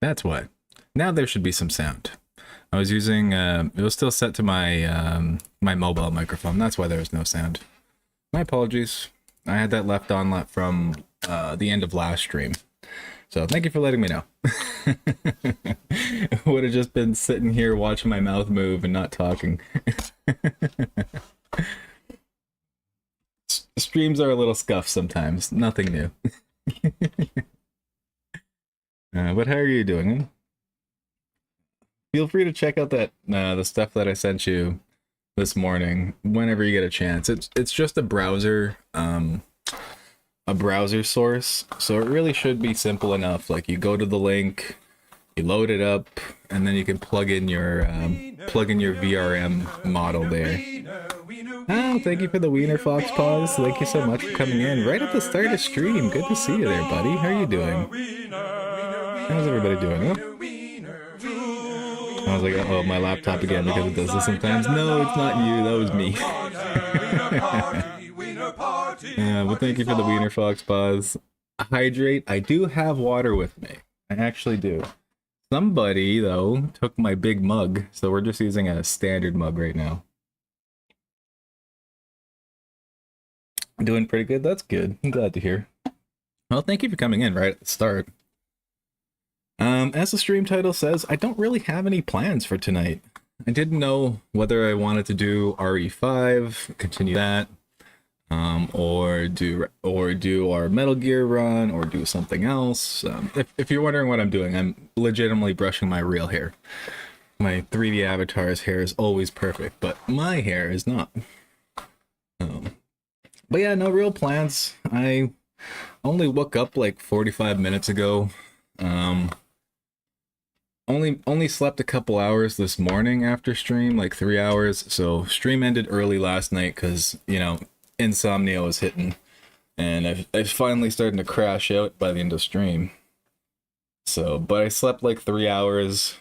That's what. Now there should be some sound. I was using it was still set to my my mobile microphone. That's why there was no sound. My apologies. I had that left on from the end of last stream. So thank you for letting me know. Would have just been sitting here watching my mouth move and not talking. Streams are a little scuffed sometimes. Nothing new. But how are you doing? Feel free to check out that the stuff that I sent you this morning whenever you get a chance. It's just a browser source, so it really should be simple enough. Like, you go to the link, you load it up, and then you can plug in your VRM model there. Oh, thank you for the Wiener Fox pause. Thank you so much for coming in right at the start of stream. Good to see you there, buddy. How are you doing? How's everybody doing? Oh? I was like, oh, my laptop again, because it does this sometimes. No, it's not you. That was me. Well, thank you for the Wiener Fox pause. Hydrate. I do have water with me. I actually do. Somebody, though, took my big mug, so we're just using a standard mug right now. Doing pretty good. That's good. I'm glad to hear. Well, thank you for coming in right at the start. As the stream title says, I don't really have any plans for tonight. I didn't know whether I wanted to do RE5, continue that, or do our Metal Gear run, or do something else. If you're wondering what I'm doing, I'm legitimately brushing my real hair. My 3D avatar's hair is always perfect, but my hair is not. But yeah, no real plans. I only woke up like 45 minutes ago. Only slept a couple hours this morning after stream, like 3 hours. So stream ended early last night because, you know, insomnia was hitting. And I finally starting to crash out by the end of stream. So, but I slept like 3 hours.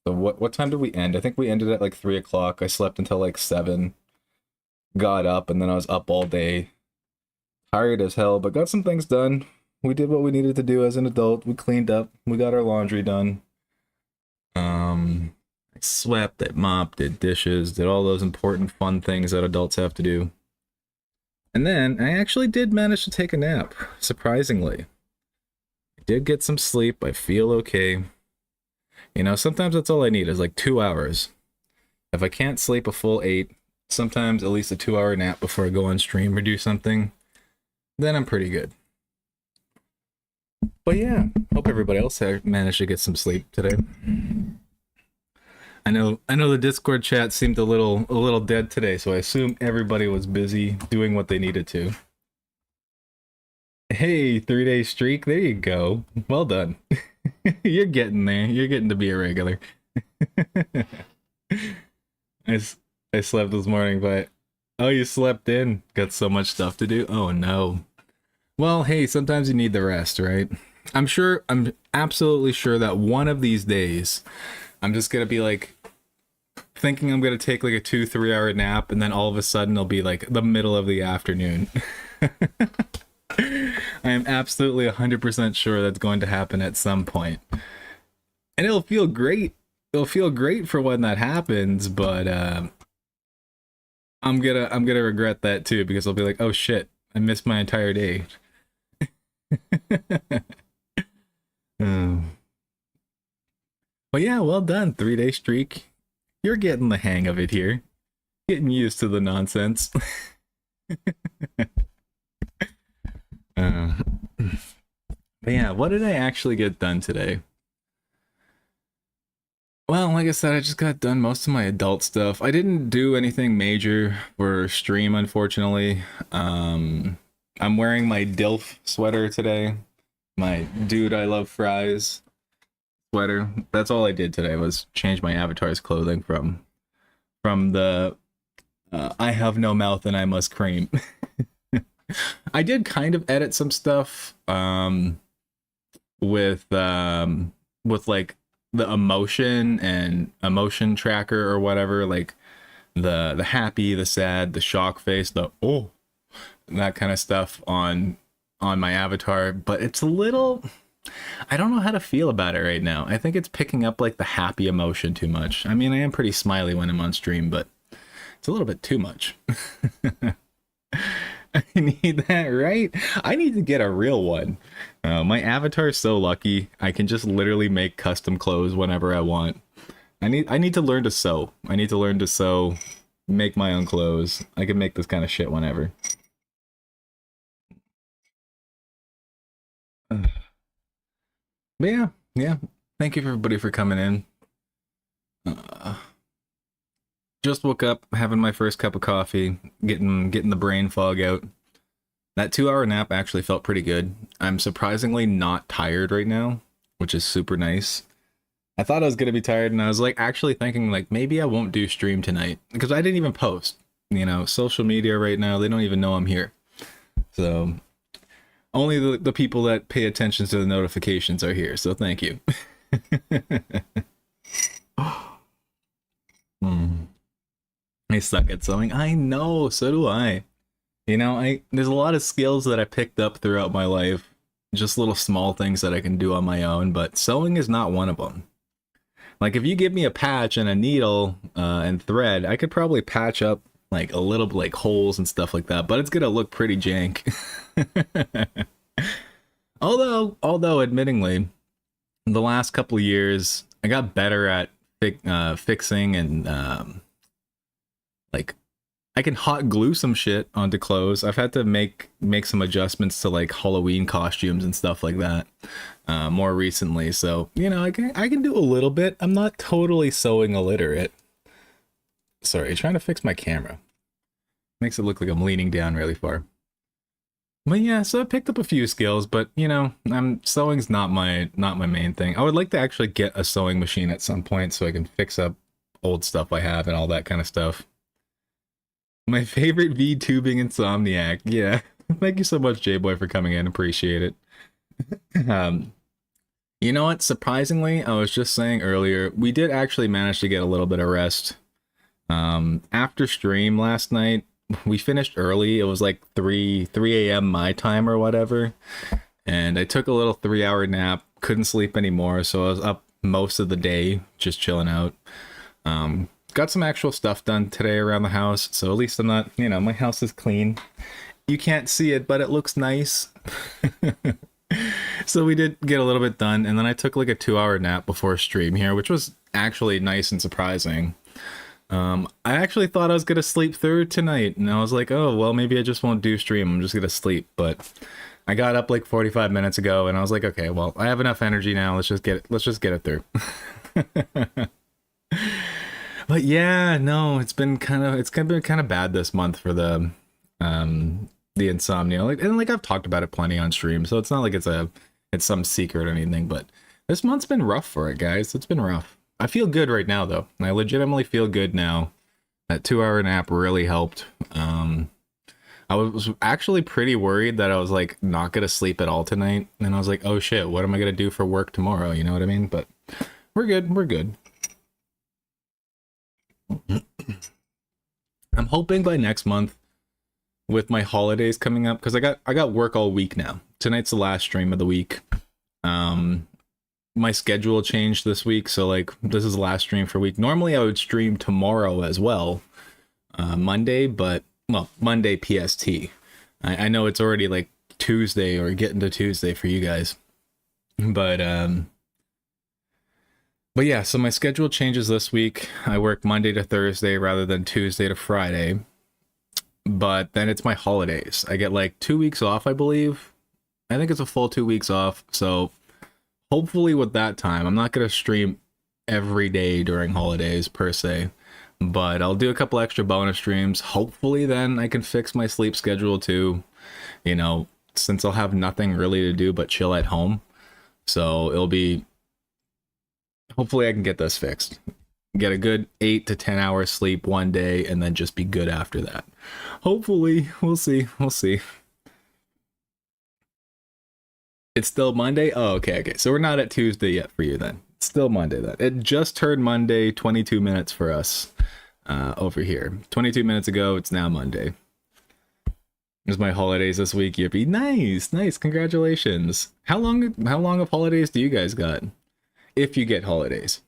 So what time did we end? I think we ended at like 3 o'clock. I slept until like 7. Got up, and then I was up all day. Tired as hell, but got some things done. We did what we needed to do as an adult. We cleaned up. We got our laundry done. I swept, I mopped, did dishes, did all those important fun things that adults have to do. And then I actually did manage to take a nap, surprisingly. I did get some sleep. I feel okay. You know, sometimes that's all I need is like 2 hours. If I can't sleep a full 8, sometimes at least a 2-hour nap before I go on stream or do something, then I'm pretty good. But yeah, hope everybody else managed to get some sleep today. I know the Discord chat seemed a little dead today, so I assume everybody was busy doing what they needed to. Hey, 3-day streak, there you go. Well done. You're getting there. You're getting to be a regular. I slept this morning, but oh, you slept in. Got so much stuff to do. Oh no. Well, hey, sometimes you need the rest, right? I'm absolutely sure that one of these days I'm just gonna be like thinking I'm gonna take like a 2-3 hour nap, and then all of a sudden it'll be like the middle of the afternoon. I am absolutely 100% sure that's going to happen at some point. And it'll feel great. It'll feel great for when that happens, but I'm gonna regret that too, because I'll be like, oh shit, I missed my entire day. But yeah, well done. 3-day streak. You're getting the hang of it here. Getting used to the nonsense. But yeah, what did I actually get done today? Well, like I said, I just got done most of my adult stuff. I didn't do anything major for stream, unfortunately. I'm wearing my DILF sweater today. My Dude, I Love Fries sweater. That's all I did today, was change my avatar's clothing from the I have no mouth and I must cream. I did kind of edit some stuff with like the emotion and emotion tracker or whatever, like the happy, the sad, the shock face, the oh, that kind of stuff on my avatar, but it's a little I don't know how to feel about it right now. I think it's picking up like the happy emotion too much. I mean, I am pretty smiley when I'm on stream, but it's a little bit too much. I need that, right? I need to get a real one. My avatar is so lucky. I can just literally make custom clothes whenever I want. I need to learn to sew. I need to learn to sew, make my own clothes. I can make this kind of shit whenever. But yeah, yeah. Thank you for everybody for coming in. Uh, just woke up, having my first cup of coffee, getting the brain fog out. That 2 hour nap actually felt pretty good. I'm surprisingly not tired right now, which is super nice. I thought I was gonna be tired, and I was like actually thinking like maybe I won't do stream tonight because I didn't even post. You know, social media right now, they don't even know I'm here. So only the people that pay attention to the notifications are here. So thank you. I suck at sewing. I know, so do I. You know, there's a lot of skills that I picked up throughout my life. Just little small things that I can do on my own, but sewing is not one of them. Like if you give me a patch and a needle and thread, I could probably patch up like a little like holes and stuff like that, but it's gonna look pretty jank. although admittingly, the last couple of years I got better at fixing and like I can hot glue some shit onto clothes. I've had to make some adjustments to like Halloween costumes and stuff like that more recently. So, you know, I can do a little bit. I'm not totally sewing illiterate. Sorry, trying to fix my camera. Makes it look like I'm leaning down really far. But yeah, so I picked up a few skills, but you know, sewing's not my main thing. I would like to actually get a sewing machine at some point so I can fix up old stuff I have and all that kind of stuff. My favorite VTubing insomniac. Yeah. Thank you so much, J-Boy, for coming in. Appreciate it. You know what? Surprisingly, I was just saying earlier, we did actually manage to get a little bit of rest. After stream last night, we finished early. It was like 3 a.m. my time or whatever. And I took a little 3-hour nap. Couldn't sleep anymore, so I was up most of the day just chilling out. Got some actual stuff done today around the house, so at least I'm not, you know, my house is clean. You can't see it, but it looks nice. So we did get a little bit done, and then I took like a 2-hour nap before stream here, which was actually nice and surprising. I actually thought I was gonna sleep through tonight, and I was like, oh, well, maybe I just won't do stream, I'm just gonna sleep, but I got up like 45 minutes ago, and I was like, okay, well, I have enough energy now, let's just get it through. But yeah, no, it's been kind of bad this month for the insomnia. Like I've talked about it plenty on stream, so it's not like it's some secret or anything, but this month's been rough for it, guys. It's been rough. I feel good right now though. I legitimately feel good now. That 2-hour nap really helped. I was actually pretty worried that I was like not gonna sleep at all tonight, and I was like, oh shit, what am I gonna do for work tomorrow? You know what I mean? But we're good. I'm hoping by next month, with my holidays coming up, because I got work all week now. Tonight's the last stream of the week. My schedule changed this week, so like this is the last stream for a week. Normally I would stream tomorrow as well, Monday, but well, Monday PST. I know it's already like Tuesday or getting to Tuesday for you guys, but yeah, so my schedule changes this week. I work Monday to Thursday rather than Tuesday to Friday. But then it's my holidays. I get like 2 weeks off, I believe. I think it's a full 2 weeks off. So hopefully with that time, I'm not going to stream every day during holidays per se. But I'll do a couple extra bonus streams. Hopefully then I can fix my sleep schedule too. You know, since I'll have nothing really to do but chill at home. So it'll be... Hopefully I can get this fixed. Get a good 8 to 10 hours sleep one day and then just be good after that. Hopefully. We'll see. It's still Monday? Oh, okay. So we're not at Tuesday yet for you then. It's still Monday then. It just turned Monday 22 minutes for us over here. 22 minutes ago, it's now Monday. It's my holidays this week, Yippee. Nice, nice, congratulations. How long of holidays do you guys got? If you get holidays.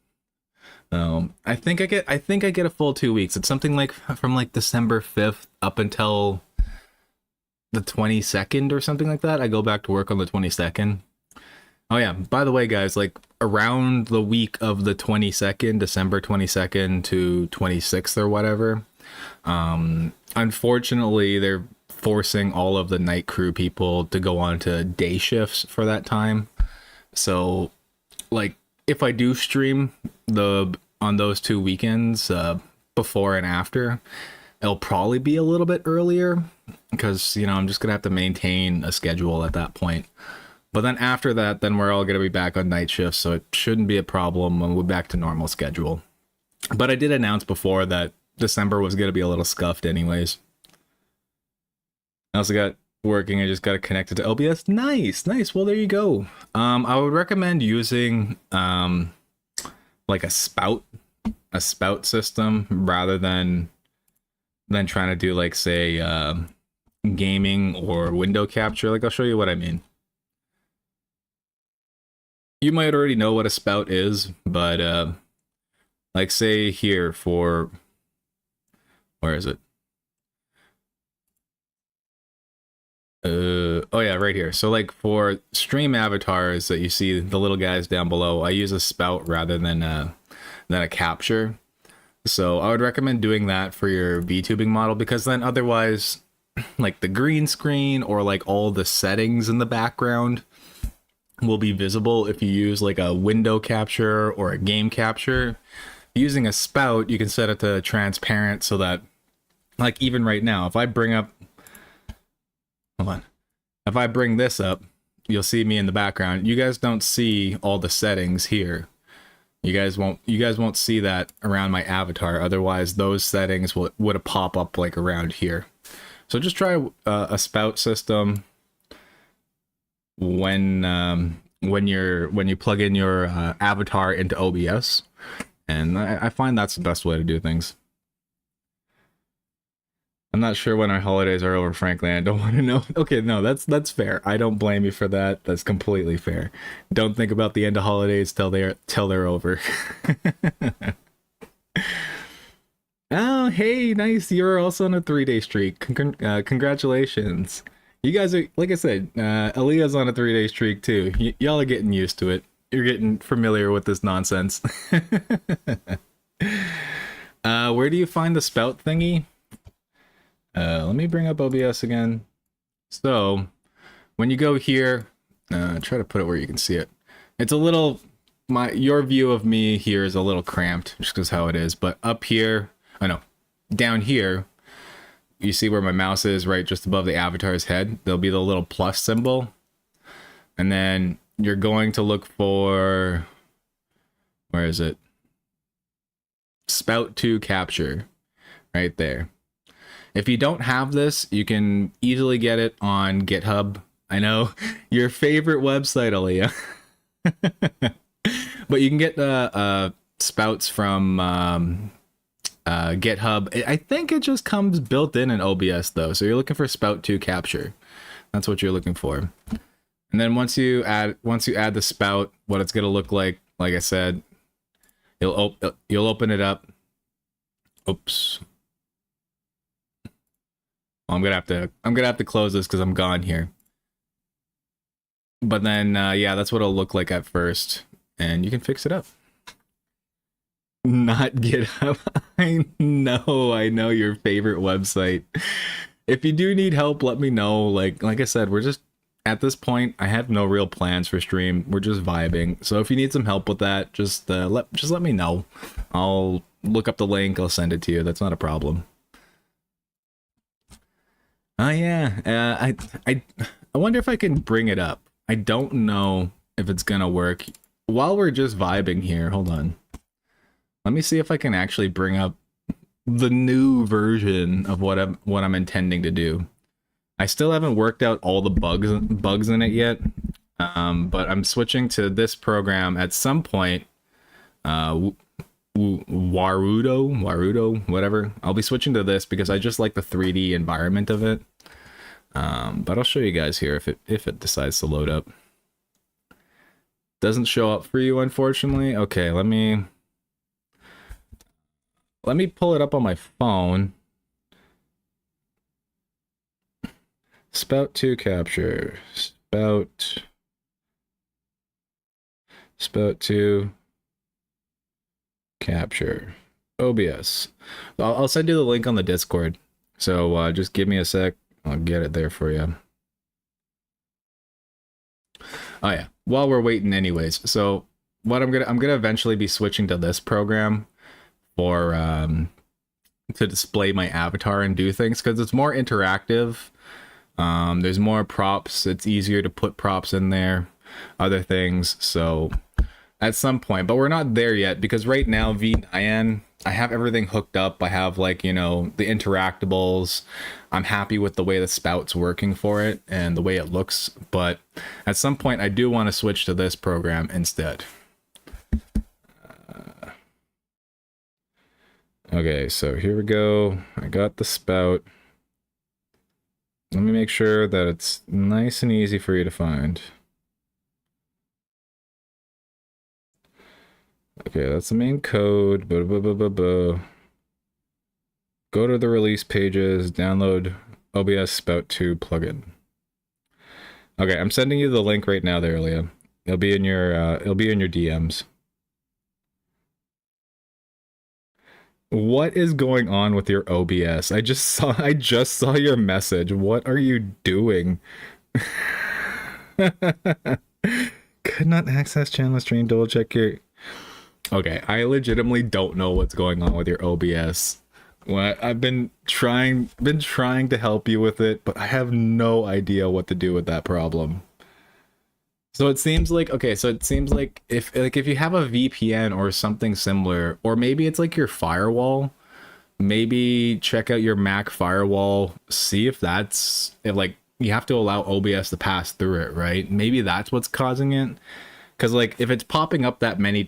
I think I get a full 2 weeks. It's something like from like December 5th up until the 22nd or something like that. I go back to work on the 22nd. Oh yeah, by the way, guys, like around the week of the 22nd, December 22nd to 26th or whatever, unfortunately, they're forcing all of the night crew people to go on to day shifts for that time. So, like, if I do stream the on those 2 weekends, before and after, it'll probably be a little bit earlier because I'm just gonna have to maintain a schedule at that point. But then after that, then we're all gonna be back on night shifts, so it shouldn't be a problem when we're back to normal schedule. But I did announce before that December was gonna be a little scuffed anyways. I also got working. I just got it connected to OBS. Nice, nice. Well, there you go. I would recommend using like a spout system rather than trying to do like say gaming or window capture. Like I'll show you what I mean. You might already know what a spout is, but like say here for where is it? Oh yeah, right here. So like for stream avatars that you see the little guys down below, I use a spout rather than a capture. So I would recommend doing that for your VTubing model because then otherwise like the green screen or like all the settings in the background will be visible if you use like a window capture or a game capture. Using a spout, you can set it to transparent so that like even right now, if I bring up hold on. If I bring this up, you'll see me in the background. You guys don't see all the settings here. You guys won't see that around my avatar. Otherwise, those settings would pop up like around here. So just try a spout system when you plug in your avatar into OBS, and I find that's the best way to do things. I'm not sure when our holidays are over, frankly. I don't want to know. Okay, no, that's fair. I don't blame you for that. That's completely fair. Don't think about the end of holidays till they're over. Oh, hey, nice. You're also on a 3-day streak. Congratulations. You guys are, like I said, Aaliyah's on a 3-day streak too. Y'all are getting used to it. You're getting familiar with this nonsense. Where do you find the spout thingy? Let me bring up OBS again. So when you go here, try to put it where you can see it. It's a little, your view of me here is a little cramped just because how it is. But up here, oh no, down here, you see where my mouse is, right just above the avatar's head. There'll be the little plus symbol. And then you're going to look for, where is it? Spout to capture, right there. If you don't have this, you can easily get it on GitHub. I know, your favorite website, Aaliyah. But you can get the spouts from GitHub. I think it just comes built in OBS though. So you're looking for spout to capture. That's what you're looking for. And then once you add the spout, what it's gonna look like I said, you'll open it up. Oops. I'm gonna have to close this because I'm gone here. But then yeah, that's what it'll look like at first, and you can fix it up. Not GitHub. I know your favorite website. If you do need help, let me know. Like I said, we're just at this point. I have no real plans for stream. We're just vibing. So if you need some help with that, just let me know. I'll look up the link. I'll send it to you. That's not a problem. Oh yeah, I wonder if I can bring it up. I don't know if it's gonna work. While we're just vibing here, hold on. Let me see if I can actually bring up the new version of what I'm intending to do. I still haven't worked out all the bugs in it yet, but I'm switching to this program at some point. Warudo, whatever. I'll be switching to this because I just like the 3D environment of it. But I'll show you guys here if it decides to load up. Doesn't show up for you, unfortunately. Okay, let me pull it up on my phone. Spout 2 capture. Spout 2 capture. OBS. I'll send you the link on the Discord. So just give me a sec. I'll get it there for you. Oh yeah. While we're waiting anyways. So what I'm gonna eventually be switching to this program for to display my avatar and do things, because it's more interactive. There's more props. It's easier to put props in there, other things. So at some point, but we're not there yet, because right now V9, I have everything hooked up. I have, like, you know, the interactables. I'm happy with the way the spout's working for it and the way it looks. But at some point, I do want to switch to this program instead. Okay, so here we go. I got the spout. Let me make sure that it's nice and easy for you to find. Okay, that's the main code. Go to the release pages, download OBS Spout 2 plugin. Okay, I'm sending you the link right now there, Leah. It'll be in your DMs. What is going on with your OBS? I just saw your message. What are you doing? Could not access channel stream. Double check your. Okay, I legitimately don't know what's going on with your OBS. What I've been trying to help you with it, but I have no idea what to do with that problem. So it seems like, okay, so it seems like if you have a VPN or something similar, or maybe it's like your firewall, maybe check out your Mac firewall, see if like you have to allow OBS to pass through it, right? Maybe that's what's causing it. Because, like, if it's popping up that many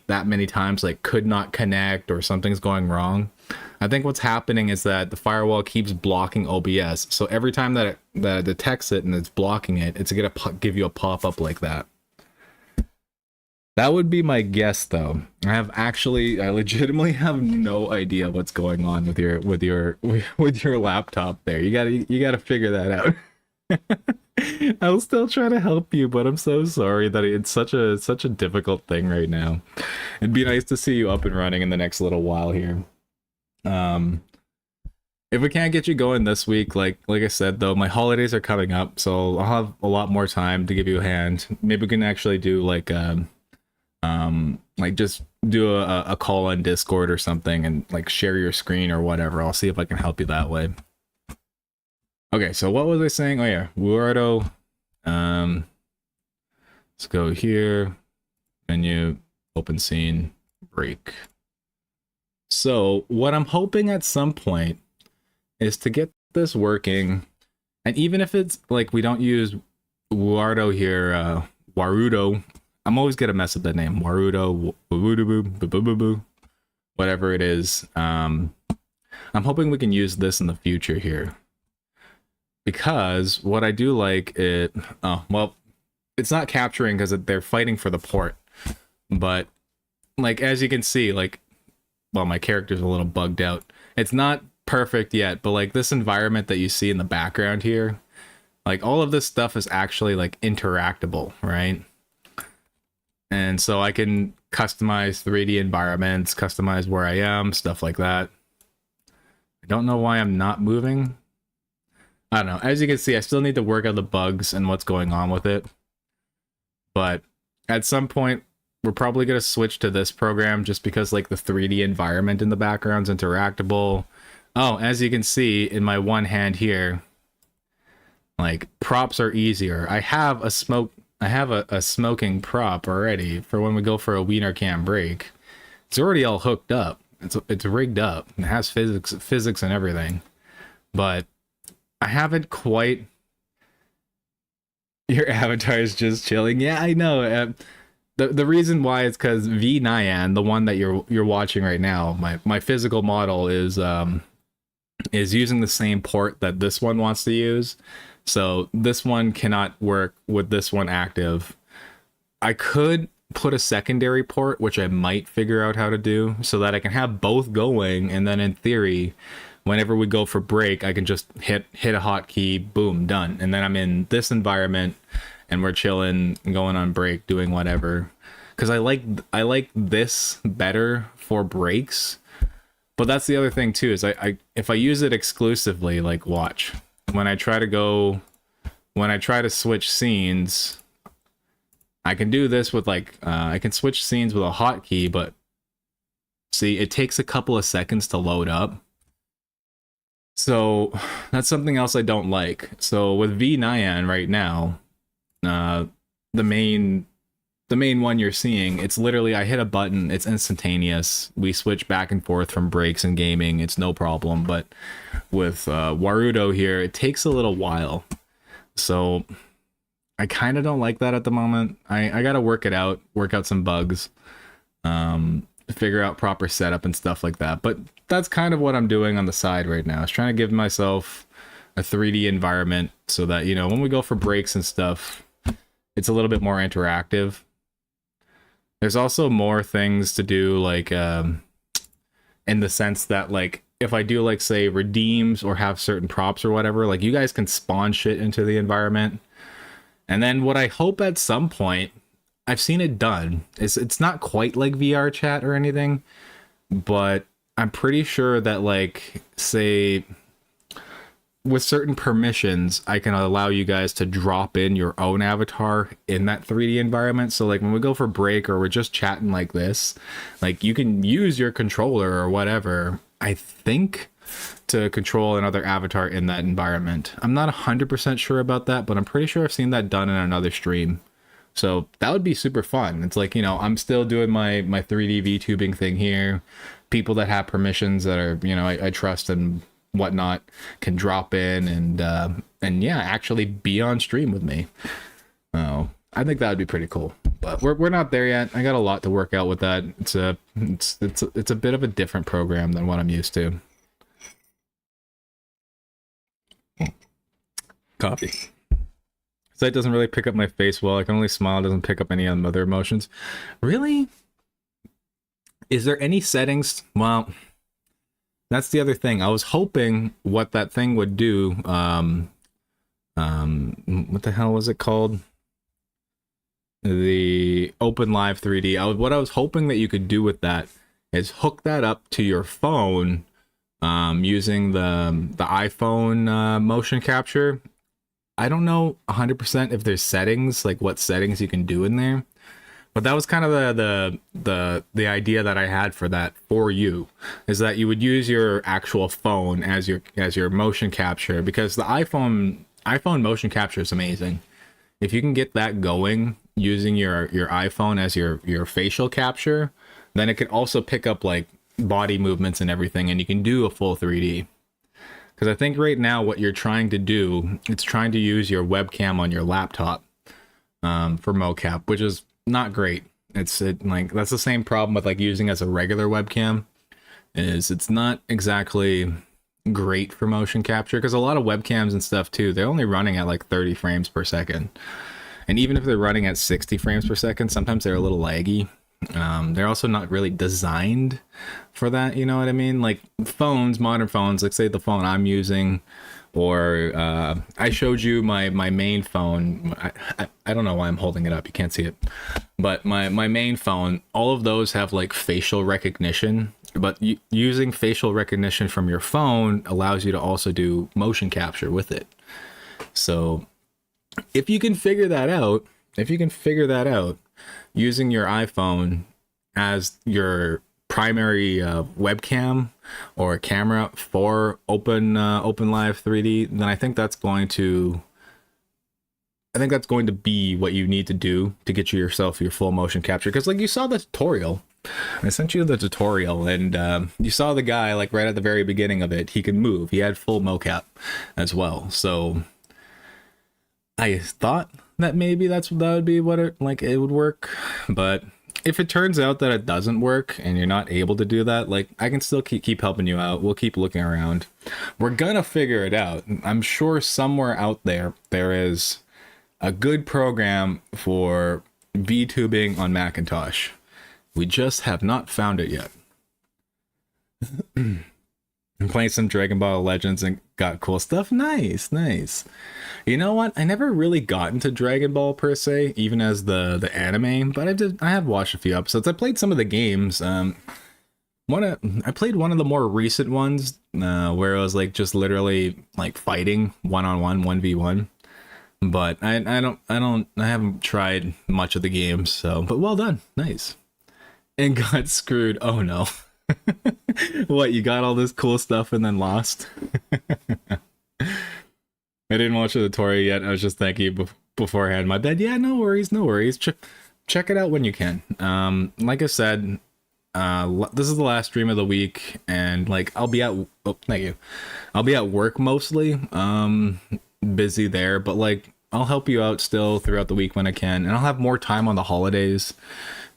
times, like, could not connect or something's going wrong, I think what's happening is that the firewall keeps blocking OBS. So every time that it detects it and it's blocking it, it's gonna give you a pop-up like that. That would be my guess, though. I legitimately have no idea what's going on with your laptop there. You gotta figure that out. I'll still try to help you, but I'm so sorry that it's such a difficult thing right now. It'd be nice to see you up and running in the next little while here. If we can't get you going this week, like I said, though, my holidays are coming up, so I'll have a lot more time to give you a hand. Maybe we can actually do like just do a call on Discord or something and like share your screen or whatever. I'll see if I can help you that way. Okay, so what was I saying? Oh yeah, Wuardo. Let's go here. Menu, open scene, break. So what I'm hoping at some point is to get this working, and even if it's like we don't use Wuardo here, Warudo. I'm always gonna mess up that name. Warudo, whatever it is. I'm hoping we can use this in the future here. Because what I do like it, well, it's not capturing because they're fighting for the port. But like, as you can see, like, well, my character's a little bugged out. It's not perfect yet, but like this environment that you see in the background here, like all of this stuff is actually like interactable, right? And so I can customize 3D environments, customize where I am, stuff like that. I don't know why I'm not moving. I don't know. As you can see, I still need to work out the bugs and what's going on with it. But at some point, we're probably going to switch to this program just because like the 3D environment in the background's interactable. Oh, as you can see in my one hand here, like props are easier. I have a smoking prop already for when we go for a Wiener Cam break. It's already all hooked up. It's rigged up. It has physics and everything. But I haven't quite. Your avatar is just chilling. Yeah, I know. The reason why is because V9, the one that you're watching right now, my physical model is using the same port that this one wants to use. So this one cannot work with this one active. I could put a secondary port, which I might figure out how to do, so that I can have both going, and then in theory, whenever we go for break, I can just hit a hotkey, boom, done. And then I'm in this environment and we're chilling, going on break, doing whatever. Because I like this better for breaks. But that's the other thing too, is I if I use it exclusively, like watch. When I try to switch scenes, I can do this with like I can switch scenes with a hotkey, but see, it takes a couple of seconds to load up. So that's something else I don't like. So with V9 right now, the main one you're seeing, it's literally I hit a button, it's instantaneous. We switch back and forth from breaks and gaming, it's no problem. But with Warudo here, it takes a little while. So I kind of don't like that at the moment. I gotta work out some bugs, figure out proper setup and stuff like that. But that's kind of what I'm doing on the side right now. I was trying to give myself a 3D environment so that, you know, when we go for breaks and stuff, it's a little bit more interactive. There's also more things to do, like in the sense that, like, if I do, like, say redeems or have certain props or whatever, like, you guys can spawn shit into the environment. And then what I hope at some point, I've seen it done, it's not quite like VR chat or anything, but I'm pretty sure that, like, say with certain permissions, I can allow you guys to drop in your own avatar in that 3D environment. So like when we go for break or we're just chatting like this, like you can use your controller or whatever, I think, to control another avatar in that environment. I'm not 100% sure about that, but I'm pretty sure I've seen that done in another stream. So that would be super fun. It's like, you know, I'm still doing my 3D VTubing thing here. People that have permissions that are, you know, I trust and whatnot can drop in and yeah, actually be on stream with me. Oh, I think that would be pretty cool. But we're not there yet. I got a lot to work out with that. It's a bit of a different program than what I'm used to. Coffee. Sight doesn't really pick up my face well. I can only smile, doesn't pick up any other emotions. Really? Is there any settings? Well, that's the other thing. I was hoping what that thing would do. What the hell was it called? The Open Live 3D. What I was hoping that you could do with that is hook that up to your phone using the iPhone motion capture. I don't know 100% if there's settings, like what settings you can do in there. But that was kind of the idea that I had for that for you, is that you would use your actual phone as your motion capture, because the iPhone motion capture is amazing. If you can get that going using your iPhone as your facial capture, then it can also pick up like body movements and everything, and you can do a full 3D. Because I think right now what you're trying to do, it's trying to use your webcam on your laptop for mocap, which is not great. Like that's the same problem with like using as a regular webcam, is it's not exactly great for motion capture, because a lot of webcams and stuff too, they're only running at like 30 frames per second. And even if they're running at 60 frames per second, sometimes they're a little laggy. They're also not really designed for that, you know what I mean? Like phones, modern phones, like say the phone I'm using, or I showed you my main phone. I don't know why I'm holding it up, you can't see it, but my main phone, all of those have like facial recognition, but using facial recognition from your phone allows you to also do motion capture with it. So if you can figure that out, using your iPhone as your primary webcam or camera for Open Live 3D, then I think that's going to be what you need to do to get yourself your full motion capture. Because like you saw the tutorial, I sent you the tutorial, and you saw the guy like right at the very beginning of it, he could move. He had full mocap as well. So I thought that maybe that would be what it would work, but if it turns out that it doesn't work and you're not able to do that, like I can still keep helping you out. We'll keep looking around. We're gonna figure it out. I'm sure somewhere out there is a good program for VTubing on Macintosh. We just have not found it yet. I'm playing some Dragon Ball Legends and got cool stuff. Nice, nice. You know what? I never really got into Dragon Ball per se, even as the anime, but I have watched a few episodes. I played some of the games. I played one of the more recent ones, where it was like just literally like fighting 1-on-1, 1v1. But I haven't tried much of the games, so but well done. Nice. And got screwed. Oh no. What, you got all this cool stuff and then lost? I didn't watch the tutorial yet. I was just thanking you beforehand. My bad. Yeah, no worries, no worries. Check it out when you can. Like I said, this is the last stream of the week, and like I'll be at thank you. I'll be at work mostly. Busy there, but like I'll help you out still throughout the week when I can, and I'll have more time on the holidays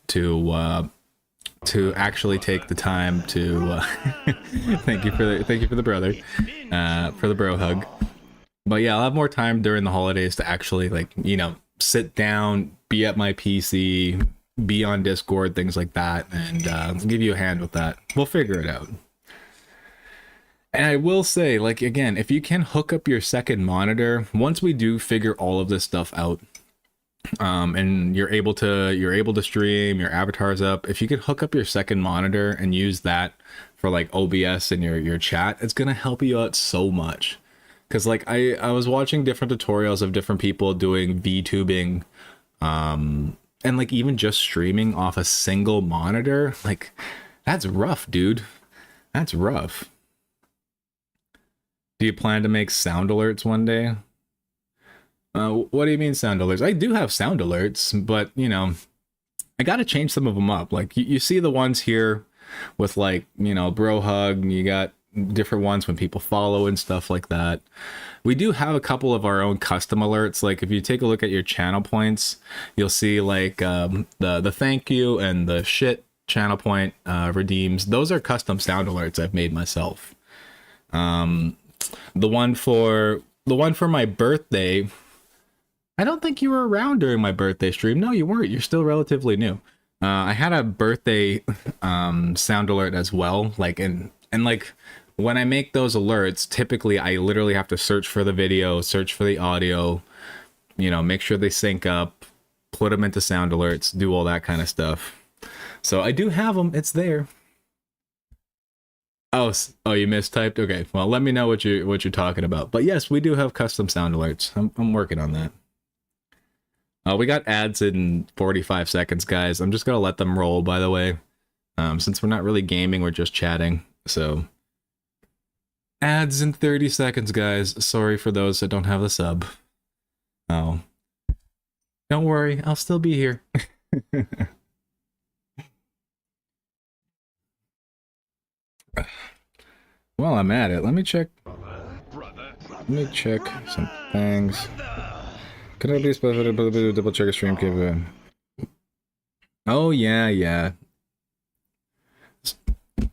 to actually take the time to thank you for the brother, for the bro hug. But yeah, I'll have more time during the holidays to actually, like, you know, sit down, be at my PC, be on Discord, things like that, and give you a hand with that. We'll figure it out. And I will say, like, again, if you can hook up your second monitor, once we do figure all of this stuff out, and you're able to stream, your avatar's up, if you could hook up your second monitor and use that for like OBS and your chat, it's gonna help you out so much. Because like I was watching different tutorials of different people doing VTubing, and like even just streaming off a single monitor, like that's rough, dude. That's rough. Do you plan to make sound alerts one day? What do you mean sound alerts? I do have sound alerts, but you know, I gotta change some of them up. Like you see the ones here with like, you know, bro hug, you got different ones when people follow and stuff like that. We do have a couple of our own custom alerts. Like if you take a look at your channel points, you'll see like the thank you and the shit channel point redeems. Those are custom sound alerts I've made myself. The one for my birthday, I don't think you were around during my birthday stream. No, you weren't. You're still relatively new. I had a birthday sound alert as well. Like and like when I make those alerts, typically I literally have to search for the video, search for the audio, you know, make sure they sync up, put them into sound alerts, do all that kind of stuff. So I do have them. It's there. Oh, you mistyped? Okay, well, let me know what you're talking about. But yes, we do have custom sound alerts. I'm working on that. We got ads in 45 seconds, guys. I'm just gonna let them roll, by the way. Since we're not really gaming, we're just chatting. So, ads in 30 seconds, guys. Sorry for those that don't have the sub. Oh. Don't worry, I'll still be here. While I'm at it, let me check some things. Could I be special to double check a stream capability? Oh yeah.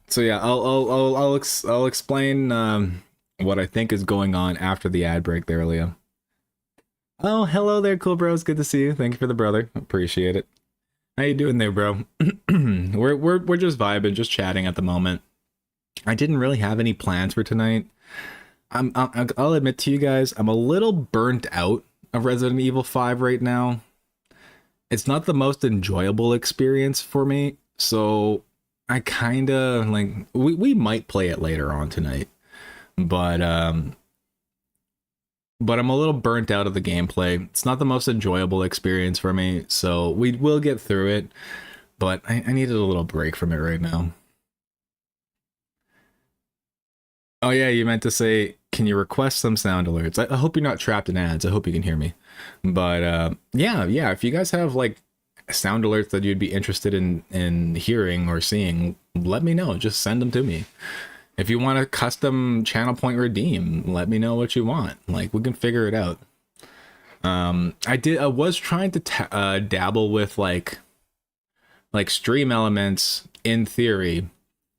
So yeah, I'll explain what I think is going on after the ad break there, Leo. Oh, hello there, cool bros. Good to see you. Thank you for the brother. Appreciate it. How you doing there, bro? we're just vibing, just chatting at the moment. I didn't really have any plans for tonight. I'll admit to you guys, I'm a little burnt out of Resident Evil 5 right now. It's not the most enjoyable experience for me, so I kind of like we might play it later on tonight, but I'm a little burnt out of the gameplay. It's not the most enjoyable experience for me, so we will get through it, but I needed a little break from it right now. Oh yeah, you meant to say, can you request some sound alerts? I hope you're not trapped in ads. I hope you can hear me. But yeah, if you guys have like sound alerts that you'd be interested in hearing or seeing, let me know. Just send them to me. If you want a custom channel point redeem, let me know what you want. Like, we can figure it out. I was trying to dabble with like like Stream Elements in theory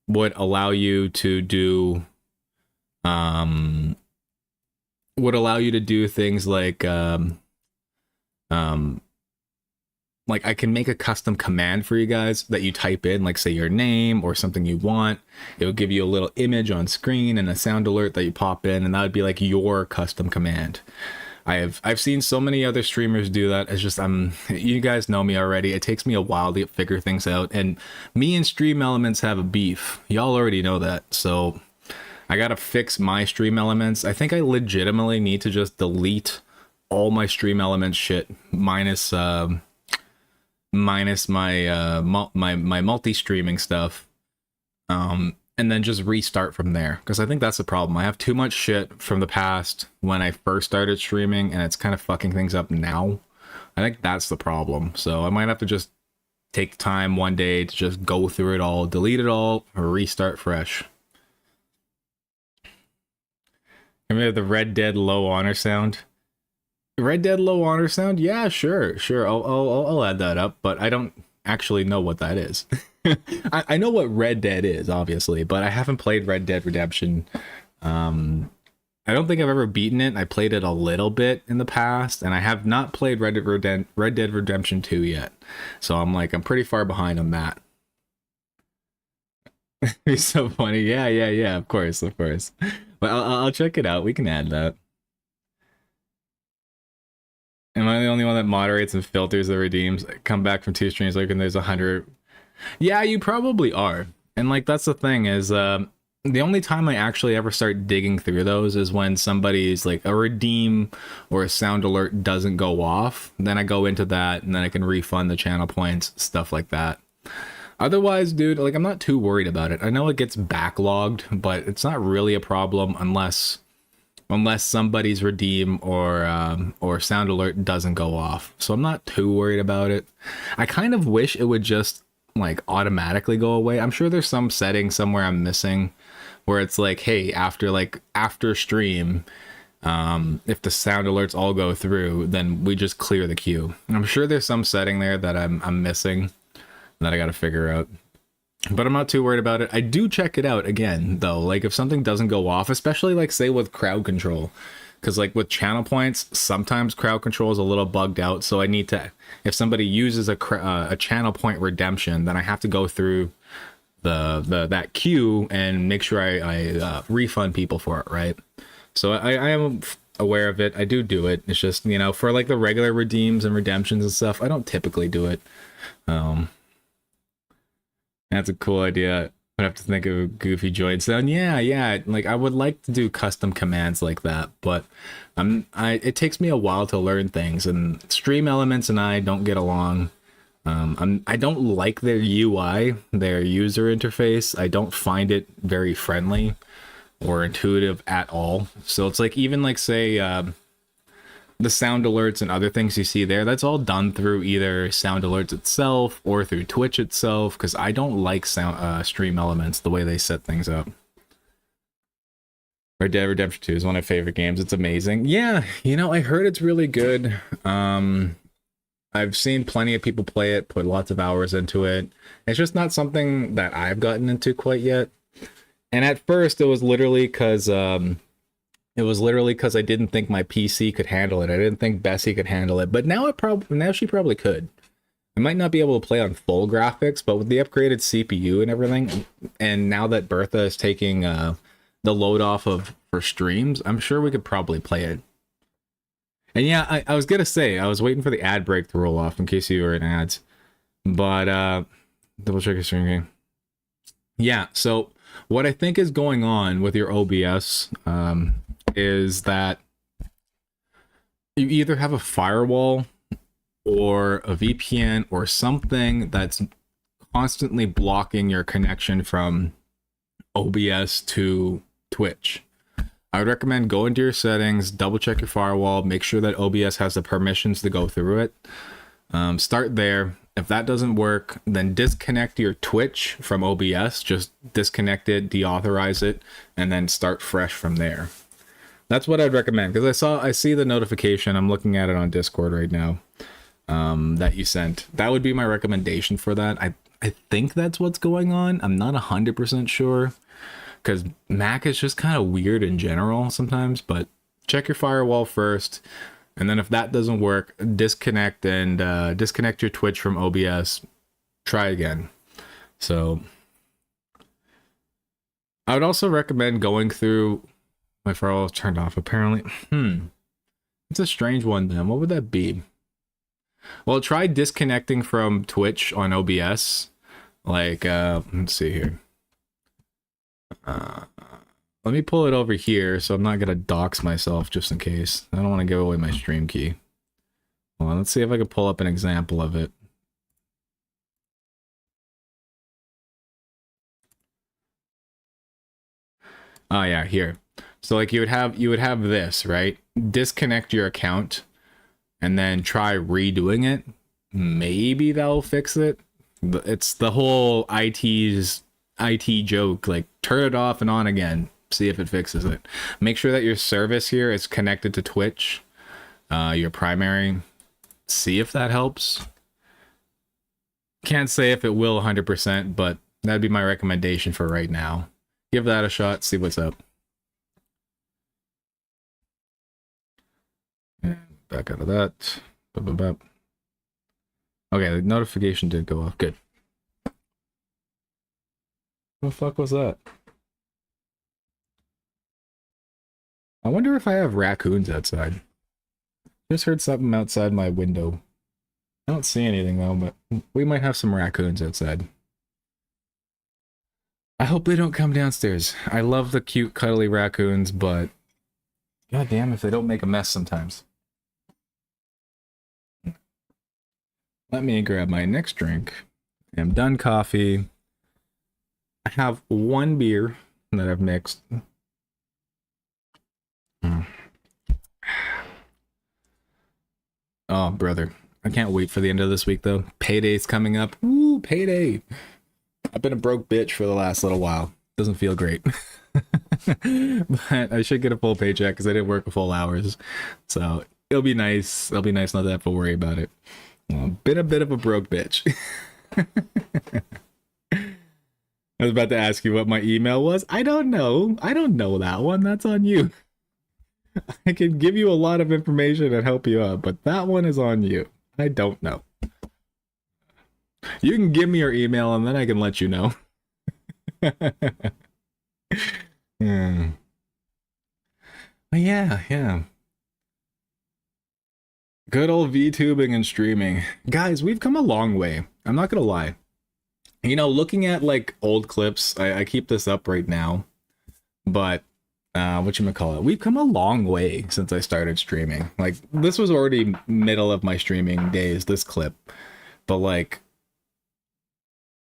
would allow you to do um things like I can make a custom command for you guys that you type in, like say your name or something you want. It will give you a little image on screen and a sound alert that you pop in, and that would be like your custom command. I've seen so many other streamers do that. It's just you guys know me already. It takes me a while to figure things out, and me and Stream Elements have a beef. Y'all already know that, so I gotta fix my Stream Elements. I think I legitimately need to just delete all my Stream Elements shit minus my multi-streaming stuff, and then just restart from there, because I think that's the problem. I have too much shit from the past when I first started streaming, and it's kind of fucking things up now. I think that's the problem. So I might have to just take time one day to just go through it all, delete it all, or restart fresh. And we have the Red Dead Low Honor sound. Red Dead Low Honor sound? Yeah, sure. I'll add that up, but I don't actually know what that is. I know what Red Dead is, obviously, but I haven't played Red Dead Redemption. I don't think I've ever beaten it. I played it a little bit in the past, and I have not played Red Dead Redemption 2 yet. So I'm pretty far behind on that. It's so funny. Yeah, of course. But I'll check it out. We can add that. Am I the only one that moderates and filters the redeems? I come back from 2 streams like when there's 100. Yeah, you probably are. And like that's the thing is the only time I actually ever start digging through those is when somebody's like a redeem or a sound alert doesn't go off. Then I go into that and then I can refund the channel points, stuff like that. Otherwise, dude, like I'm not too worried about it. I know it gets backlogged, but it's not really a problem unless somebody's redeem or sound alert doesn't go off. So I'm not too worried about it. I kind of wish it would just like automatically go away. I'm sure there's some setting somewhere I'm missing where it's like, hey, after stream, if the sound alerts all go through, then we just clear the queue. And I'm sure there's some setting there that I'm missing that I got to figure out. But I'm not too worried about it. I do check it out again, though. Like, if something doesn't go off, especially, like, say, with crowd control. Because, like, with channel points, sometimes crowd control is a little bugged out. So I need to... If somebody uses a channel point redemption, then I have to go through that queue and make sure I refund people for it, right? So I am aware of it. I do it. It's just, you know, for, like, the regular redeems and redemptions and stuff, I don't typically do it. That's a cool idea. I'd have to think of a goofy joint sound. Yeah. Like I would like to do custom commands like that, but it takes me a while to learn things, and Stream Elements and I don't get along. I don't like their UI, their user interface. I don't find it very friendly or intuitive at all. So it's like, even like say the sound alerts and other things you see there, that's all done through either Sound Alerts itself or through Twitch itself, because I don't like Stream Elements, the way they set things up. Red Dead Redemption 2 is one of my favorite games. It's amazing. Yeah, you know, I heard it's really good. I've seen plenty of people play it, put lots of hours into it. It's just not something that I've gotten into quite yet. And at first, it was literally because I didn't think my PC could handle it. I didn't think Bessie could handle it, but now she probably could. I might not be able to play on full graphics, but with the upgraded CPU and everything, and now that Bertha is taking the load off for streams, I'm sure we could probably play it. And yeah, I was gonna say, I was waiting for the ad break to roll off in case you were in ads, but double check your stream game. Yeah, so what I think is going on with your OBS is that you either have a firewall or a VPN or something that's constantly blocking your connection from OBS to Twitch. I would recommend go into your settings, double check your firewall, make sure that OBS has the permissions to go through it. Start there. If that doesn't work, then disconnect your Twitch from OBS. Just disconnect it, deauthorize it, and then start fresh from there. That's what I'd recommend, because I see the notification. I'm looking at it on Discord right now that you sent. That would be my recommendation for that. I think that's what's going on. I'm not 100% sure because Mac is just kind of weird in general sometimes, but check your firewall first. And then if that doesn't work, disconnect and disconnect your Twitch from OBS. Try again. So I would also recommend going through my firewall is turned off apparently. It's a strange one then. What would that be? Well, try disconnecting from Twitch on OBS. Like, let's see here. Let me pull it over here so I'm not gonna dox myself just in case. I don't want to give away my stream key. Well, let's see if I can pull up an example of it. Oh yeah, here. So like you would have this, right? Disconnect your account and then try redoing it. Maybe that'll fix it. It's the whole IT joke, like turn it off and on again. See if it fixes it. Make sure that your service here is connected to Twitch, your primary. See if that helps. Can't say if it will 100%, but that'd be my recommendation for right now. Give that a shot, see what's up. And back out of that. Okay, the notification did go off. Good. What the fuck was that? I wonder if I have raccoons outside. Just heard something outside my window. I don't see anything though, but we might have some raccoons outside. I hope they don't come downstairs. I love the cute, cuddly raccoons, but god damn if they don't make a mess sometimes. Let me grab my next drink. I'm done coffee. I have one beer that I've mixed. Oh, brother. I can't wait for the end of this week, though. Payday's coming up. Woo, payday. I've been a broke bitch for the last little while. Doesn't feel great. But I should get a full paycheck because I didn't work a full hours. So it'll be nice. It'll be nice not to have to worry about it. Been a bit of a broke bitch. I was about to ask you what my email was. I don't know. I don't know that one. That's on you. I can give you a lot of information and help you out, but that one is on you. I don't know. You can give me your email and then I can let you know. Yeah. Good old VTubing and streaming. Guys, we've come a long way. I'm not gonna lie. You know, looking at like old clips, I keep this up right now, but whatchamacallit, we've come a long way since I started streaming. Like, this was already middle of my streaming days, this clip, but like,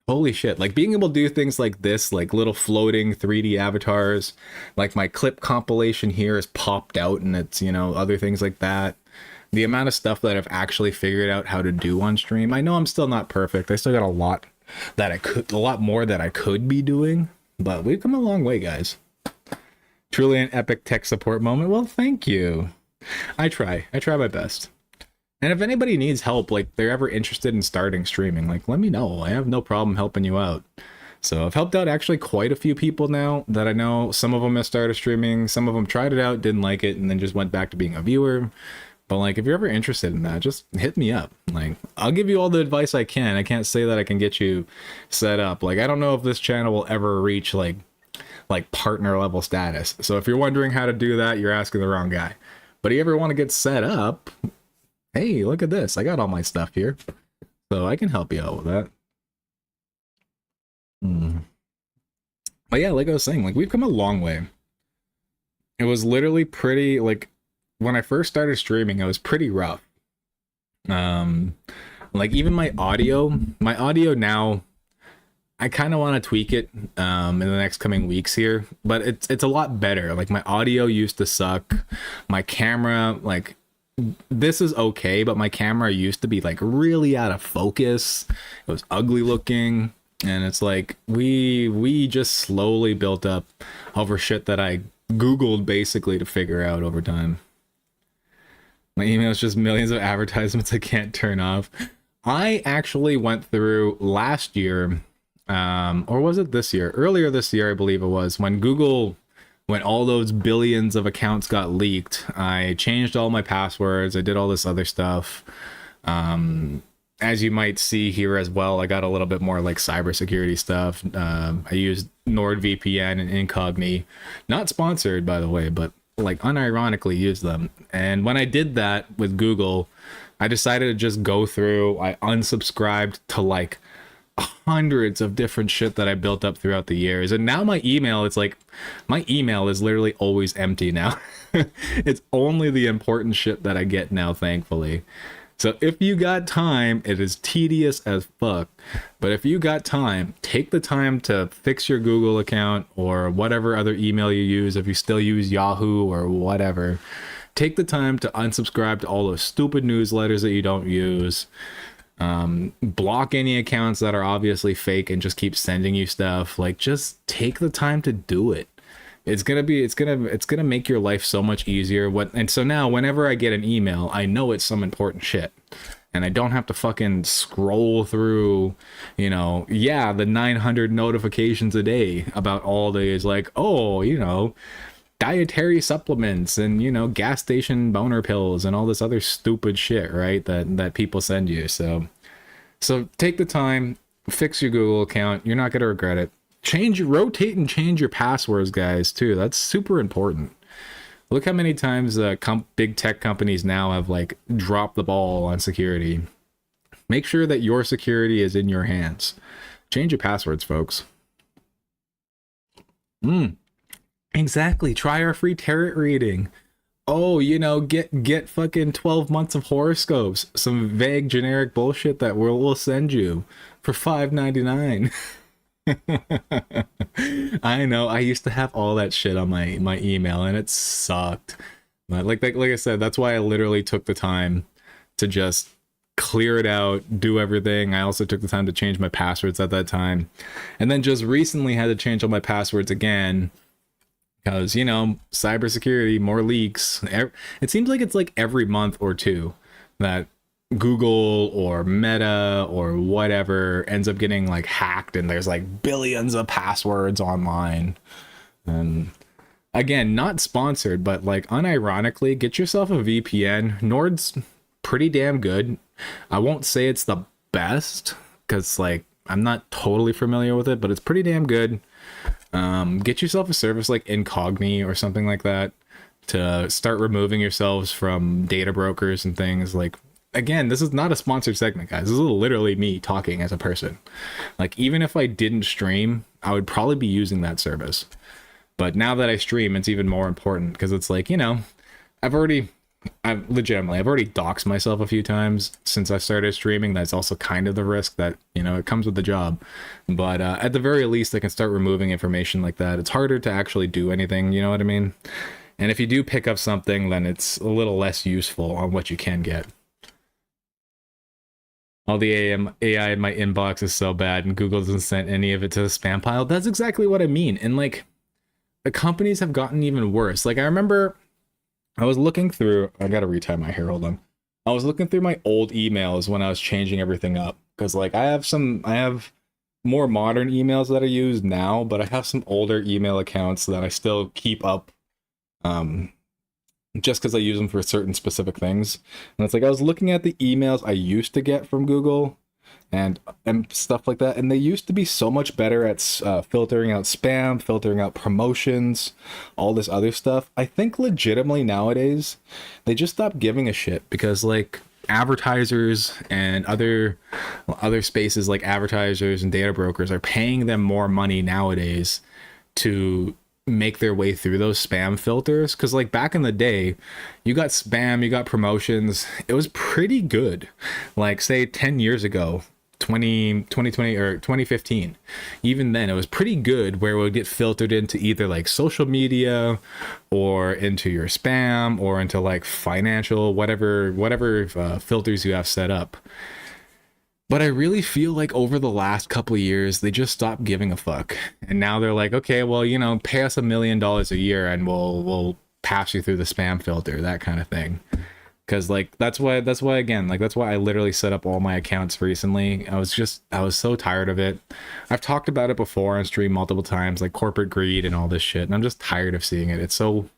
holy shit, like being able to do things like this, like little floating 3D avatars, like my clip compilation here is popped out and it's, you know, other things like that. The amount of stuff that I've actually figured out how to do on stream. I know I'm still not perfect. I still got a lot more that I could be doing, but we've come a long way, guys. Truly an epic tech support moment. Well, thank you. I try my best. And if anybody needs help, like they're ever interested in starting streaming, like let me know. I have no problem helping you out. So I've helped out actually quite a few people now that I know. Some of them have started streaming, some of them tried it out, didn't like it, and then just went back to being a viewer. But like, if you're ever interested in that, just hit me up. Like, I'll give you all the advice I can. I can't say that I can get you set up. Like, I don't know if this channel will ever reach like partner level status. So if you're wondering how to do that, you're asking the wrong guy. But if you ever want to get set up, hey, look at this. I got all my stuff here. So I can help you out with that. But yeah, like I was saying, like we've come a long way. It was literally pretty, like, when I first started streaming, it was pretty rough. Like even my audio now, I kind of want to tweak it in the next coming weeks here, but it's a lot better. Like my audio used to suck. My camera, like this is okay, but my camera used to be like really out of focus. It was ugly looking, and it's like we just slowly built up over shit that I Googled basically to figure out over time. My email is just millions of advertisements I can't turn off. I actually went through last year, or was it this year? Earlier this year, I believe it was, when all those billions of accounts got leaked. I changed all my passwords. I did all this other stuff. As you might see here as well, I got a little bit more like cybersecurity stuff. I used NordVPN and Incogni, not sponsored by the way, but like unironically used them. And when I did that with Google, I decided to just go through. I unsubscribed to like hundreds of different shit that I built up throughout the years. And now my email, it's like my email is literally always empty now. It's only the important shit that I get now, thankfully. So if you got time, it is tedious as fuck. But if you got time, take the time to fix your Google account or whatever other email you use. If you still use Yahoo or whatever, take the time to unsubscribe to all those stupid newsletters that you don't use. Block any accounts that are obviously fake and just keep sending you stuff. Like, just take the time to do it. It's gonna make your life so much easier. And so now whenever I get an email, I know it's some important shit. And I don't have to fucking scroll through, the 900 notifications a day about all these, like, dietary supplements and, gas station boner pills and all this other stupid shit, right? That people send you. So take the time, fix your Google account. You're not going to regret it. Rotate and change your passwords, guys, too. That's super important. Look how many times big tech companies now have like dropped the ball on security. Make sure that your security is in your hands. Change your passwords, folks. Exactly. Try our free tarot reading. Oh, get fucking 12 months of horoscopes. Some vague generic bullshit that we'll send you for $5.99. I know. I used to have all that shit on my email and it sucked. But like I said, that's why I literally took the time to just clear it out, do everything. I also took the time to change my passwords at that time. And then just recently had to change all my passwords again because, cybersecurity, more leaks. It seems like it's like every month or two that Google or Meta or whatever ends up getting like hacked and there's like billions of passwords online. And again, not sponsored, but like unironically, get yourself a VPN. Nord's pretty damn good. I won't say it's the best because like I'm not totally familiar with it, but it's pretty damn good. Get yourself a service like Incogni or something like that to start removing yourselves from data brokers and things. Like, again, this is not a sponsored segment, guys. This is literally me talking as a person. Like, even if I didn't stream, I would probably be using that service. But now that I stream, it's even more important because it's like, I've already doxed myself a few times since I started streaming. That's also kind of the risk that, it comes with the job. But at the very least, I can start removing information like that. It's harder to actually do anything, you know what I mean? And if you do pick up something, then it's a little less useful on what you can get. All the AI in my inbox is so bad and Google doesn't send any of it to the spam pile. That's exactly what I mean. And like, the companies have gotten even worse. Like, I remember I was looking through, I gotta retie my hair, hold on. I was looking through my old emails when I was changing everything up. Because like I have more modern emails that I use now, but I have some older email accounts that I still keep up. Just because I use them for certain specific things. And it's like I was looking at the emails I used to get from Google and stuff like that, and they used to be so much better at filtering out spam, filtering out promotions, all this other stuff. I think legitimately nowadays they just stopped giving a shit because like advertisers and other spaces like advertisers and data brokers are paying them more money nowadays to make their way through those spam filters. Because like back in the day, you got spam, you got promotions, it was pretty good. Like say 10 years ago, 2020 or 2015, even then it was pretty good, where it would get filtered into either like social media or into your spam or into like financial, whatever filters you have set up. But I really feel like over the last couple of years, they just stopped giving a fuck. And now they're like, okay, well, pay us $1 million a year and we'll pass you through the spam filter, that kind of thing. Because like that's why again, like that's why I literally set up all my accounts recently. I was so tired of it. I've talked about it before on stream multiple times, like corporate greed and all this shit, and I'm just tired of seeing it. It's so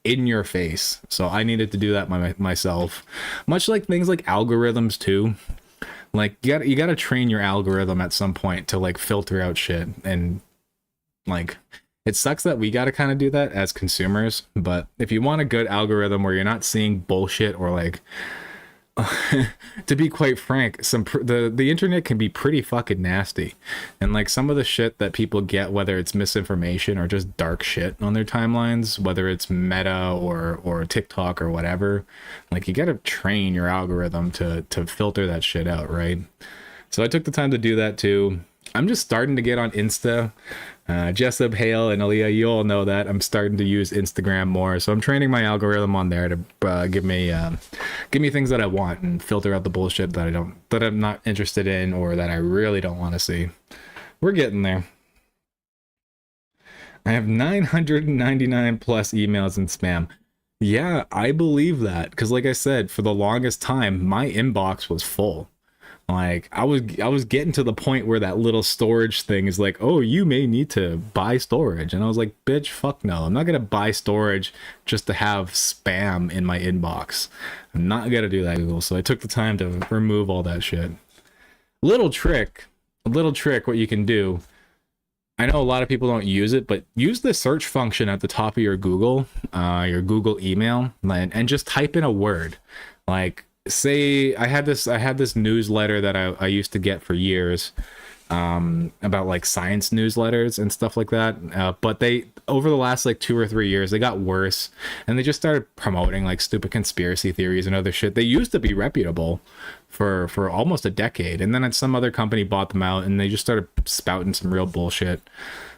in your face. So I needed to do that myself. Much like things like algorithms too. Like you gotta train your algorithm at some point to like filter out shit. And like it sucks that we gotta kind of do that as consumers, but if you want a good algorithm where you're not seeing bullshit or like to be quite frank, the internet can be pretty fucking nasty, and like some of the shit that people get, whether it's misinformation or just dark shit on their timelines, whether it's Meta or TikTok or whatever, like you gotta train your algorithm to filter that shit out, right? So I took the time to do that too. I'm just starting to get on Insta. Jessup, Hale, and Aaliyah, you all know that I'm starting to use Instagram more, so I'm training my algorithm on there to give me things that I want and filter out the bullshit that I'm not interested in or that I really don't want to see. We're getting there. I have 999 plus emails in spam. Yeah, I believe that because, like I said, for the longest time, my inbox was full. Like I was getting to the point where that little storage thing is like, oh, you may need to buy storage. And I was like, bitch, fuck no. I'm not gonna buy storage just to have spam in my inbox. I'm not gonna do that, Google. So I took the time to remove all that shit. Little trick, what you can do. I know a lot of people don't use it, but use the search function at the top of your Google email, and just type in a word. Like, say I had this newsletter that I used to get for years, about like science newsletters and stuff like that, but they, over the last like 2 or 3 years, they got worse, and they just started promoting like stupid conspiracy theories and other shit. They used to be reputable for almost a decade, and then some other company bought them out and they just started spouting some real bullshit.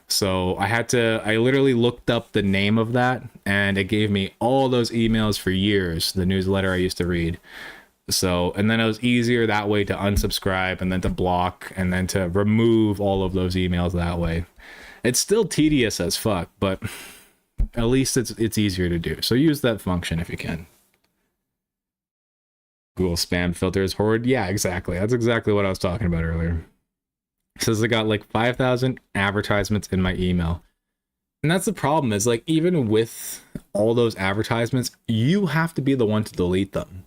So I literally looked up the name of that, and it gave me all those emails for years, the newsletter I used to read. So, and then it was easier that way to unsubscribe and then to block and then to remove all of those emails that way. It's still tedious as fuck, but at least it's easier to do. So use that function if you can. Google spam filters horrid. Yeah, exactly. That's exactly what I was talking about earlier. It says I got like 5,000 advertisements in my email. And that's the problem, is like, even with all those advertisements, you have to be the one to delete them.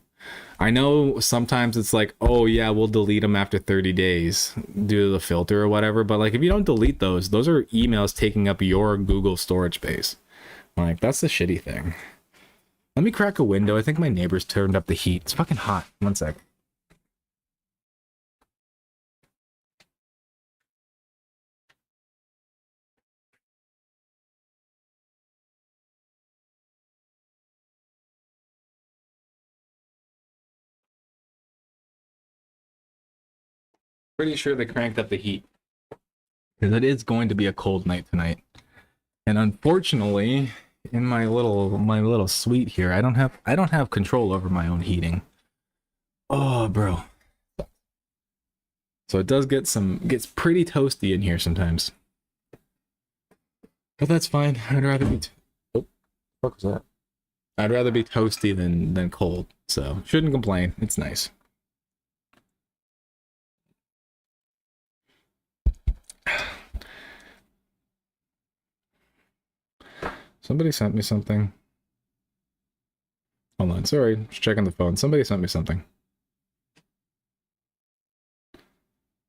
I know sometimes it's like, oh yeah, we'll delete them after 30 days due to the filter or whatever, but like if you don't delete those are emails taking up your Google storage space. Like, that's the shitty thing. Let me crack a window. I think my neighbors turned up the heat. It's fucking hot. One sec. Pretty sure they cranked up the heat, because it is going to be a cold night tonight. And unfortunately, in my little suite here, I don't have control over my own heating. Oh, bro. So it does gets pretty toasty in here sometimes. But that's fine. I'd rather be what the fuck was that? I'd rather be toasty than cold. So shouldn't complain. It's nice. Somebody sent me something. Hold on, sorry, just checking the phone. Somebody sent me something.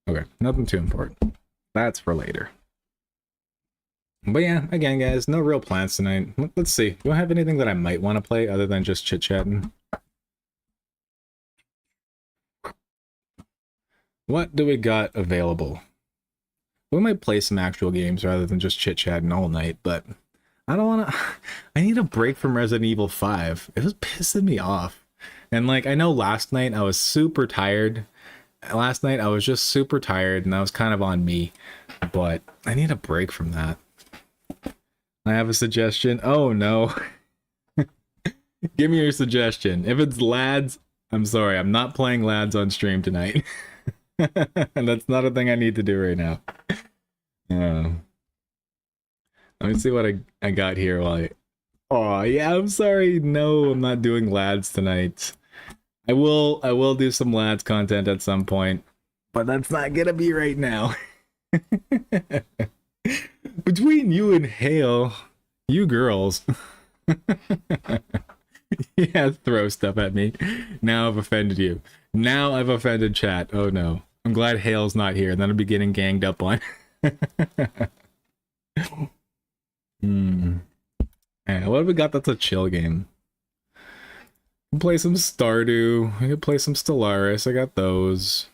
Okay, nothing too important. That's for later. But yeah, again, guys, no real plans tonight. Let's see. Do I have anything that I might want to play other than just chit-chatting? What do we got available? We might play some actual games rather than just chit-chatting all night, but I don't want to... I need a break from Resident Evil 5. It was pissing me off. And like, I know last night I was super tired. Last night I was just super tired, and that was kind of on me. But I need a break from that. I have a suggestion. Oh no. Give me your suggestion. If it's lads, I'm sorry. I'm not playing lads on stream tonight. And that's not a thing I need to do right now. Let me see what I got here while oh yeah, I'm sorry. No, I'm not doing lads tonight. I will do some lads content at some point, but that's not gonna be right now. Between you and Hale, you girls. Yeah, throw stuff at me. Now I've offended you. Now I've offended chat. Oh no. I'm glad Hale's not here. Then I'll be getting ganged up on. Hmm. Yeah, what have we got that's a chill game? We can play some Stardew. We could play some Stellaris. I got those.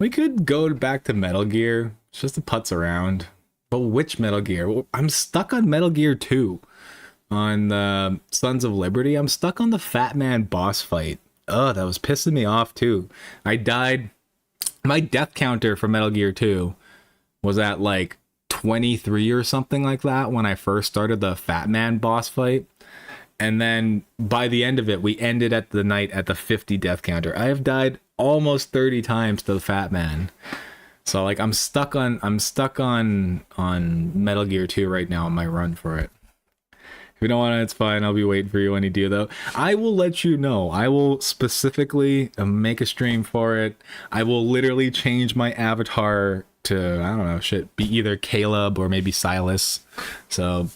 We could go back to Metal Gear. It's just to putz around. But which Metal Gear? Well, I'm stuck on Metal Gear 2. On the Sons of Liberty. I'm stuck on the Fat Man boss fight. Oh, that was pissing me off too. I died. My death counter for Metal Gear 2 was at like 23 or something like that when I first started the Fat Man boss fight. And then by the end of it, we ended at the night at the 50 death counter. I have died almost 30 times to the Fat Man. So like I'm stuck on Metal Gear 2 right now on my run for it. If you don't want it, it's fine. I'll be waiting for you when you do, though. I will let you know. I will specifically make a stream for it. I will literally change my avatar to, I don't know, shit, be either Caleb or maybe Silas. So,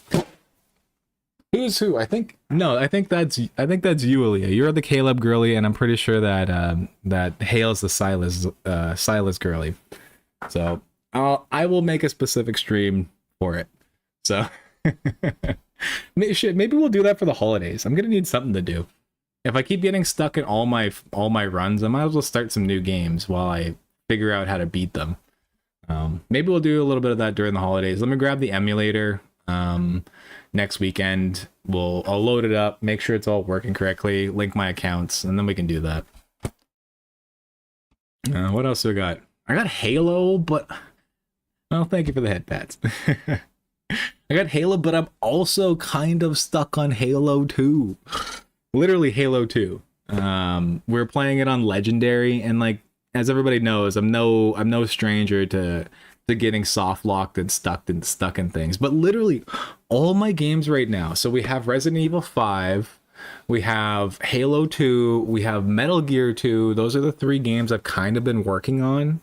who's who? I think that's you, Aaliyah. You're the Caleb girly, and I'm pretty sure that that Hale's the Silas girly. So, I will make a specific stream for it. So. Maybe we'll do that for the holidays. I'm gonna need something to do. If I keep getting stuck in all my runs, I might as well start some new games while I figure out how to beat them. Maybe we'll do a little bit of that during the holidays. Let me grab the emulator next weekend. I'll load it up, make sure it's all working correctly, link my accounts, and then we can do that. What else do I got? I got Halo, but well, thank you for the head pats. I got Halo, but I'm also kind of stuck on Halo 2. Literally Halo 2. We're playing it on Legendary, and like as everybody knows, I'm no stranger to getting soft locked and stuck in things. But literally all my games right now. So we have Resident Evil 5, we have Halo 2, we have Metal Gear 2. Those are the 3 games I've kind of been working on,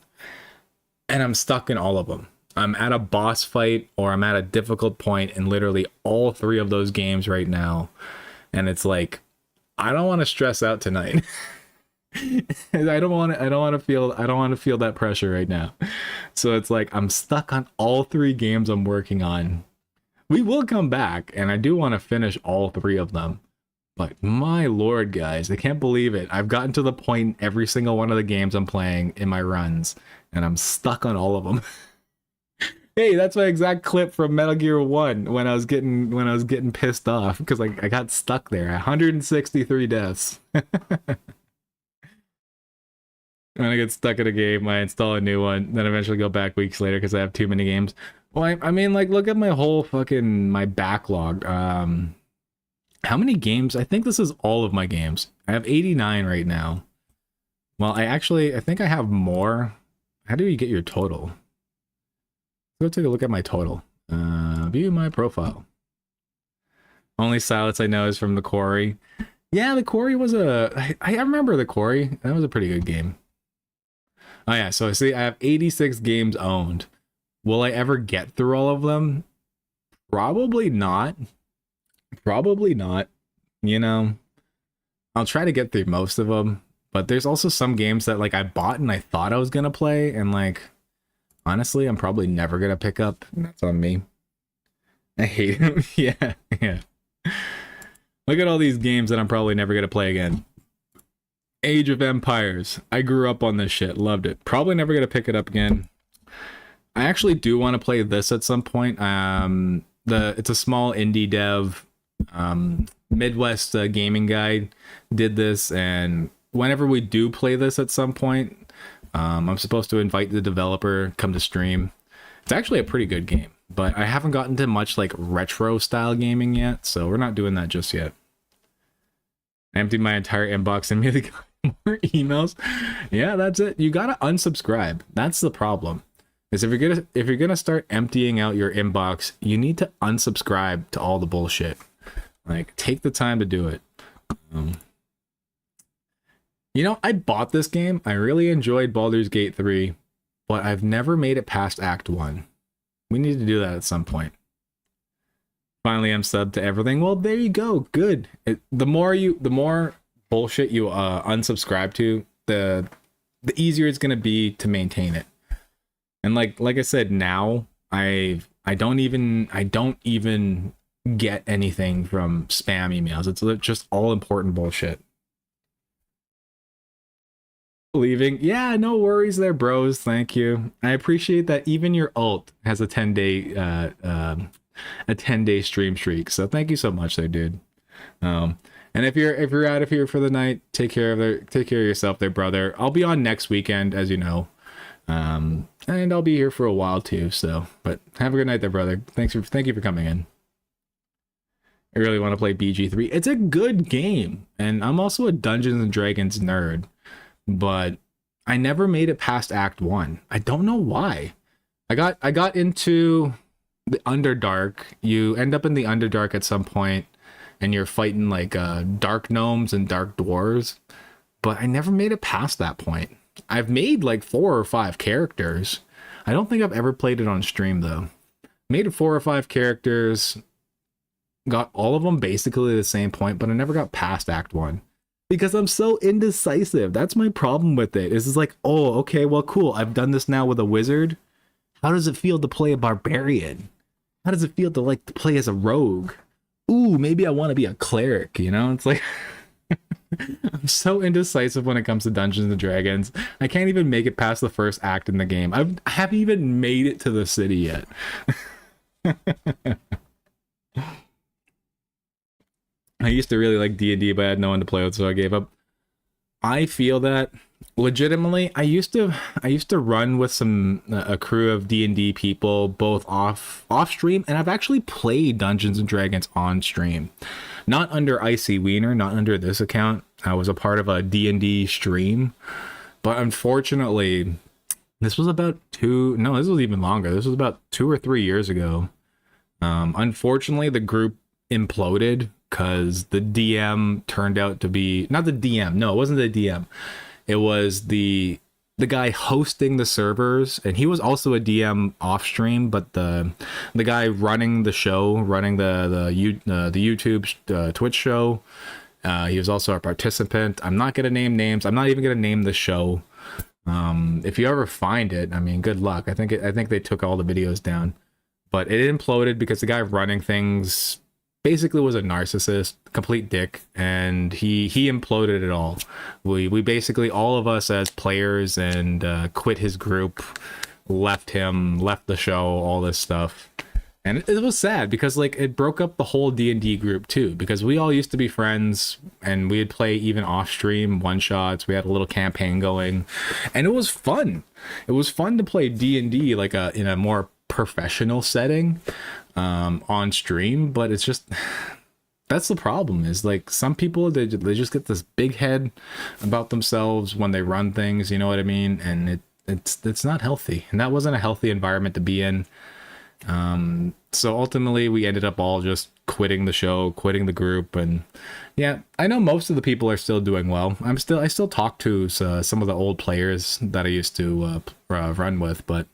and I'm stuck in all of them. I'm at a boss fight or I'm at a difficult point in literally all 3 of those games right now. And it's like, I don't want to stress out tonight. I don't want to feel that pressure right now. So it's like, I'm stuck on all 3 games I'm working on. We will come back and I do want to finish all 3 of them. But my lord, guys, I can't believe it. I've gotten to the point in every single one of the games I'm playing in my runs and I'm stuck on all of them. Hey, that's my exact clip from Metal Gear 1 when I was getting pissed off because I got stuck there. 163 deaths. When I get stuck in a game, I install a new one, then eventually go back weeks later because I have too many games. Well, I mean, like, look at my whole my backlog. How many games? I think this is all of my games. I have 89 right now. Well, I think I have more. How do you get your total? Go take a look at my total. View my profile. Only silence I know is from the Quarry. Yeah, the Quarry was I remember the Quarry. That was a pretty good game. Oh yeah, so see, I have 86 games owned. Will I ever get through all of them? Probably not. Probably not. You know, I'll try to get through most of them. But there's also some games that like I bought and I thought I was gonna play, and like, honestly, I'm probably never gonna pick up, and that's on me. I hate him. Yeah. Look at all these games that I'm probably never gonna play again. Age of Empires. I grew up on this shit. Loved it. Probably never gonna pick it up again. I actually do want to play this at some point. It's a small indie dev. Midwest gaming guy did this, and whenever we do play this at some point, I'm supposed to invite the developer, come to stream. It's actually a pretty good game, but I haven't gotten to much like retro style gaming yet, so we're not doing that just yet. I emptied my entire inbox and immediately got more emails. Yeah, that's it. You gotta unsubscribe. That's the problem. Is if you're gonna start emptying out your inbox, you need to unsubscribe to all the bullshit. Like, take the time to do it. You know, I bought this game. I really enjoyed Baldur's Gate 3, but I've never made it past Act 1. We need to do that at some point. Finally, I'm subbed to everything. Well, there you go. Good. The more bullshit you unsubscribe to, the easier it's gonna be to maintain it. And like I said, now I don't even get anything from spam emails. It's just all important bullshit. Leaving. Yeah, no worries there, bros. Thank you. I appreciate that even your alt has a 10-day a 10-day stream streak. So thank you so much there, dude. And if you're out of here for the night, take care of yourself there, brother. I'll be on next weekend, as you know. And I'll be here for a while too, so but have a good night there, brother. Thank you for coming in. I really want to play BG3. It's a good game, and I'm also a Dungeons and Dragons nerd, but I never made it past Act 1. I don't know why. I got into the Underdark. You end up in the Underdark at some point, and you're fighting like dark gnomes and dark dwarves, but I never made it past that point. I've made like 4 or 5 characters. I don't think I've ever played it on stream though. Made 4 or 5 characters, got all of them basically the same point, but I never got past Act 1 because I'm so indecisive. That's my problem with it. It's like, oh, okay, well, cool. I've done this now with a wizard. How does it feel to play a barbarian? How does it feel to like to play as a rogue? Ooh, maybe I want to be a cleric, you know? It's like I'm so indecisive when it comes to Dungeons and Dragons. I can't even make it past the first act in the game. I haven't even made it to the city yet. I used to really like D&D, but I had no one to play with, so I gave up. I feel that legitimately, I used to run with a crew of D&D people, both off stream, and I've actually played Dungeons and Dragons on stream. Not under Icy Wiener, not under this account. I was a part of a D&D stream, but unfortunately, this was even longer. This was about 2 or 3 years ago. Unfortunately, the group imploded because the DM turned out to be not the DM. No, it wasn't the DM. It was the guy hosting the servers, and he was also a DM off stream. But the guy running the show, running the YouTube Twitch show, he was also a participant. I'm not gonna name names. I'm not even gonna name the show. If you ever find it, I mean, good luck. I think they took all the videos down, but it imploded because the guy running things basically was a narcissist, complete dick, and he imploded it all. We basically, all of us as players, and quit his group, left the show, all this stuff. And it was sad because like it broke up the whole D&D group too, because we all used to be friends and we'd play even off stream one shots. We had a little campaign going and it was fun. It was fun to play D&D like in a more professional setting on stream, but it's just that's the problem is like some people they just get this big head about themselves when they run things, you know what I mean? And it's not healthy, and that wasn't a healthy environment to be in. So ultimately we ended up all just quitting the show, quitting the group. And yeah, I know most of the people are still doing well. I still talk to some of the old players that I used to run with, but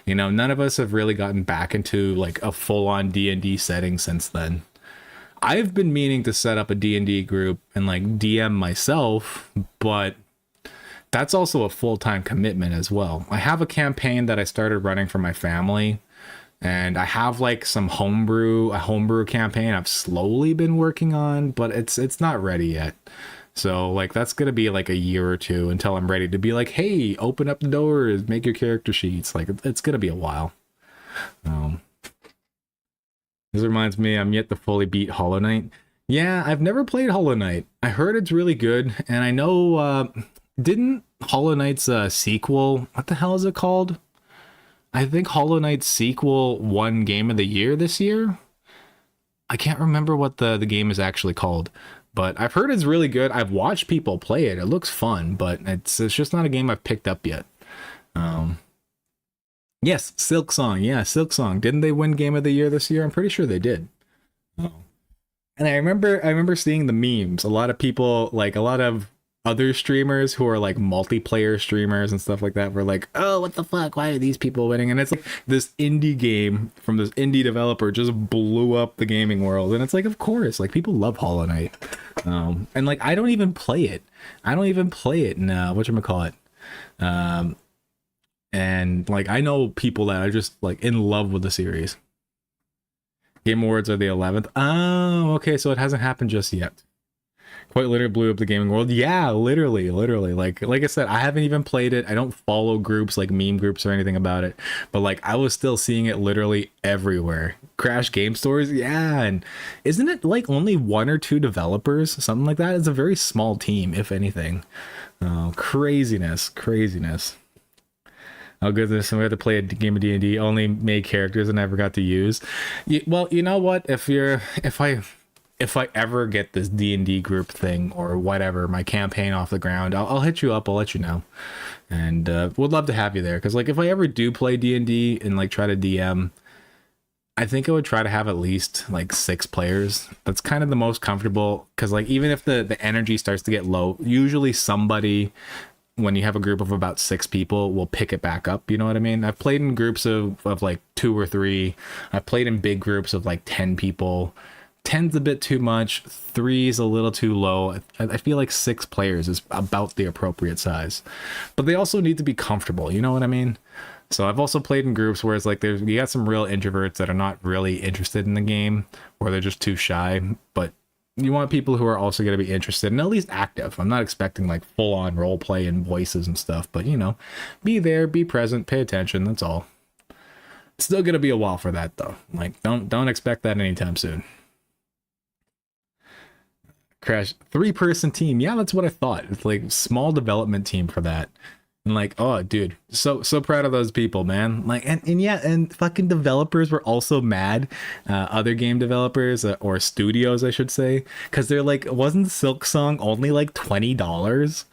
you know, none of us have really gotten back into like a full-on D&D setting since then. I've been meaning to set up a D&D group and like DM myself, but that's also a full-time commitment as well. I have a campaign that I started running for my family, and I have like a homebrew campaign I've slowly been working on, but it's not ready yet. So like that's gonna be like a year or two until I'm ready to be like, hey, open up the doors, make your character sheets. Like it's gonna be a while. This reminds me, I'm yet to fully beat Hollow Knight. Yeah, I've never played Hollow Knight. I heard it's really good, and I know didn't Hollow Knight's sequel, what the hell is it called? I think Hollow Knight's sequel won Game of the Year this year. I can't remember what the game is actually called, but I've heard it's really good. I've watched people play it. It looks fun, but it's just not a game I've picked up yet. Yes, Silksong. Yeah, Silksong. Didn't they win Game of the Year this year? I'm pretty sure they did. Oh. And I remember seeing the memes. A lot of people, like a lot of other streamers who are like multiplayer streamers and stuff like that were like, oh, what the fuck, why are these people winning? And it's like this indie game from this indie developer just blew up the gaming world, and it's like, of course, like people love Hollow Knight. And like I don't even play it in whatchamacallit. And like I know people that are just like in love with the series. Game Awards are the 11th. Oh, okay, so it hasn't happened just yet. Quite literally blew up the gaming world. Yeah, literally. Like I said, I haven't even played it. I don't follow groups like meme groups or anything about it. But like I was still seeing it literally everywhere. Crash game stores, yeah. And isn't it like only 1 or 2 developers? Something like that. It's a very small team, if anything. Oh, craziness. Oh goodness, we had to play a game of D&D, only made characters I never got to use. Well, you know what? If I ever get this D&D group thing or whatever, my campaign off the ground, I'll hit you up. I'll let you know, and would love to have you there. Because like if I ever do play D&D and like try to DM, I think I would try to have at least like 6 players. That's kind of the most comfortable. Because like even if the energy starts to get low, usually somebody, when you have a group of about 6 people, will pick it back up. You know what I mean? I've played in groups of like 2 or 3. I've played in big groups of like 10 people. 10's a bit too much. 3 is a little too low. I feel like 6 players is about the appropriate size. But they also need to be comfortable. You know what I mean? So I've also played in groups where it's like you got some real introverts that are not really interested in the game, or they're just too shy. But you want people who are also going to be interested and at least active. I'm not expecting like full on role play and voices and stuff, but you know, be there, be present, pay attention. That's all. It's still going to be a while for that though. Like don't expect that anytime soon. Crash 3-person team. Yeah, that's what I thought. It's like small development team for that. And like, oh dude, so proud of those people, man. Like, and yeah, and fucking developers were also mad, other game developers, or studios I should say, because they're like, wasn't Silk Song only like $20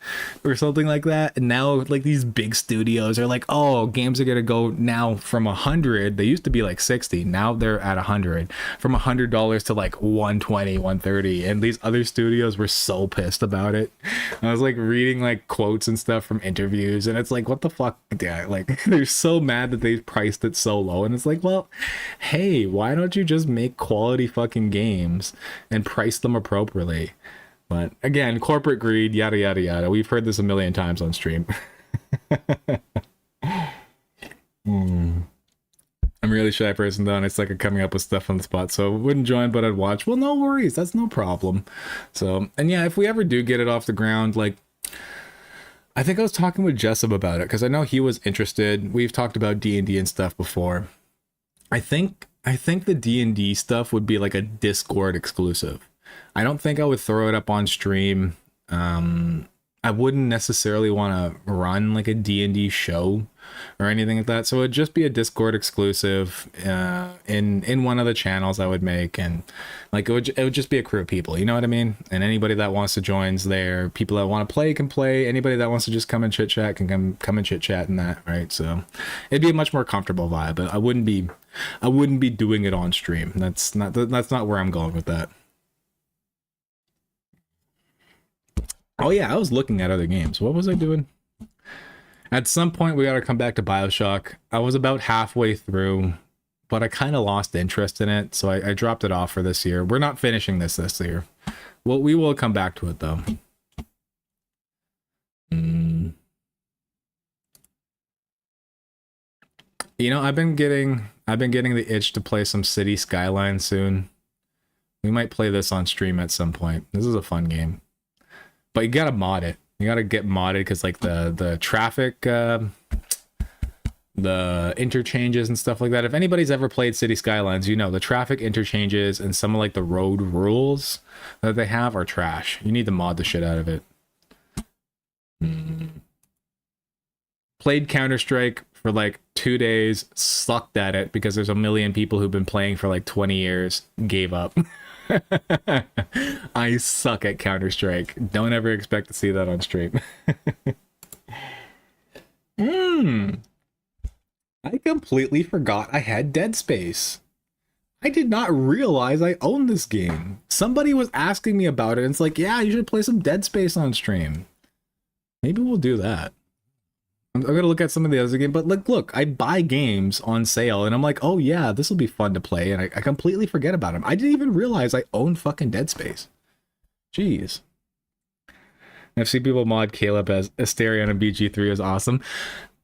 or something like that? And now like these big studios are like, oh, games are gonna go now from 100, they used to be like 60, now they're at 100, from $100 to like 120, 130. And these other studios were so pissed about it. I was like reading like quotes and stuff from interviews, and it's like, what the fuck? Yeah, like they're so mad that they priced it so low, and it's like, well, hey, why don't you just make quality fucking games and price them appropriately? But again, corporate greed, yada yada yada. We've heard this a million times on stream. I'm a really shy person though, and it's like coming up with stuff on the spot, so I wouldn't join, but I'd watch. Well, no worries, that's no problem. So, and yeah, if we ever do get it off the ground, like I think I was talking with Jessup about it because I know he was interested. We've talked about D&D and stuff before. I think the D&D stuff would be like a Discord exclusive. I don't think I would throw it up on stream. I wouldn't necessarily want to run like a D&D show or anything like that. So it'd just be a Discord exclusive in one of the channels I would make, and like it would just be a crew of people, you know what I mean? And anybody that wants to join's there. People that want to play can play. Anybody that wants to just come and chit chat can come and chit chat and that, right? So it'd be a much more comfortable vibe. But I wouldn't be doing it on stream. That's not where I'm going with that. Oh yeah, I was looking at other games. What was I doing? At some point, we got to come back to BioShock. I was about halfway through, but I kind of lost interest in it, so I dropped it off for this year. We're not finishing this year. Well, we will come back to it though. You know, I've been getting the itch to play some City Skylines soon. We might play this on stream at some point. This is a fun game. But you gotta mod it. You gotta get modded because like the traffic, the interchanges and stuff like that. If anybody's ever played City Skylines, you know the traffic interchanges and some of like the road rules that they have are trash. You need to mod the shit out of it. Played Counter-Strike for like 2 days, sucked at it because there's a million people who've been playing for like 20 years, gave up. I suck at Counter-Strike. Don't ever expect to see that on stream. I completely forgot I had Dead Space. I did not realize I owned this game. Somebody was asking me about it, and it's like, yeah, you should play some Dead Space on stream. Maybe we'll do that. I'm gonna look at some of the other games, but like, look, I buy games on sale, and I'm like, oh yeah, this will be fun to play, and I completely forget about them. I didn't even realize I own fucking Dead Space. Jeez. I've seen people mod Caleb as Asterion and BG3 is awesome.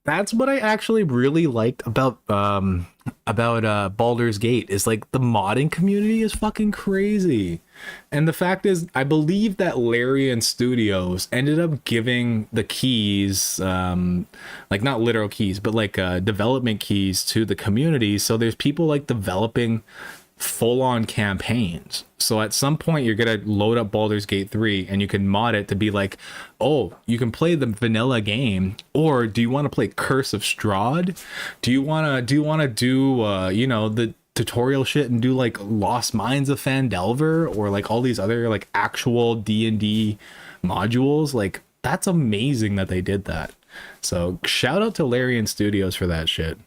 That's what I actually really liked about Baldur's Gate is like the modding community is fucking crazy. And the fact is, I believe that Larian Studios ended up giving the keys, like not literal keys, but like development keys to the community. So there's people like developing full-on campaigns. So at some point you're gonna load up Baldur's Gate 3 and you can mod it to be like, oh, you can play the vanilla game, or do you want to play Curse of Strahd? Do you wanna do you know, the tutorial shit and do like Lost Mines of Phandelver or like all these other like actual D&D modules? Like that's amazing that they did that. So shout out to Larian Studios for that shit.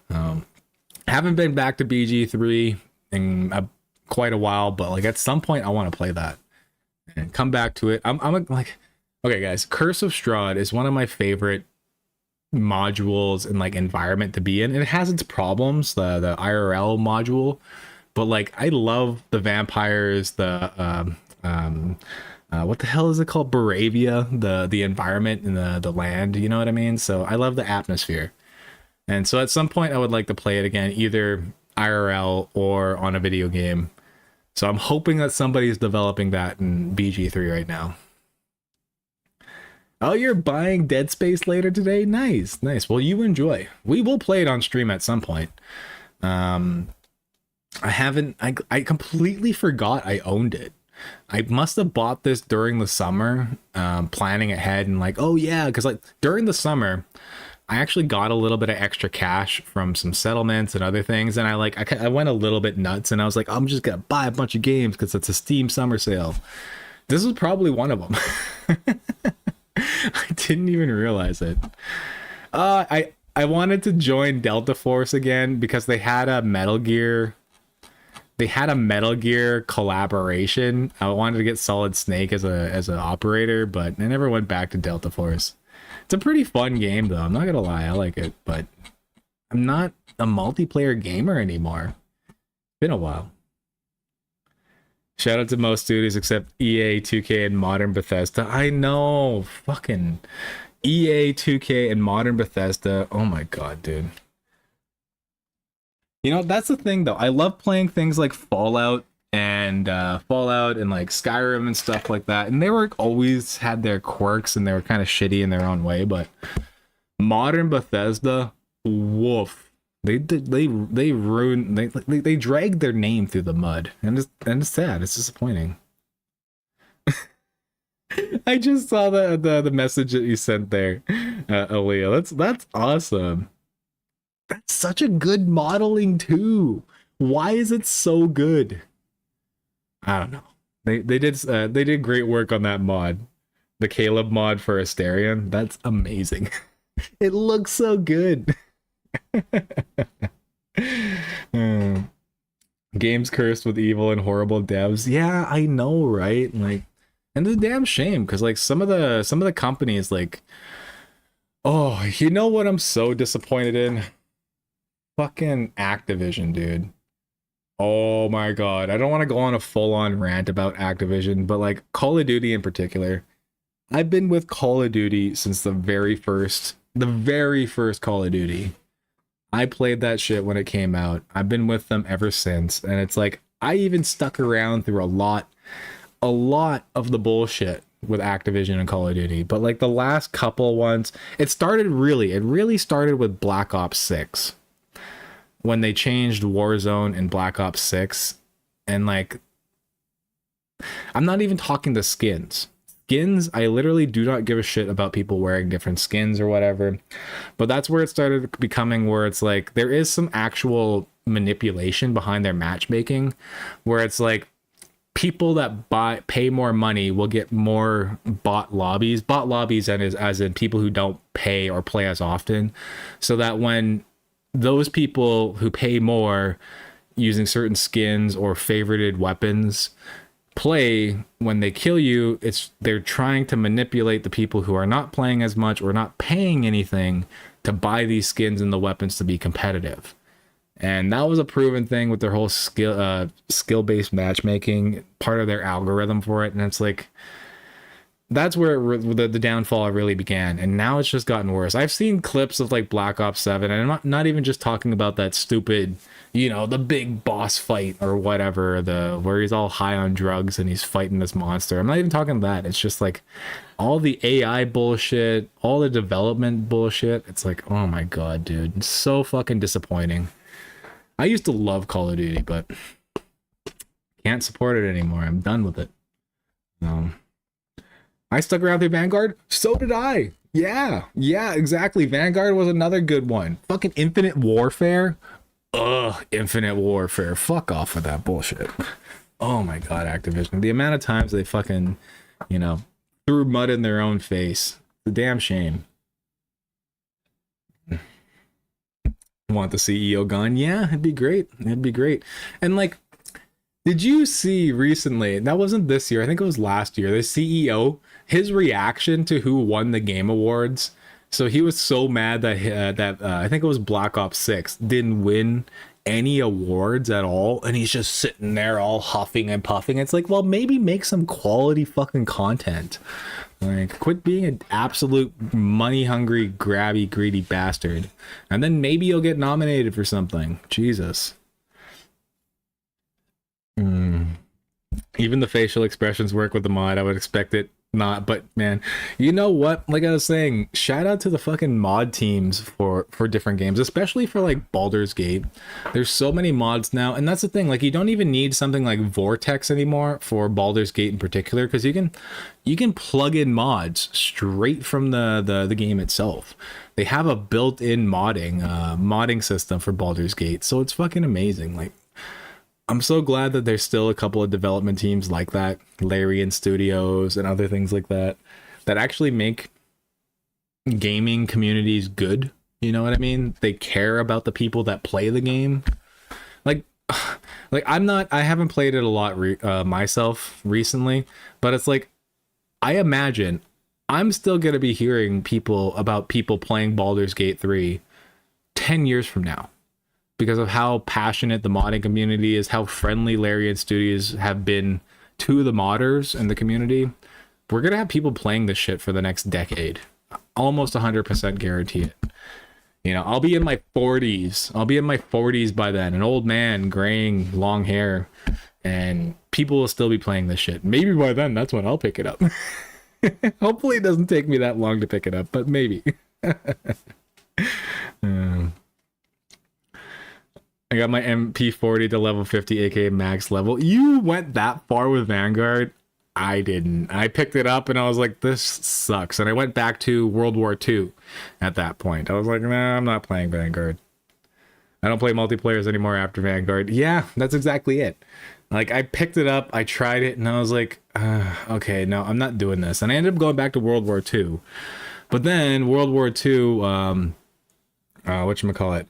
Haven't been back to BG3 in quite a while, but like at some point I want to play that and come back to it. I'm like, okay guys, Curse of Strahd is one of my favorite modules and like environment to be in, and it has its problems, the IRL module, but like I love the vampires, the what the hell is it called, Baravia, the environment and the land, you know what I mean? So I love the atmosphere. And so at some point I would like to play it again, either IRL or on a video game. So I'm hoping that somebody's developing that in BG3 right now. Oh, you're buying Dead Space later today? Nice, nice. Well, you enjoy. We will play it on stream at some point. I completely forgot I owned it. I must have bought this during the summer, planning ahead and like, oh yeah, because like during the summer, I actually got a little bit of extra cash from some settlements and other things, and I went a little bit nuts, and I was like, I'm just gonna buy a bunch of games because it's a Steam summer sale. This was probably one of them. I didn't even realize it. I wanted to join Delta Force again because they had a Metal Gear collaboration. I wanted to get Solid Snake as an operator, but I never went back to Delta Force. It's a pretty fun game though, I'm not gonna lie, I like it, but I'm not a multiplayer gamer anymore. Been a while. Shout out to most studios except EA, 2K, and Modern Bethesda. I know, fucking EA, 2K, and Modern Bethesda. Oh my god, dude. You know, that's the thing though. I love playing things like Fallout and like Skyrim and stuff like that. And they were always had their quirks and they were kind of shitty in their own way. But Modern Bethesda, woof. They ruined. They dragged their name through the mud, and it's sad. It's disappointing. I just saw the message that you sent there, Aaliyah. That's awesome. That's such a good modeling too. Why is it so good? I don't know. They did great work on that mod, the Caleb mod for Asterion. That's amazing. It looks so good. Games cursed with evil and horrible devs. Yeah, I know, right? Like, and it's a damn shame because like some of the companies, like, oh, you know what I'm so disappointed in? Fucking Activision, dude. Oh my god, I don't want to go on a full-on rant about Activision, but like Call of Duty in particular. I've been with Call of Duty since the very first Call of Duty. I played that shit when it came out. I've been with them ever since, and it's like I even stuck around through a lot of the bullshit with Activision and Call of Duty. But like the last couple ones, it really started with Black Ops 6. When they changed Warzone and Black Ops 6, and like, I'm not even talking the skins. Skins, I literally do not give a shit about people wearing different skins or whatever. But that's where it started becoming where it's like, there is some actual manipulation behind their matchmaking, where it's like, people that pay more money will get more bot lobbies and as in people who don't pay or play as often, so that when those people who pay more using certain skins or favorited weapons play, when they kill you, they're trying to manipulate the people who are not playing as much or not paying anything to buy these skins and the weapons to be competitive. And that was a proven thing with their whole skill-based matchmaking, part of their algorithm for it. And it's like, that's where the downfall really began, and now it's just gotten worse. I've seen clips of like Black Ops 7, and I'm not even just talking about that stupid, the big boss fight or whatever, where he's all high on drugs and he's fighting this monster. I'm not even talking that. It's just like all the AI bullshit, all the development bullshit. It's like, oh my god, dude, it's so fucking disappointing. I used to love Call of Duty, but can't support it anymore. I'm done with it. I stuck around through Vanguard. So did I. Yeah, exactly. Vanguard was another good one. Fucking Infinite Warfare. Ugh, Infinite Warfare. Fuck off with that bullshit. Oh my god, Activision. The amount of times they fucking, threw mud in their own face. It's a damn shame. Want the CEO gone? Yeah, it'd be great. It'd be great. And like, did you see recently, that wasn't this year, I think it was last year, the CEO, his reaction to who won the Game Awards? So he was so mad that I think it was Black Ops 6 didn't win any awards at all, and he's just sitting there all huffing and puffing. It's like, well, maybe make some quality fucking content. Like, quit being an absolute money-hungry, grabby, greedy bastard. And then maybe you'll get nominated for something. Jesus. Even the facial expressions work with the mod. I would expect it not, but man, you know what? Like I was saying, shout out to the fucking mod teams for different games, especially for like Baldur's Gate. There's so many mods now, and that's the thing. Like, you don't even need something like Vortex anymore for Baldur's Gate in particular, because you can plug in mods straight from the game itself. They have a built-in modding system for Baldur's Gate, so it's fucking amazing. Like, I'm so glad that there's still a couple of development teams like that, Larian Studios and other things like that, that actually make gaming communities good. You know what I mean? They care about the people that play the game. Like I haven't played it a lot myself recently, but it's like, I imagine I'm still going to be hearing about people playing Baldur's Gate 3 10 years from now, because of how passionate the modding community is, how friendly Larian Studios have been to the modders and the community. We're going to have people playing this shit for the next decade. Almost 100% guarantee it. I'll be in my 40s. I'll be in my 40s by then. An old man, graying, long hair. And people will still be playing this shit. Maybe by then, that's when I'll pick it up. Hopefully it doesn't take me that long to pick it up, but maybe. I got my MP40 to level 50, aka max level. You went that far with Vanguard? I didn't. I picked it up and I was like, this sucks. And I went back to World War II at that point. I was like, nah, I'm not playing Vanguard. I don't play multiplayers anymore after Vanguard. Yeah, that's exactly it. Like, I picked it up, I tried it, and I was like, okay, no, I'm not doing this. And I ended up going back to World War II. But then World War II, whatchamacallit?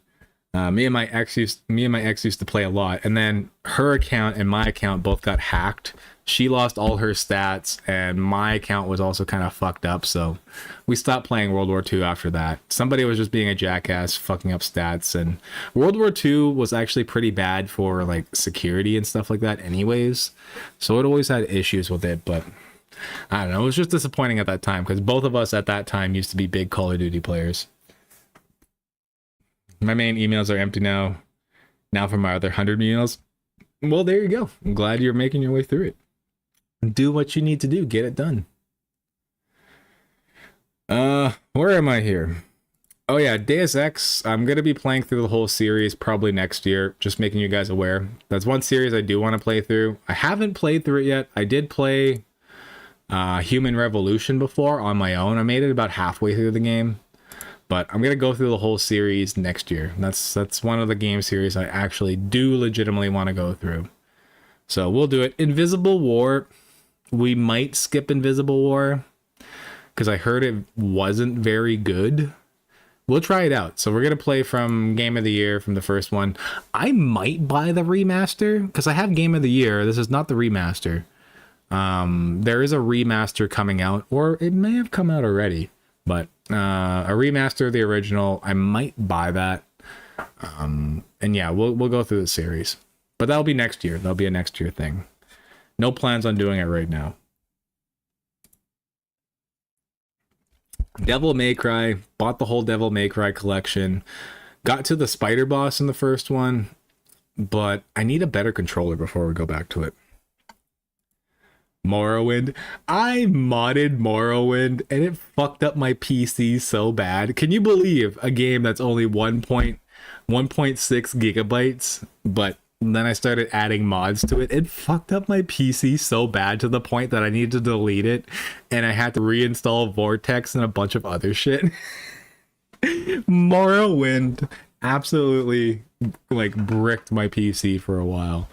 Me and my ex used to play a lot, and then her account and my account both got hacked. She lost all her stats, and my account was also kind of fucked up, so we stopped playing World War II after that. Somebody was just being a jackass, fucking up stats, and World War II was actually pretty bad for like security and stuff like that anyways, so it always had issues with it. But I don't know, it was just disappointing at that time, because both of us at that time used to be big Call of Duty players. My main emails are empty now for my other 100 emails. Well, there you go. I'm glad you're making your way through it. Do what you need to do. Get it done. Where am I here? Oh yeah, Deus Ex. I'm going to be playing through the whole series probably next year. Just making you guys aware. That's one series I do want to play through. I haven't played through it yet. I did play Human Revolution before on my own. I made it about halfway through the game. But I'm going to go through the whole series next year. That's one of the game series I actually do legitimately want to go through. So we'll do it. Invisible War. We might skip Invisible War, because I heard it wasn't very good. We'll try it out. So we're going to play from Game of the Year, from the first one. I might buy the remaster, because I have Game of the Year. This is not the remaster. There is a remaster coming out, or it may have come out already, but a remaster of the original. I might buy that. And yeah, we'll go through the series, but that'll be next year. That'll be a next year thing. No plans on doing it right now. Devil May Cry, bought the whole Devil May Cry collection. Got to the spider boss in the first one, but I need a better controller before we go back to it. Morrowind. I modded Morrowind and it fucked up my PC so bad. Can you believe a game that's only 1.6 gigabytes, but then I started adding mods to it? It fucked up my PC so bad to the point that I needed to delete it and I had to reinstall Vortex and a bunch of other shit. Morrowind absolutely like bricked my PC for a while.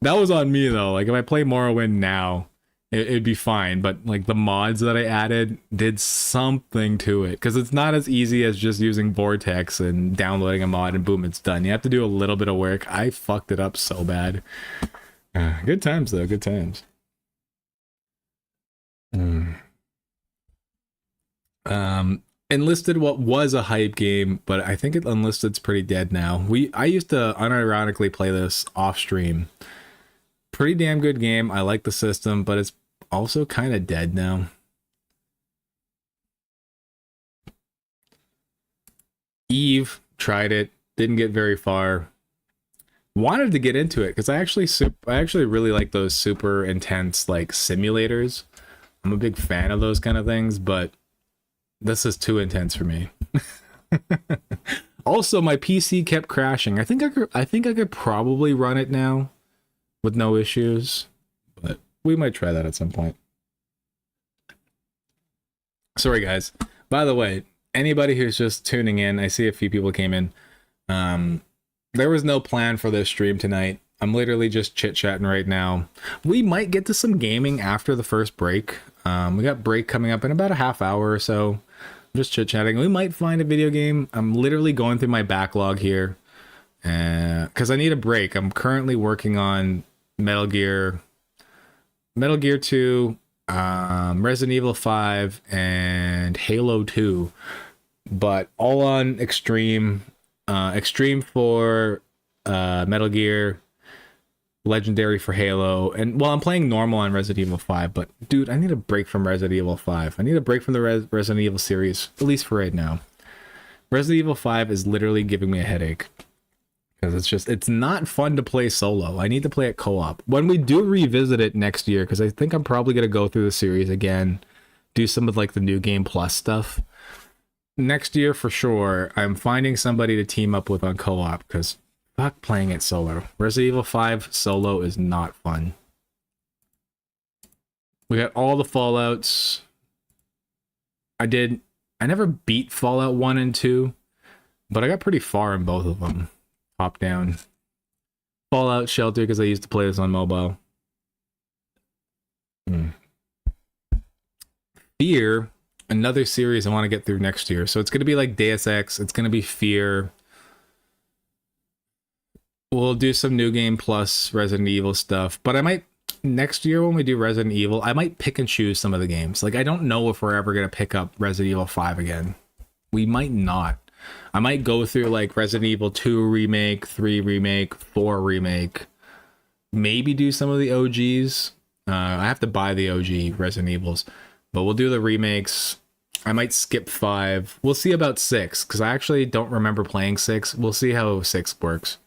That was on me though. Like if I play Morrowind now, it'd be fine, but like the mods that I added did something to it, because it's not as easy as just using Vortex and downloading a mod and boom, it's done. You have to do a little bit of work. I fucked it up so bad. Good times though, good times. Enlisted, what was a hype game, but I think Enlisted's pretty dead now. I used to unironically play this off stream. Pretty damn good game. I like the system, but it's also kind of dead now. Eve, tried it, didn't get very far. Wanted to get into it because I actually really like those super intense like simulators. I'm a big fan of those kind of things, but this is too intense for me. Also, my PC kept crashing. I think I could probably run it now with no issues, but we might try that at some point. Sorry guys. By the way, anybody who's just tuning in, I see a few people came in. There was no plan for this stream tonight. I'm literally just chit-chatting right now. We might get to some gaming after the first break. We got break coming up in about a half hour or so. I'm just chit-chatting. We might find a video game. I'm literally going through my backlog here because I need a break. I'm currently working on Metal Gear 2, Resident Evil 5, and Halo 2, but all on extreme. Extreme for Metal Gear, Legendary for Halo, and well, I'm playing normal on Resident Evil 5, but dude, I need a break from Resident Evil 5. I need a break from the Resident Evil series, at least for right now. Resident Evil 5 is literally giving me a headache. Because it's not fun to play solo. I need to play it co-op. When we do revisit it next year, because I think I'm probably going to go through the series again, do some of like the New Game Plus stuff. Next year for sure, I'm finding somebody to team up with on co-op, because fuck playing it solo. Resident Evil 5 solo is not fun. We got all the Fallouts. I never beat Fallout 1 and 2, but I got pretty far in both of them. Top down. Fallout Shelter, because I used to play this on mobile. Fear, another series I want to get through next year. So it's going to be like Deus Ex. It's going to be Fear. We'll do some New Game Plus Resident Evil stuff. But I might, next year when we do Resident Evil, I might pick and choose some of the games. Like, I don't know if we're ever going to pick up Resident Evil 5 again. We might not. I might go through like Resident Evil 2 remake, 3 remake, 4 remake. Maybe do some of the OGs. I have to buy the OG Resident Evils. But we'll do the remakes. I might skip 5. We'll see about 6, because I actually don't remember playing 6. We'll see how 6 works.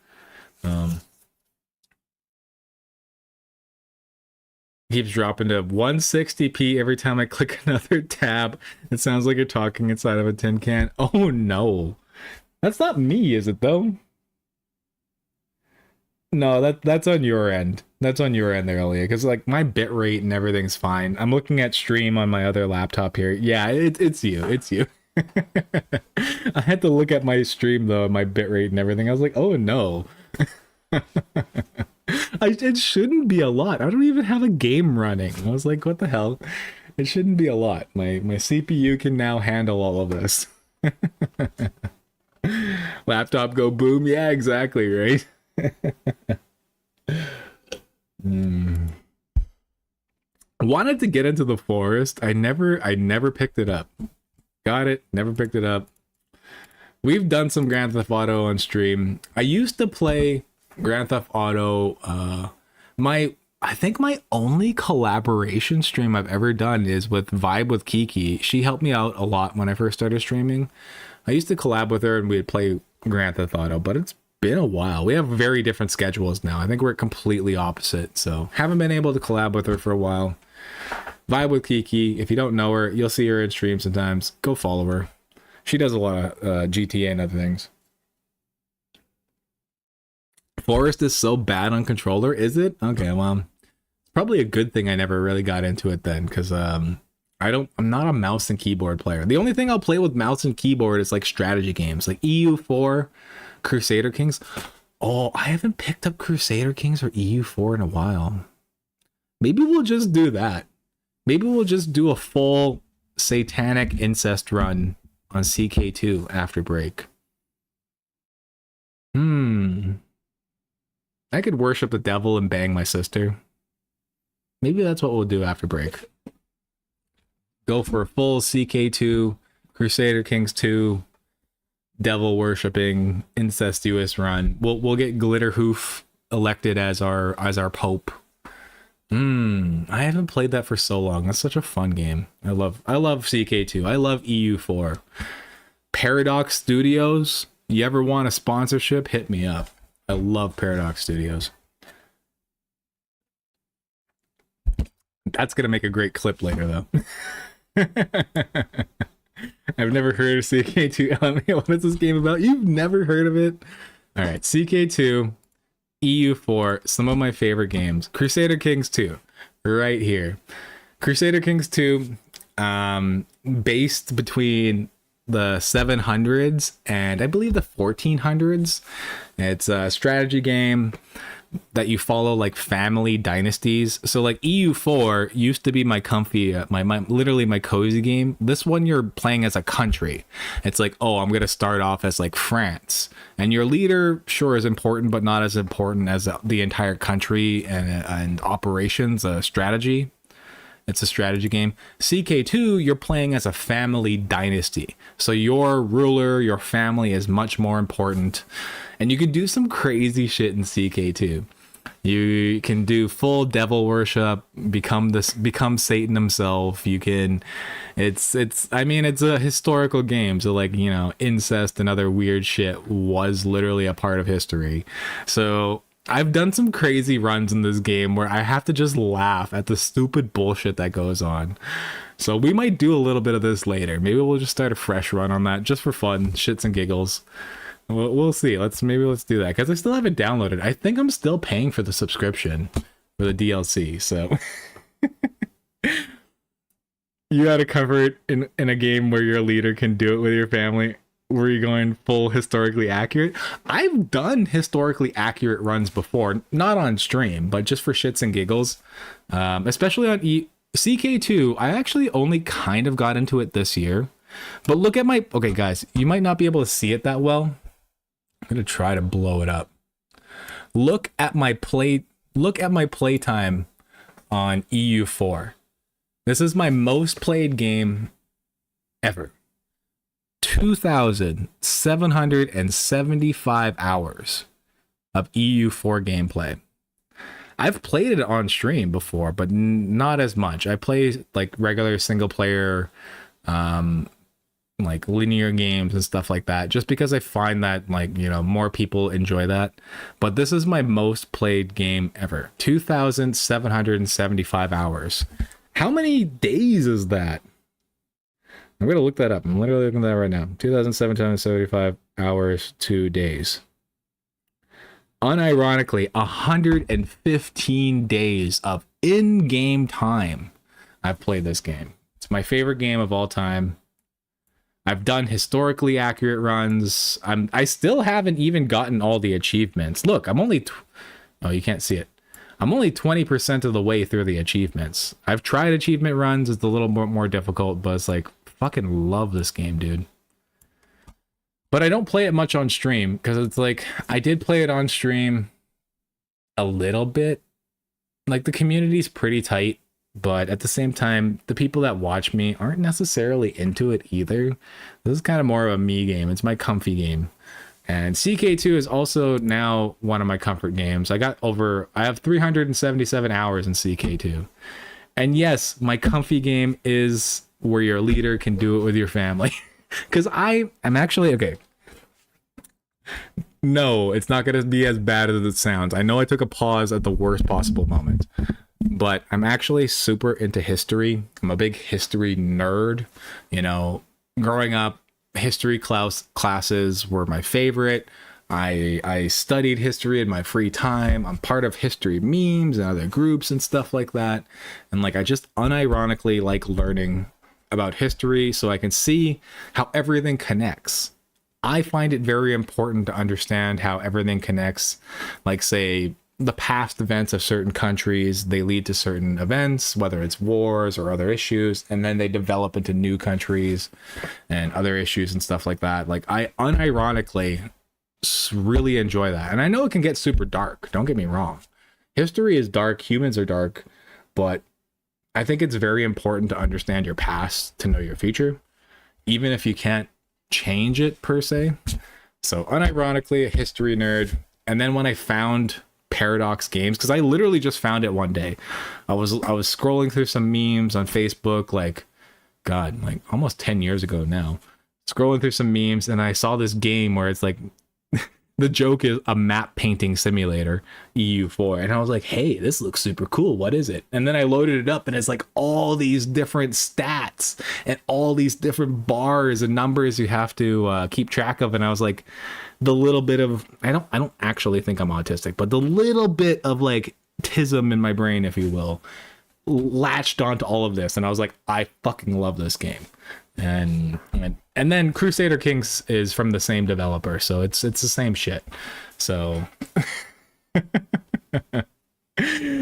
Keeps dropping to 160p every time I click another tab. It sounds like you're talking inside of a tin can. Oh no. That's not me, is it though? No, that's on your end. That's on your end there, Elia, because like my bitrate and everything's fine. I'm looking at stream on my other laptop here. Yeah, it's you. It's you. I had to look at my stream though, my bitrate and everything. I was like, oh no. It shouldn't be a lot. I don't even have a game running. I was like, what the hell? It shouldn't be a lot. My CPU can now handle all of this. Laptop go boom. Yeah, exactly, right? wanted to get into the forest. I never picked it up. Got it, never picked it up. We've done some Grand Theft Auto on stream. I used to play Grand Theft Auto. I think my only collaboration stream I've ever done is with Vibe with Kiki. She helped me out a lot when I first started streaming. I used to collab with her and we'd play Grand Theft Auto, but it's been a while. We have very different schedules now. I think we're completely opposite, so haven't been able to collab with her for a while. Vibe with Kiki. If you don't know her, you'll see her in stream sometimes. Go follow her. She does a lot of GTA and other things. Forest is so bad on controller, is it? Okay, well, it's probably a good thing I never really got into it then, because I'm not a mouse and keyboard player. The only thing I'll play with mouse and keyboard is like strategy games, like EU4, Crusader Kings. Oh, I haven't picked up Crusader Kings or EU4 in a while. Maybe we'll just do that. Maybe we'll just do a full satanic incest run on CK2 after break. I could worship the devil and bang my sister. Maybe that's what we'll do after break. Go for a full CK2, Crusader Kings 2, devil worshipping, incestuous run. We'll get Glitterhoof elected as our pope. I haven't played that for so long. That's such a fun game. I love CK2. I love EU4. Paradox Studios. You ever want a sponsorship? Hit me up. I love Paradox Studios. That's gonna make a great clip later, though. I've never heard of CK2. What is this game about? You've never heard of it? All right, CK2. EU4, some of my favorite games. Crusader Kings 2, right here. Crusader Kings 2, based between the 700s and I believe the 1400s. It's a strategy game that you follow like family dynasties. So like EU4 used to be my comfy, my literally my cozy game. This one you're playing as a country. It's like, oh, I'm gonna start off as like France, and your leader sure is important, but not as important as the entire country and operations, strategy. It's a strategy game. CK2, you're playing as a family dynasty. So your ruler, your family is much more important. And you can do some crazy shit in CK2. You can do full devil worship, become Satan himself. You can, it's a historical game. So like, you know, incest and other weird shit was literally a part of history. So I've done some crazy runs in this game where I have to just laugh at the stupid bullshit that goes on. So we might do a little bit of this later. Maybe we'll just start a fresh run on that just for fun, shits and giggles. We'll see. Let's do that because I still haven't downloaded. I think I'm still paying for the subscription for the DLC. So you got to cover it in a game where your leader can do it with your family. Were you going full historically accurate? I've done historically accurate runs before, not on stream, but just for shits and giggles. Especially on CK2, I actually only kind of got into it this year. But look at my... Okay, guys, you might not be able to see it that well. I'm going to try to blow it up. Look at my playtime on EU4. This is my most played game ever. 2,775 hours of EU4 gameplay. I've played it on stream before, but not as much. I play like regular single player, like linear games and stuff like that, just because I find that, like, you know, more people enjoy that. But this is my most played game ever. 2,775 hours. How many days is that? I'm going to look that up. I'm literally looking at that right now. 2,775 hours, 2 days. Unironically, 115 days of in-game time I've played this game. It's my favorite game of all time. I've done historically accurate runs. I still haven't even gotten all the achievements. Look, I'm only... Oh, you can't see it. I'm only 20% of the way through the achievements. I've tried achievement runs. It's a little more difficult, but it's like... Fucking love this game, dude. But I don't play it much on stream because it's like I did play it on stream a little bit. Like the community's pretty tight. but at the same time, the people that watch me aren't necessarily into it either. This is kind of more of a me game. It's my comfy game. And CK2 is also now one of my comfort games. I have 377 hours in CK2. And yes, my comfy game is where your leader can do it with your family. Because I am actually, okay. No, it's not going to be as bad as it sounds. I know I took a pause at the worst possible moment. But I'm actually super into history. I'm a big history nerd. You know, growing up, history classes were my favorite. I studied history in my free time. I'm part of history memes and other groups and stuff like that. And like I just unironically like learning about history so I can see how everything connects. I find it very important to understand how everything connects. Like say the past events of certain countries, they lead to certain events, whether it's wars or other issues, and then they develop into new countries and other issues and stuff like that. Like I unironically really enjoy that. And I know it can get super dark, don't get me wrong. History is dark, humans are dark, but I think it's very important to understand your past to know your future, even if you can't change it per se. So unironically a history nerd. And then when I found Paradox Games, because I literally just found it one day. I was scrolling through some memes on Facebook, like almost 10 years ago now. Scrolling through some memes and I saw this game where it's like the joke is a map painting simulator, EU4, and I was like, hey, this looks super cool. What is it? And then I loaded it up and it's like all these different stats and all these different bars and numbers you have to keep track of. And I was like, the little bit of I don't actually think I'm autistic, but the little bit of like tism in my brain, if you will, latched onto all of this, and I was like, I fucking love this game. And then Crusader Kings is from the same developer, so it's the same shit. So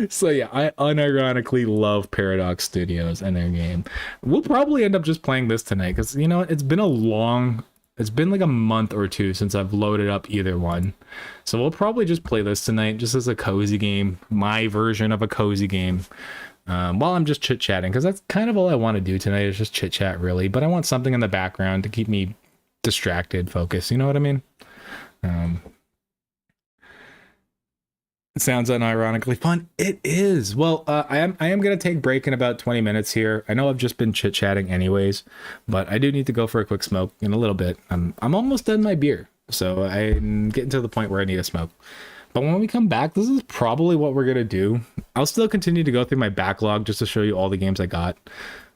so yeah, I unironically love Paradox Studios and their game. We'll probably end up just playing this tonight because you know it's been like a month or two since I've loaded up either one. So we'll probably just play this tonight just as a cozy game, my version of a cozy game. While I'm just chit-chatting, because that's kind of all I want to do tonight is just chit-chat really, but I want something in the background to keep me distracted, focused, you know what I mean? It sounds unironically fun. It is. Well, I am going to take a break in about 20 minutes here. I know I've just been chit-chatting anyways, but I do need to go for a quick smoke in a little bit. I'm almost done my beer, so I'm getting to the point where I need a smoke. But when we come back, this is probably what we're going to do. I'll still continue to go through my backlog just to show you all the games I got.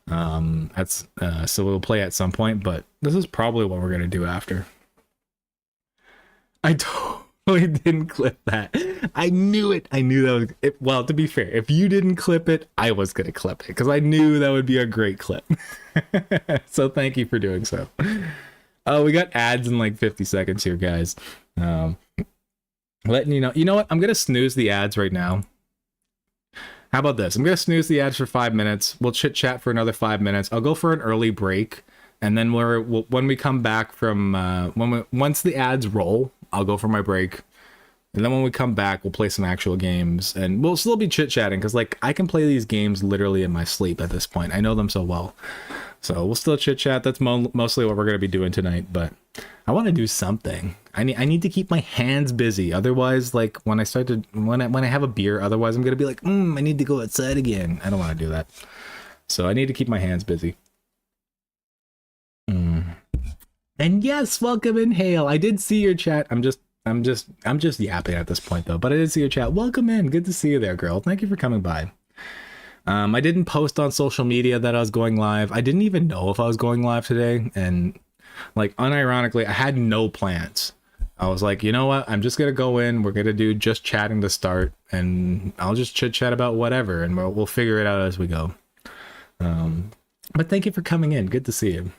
So we'll play at some point, but this is probably what we're going to do after. I totally didn't clip that. I knew it. I knew that was it. Well, to be fair, if you didn't clip it, I was going to clip it because I knew that would be a great clip. So thank you for doing so. Oh, we got ads in like 50 seconds here, guys. Letting you know what, I'm gonna snooze the ads right now. How about this? I'm gonna snooze the ads for 5 minutes. We'll chit chat for another 5 minutes. I'll go for an early break, and then when we come back from once the ads roll, I'll go for my break, and then when we come back, we'll play some actual games, and we'll still be chit chatting because like I can play these games literally in my sleep at this point. I know them so well. So we'll still chit chat. That's mostly what we're going to be doing tonight, but I want to do something. I need to keep my hands busy. Otherwise, like when I have a beer, otherwise I'm going to be like, I need to go outside again. I don't want to do that. So I need to keep my hands busy. And yes, welcome in, Hale. I did see your chat. I'm just yapping at this point though, but I did see your chat. Welcome in. Good to see you there, girl. Thank you for coming by. I didn't post on social media that I was going live. I didn't even know if I was going live today. And like unironically, I had no plans. I was like, you know what? I'm just going to go in. We're going to do just chatting to start. And I'll just chit chat about whatever. And we'll figure it out as we go. But thank you for coming in. Good to see you.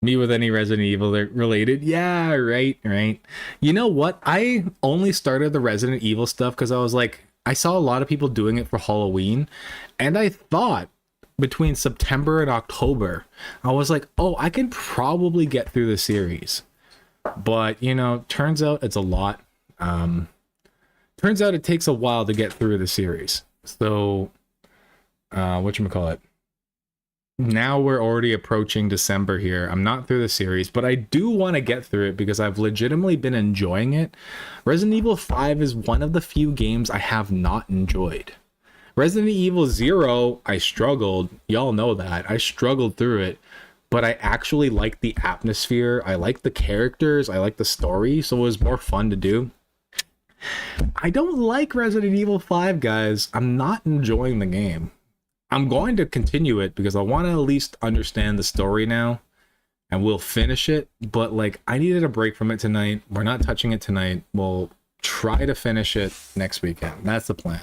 Me with any Resident Evil related? Yeah, right. You know what? I only started the Resident Evil stuff because I was like, I saw a lot of people doing it for Halloween, and I thought between September and October, I was like, oh, I can probably get through the series. But, you know, turns out it's a lot. Turns out it takes a while to get through the series. So whatchamacallit. Now we're already approaching December here. I'm not through the series, but I do want to get through it because I've legitimately been enjoying it. Resident Evil 5 is one of the few games I have not enjoyed. Resident Evil 0, I struggled. Y'all know that. I struggled through it, but I actually liked the atmosphere. I liked the characters. I liked the story, so it was more fun to do. I don't like Resident Evil 5, guys. I'm not enjoying the game. I'm going to continue it because I want to at least understand the story now, and we'll finish it. But like, I needed a break from it tonight. We're not touching it tonight. We'll try to finish it next weekend. That's the plan.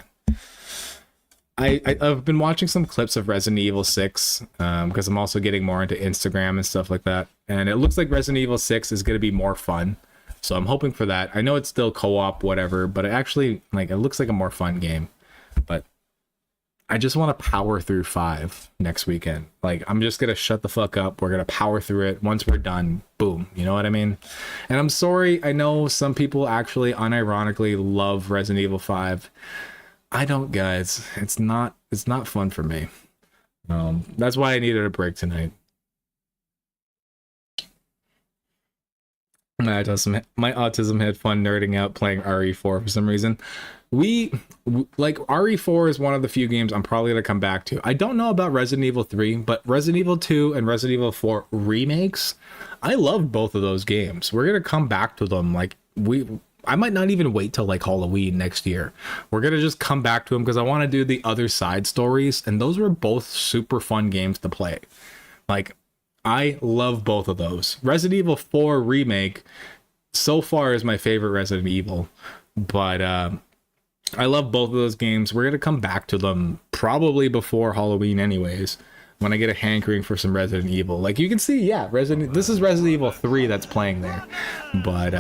I've been watching some clips of Resident Evil 6 because I'm also getting more into Instagram and stuff like that. And it looks like Resident Evil 6 is going to be more fun. So I'm hoping for that. I know it's still co-op, whatever, but it actually, like, it looks like a more fun game. But I just want to power through 5 next weekend. Like, I'm just going to shut the fuck up. We're going to power through it. Once we're done, boom. You know what I mean? And I'm sorry. I know some people actually unironically love Resident Evil 5. I don't, guys. It's not fun for me. That's why I needed a break tonight. My autism had fun nerding out playing RE4 for some reason. Like, RE4 is one of the few games I'm probably going to come back to. I don't know about Resident Evil 3, but Resident Evil 2 and Resident Evil 4 remakes, I love both of those games. We're going to come back to them. Like, I might not even wait till like Halloween next year. We're going to just come back to them because I want to do the other side stories. And those were both super fun games to play. Like, I love both of those. Resident Evil 4 Remake so far is my favorite Resident Evil. But I love both of those games. We're going to come back to them probably before Halloween anyways. When I get a hankering for some Resident Evil. Like, you can see, yeah, this is Resident Evil 3 that's playing there. But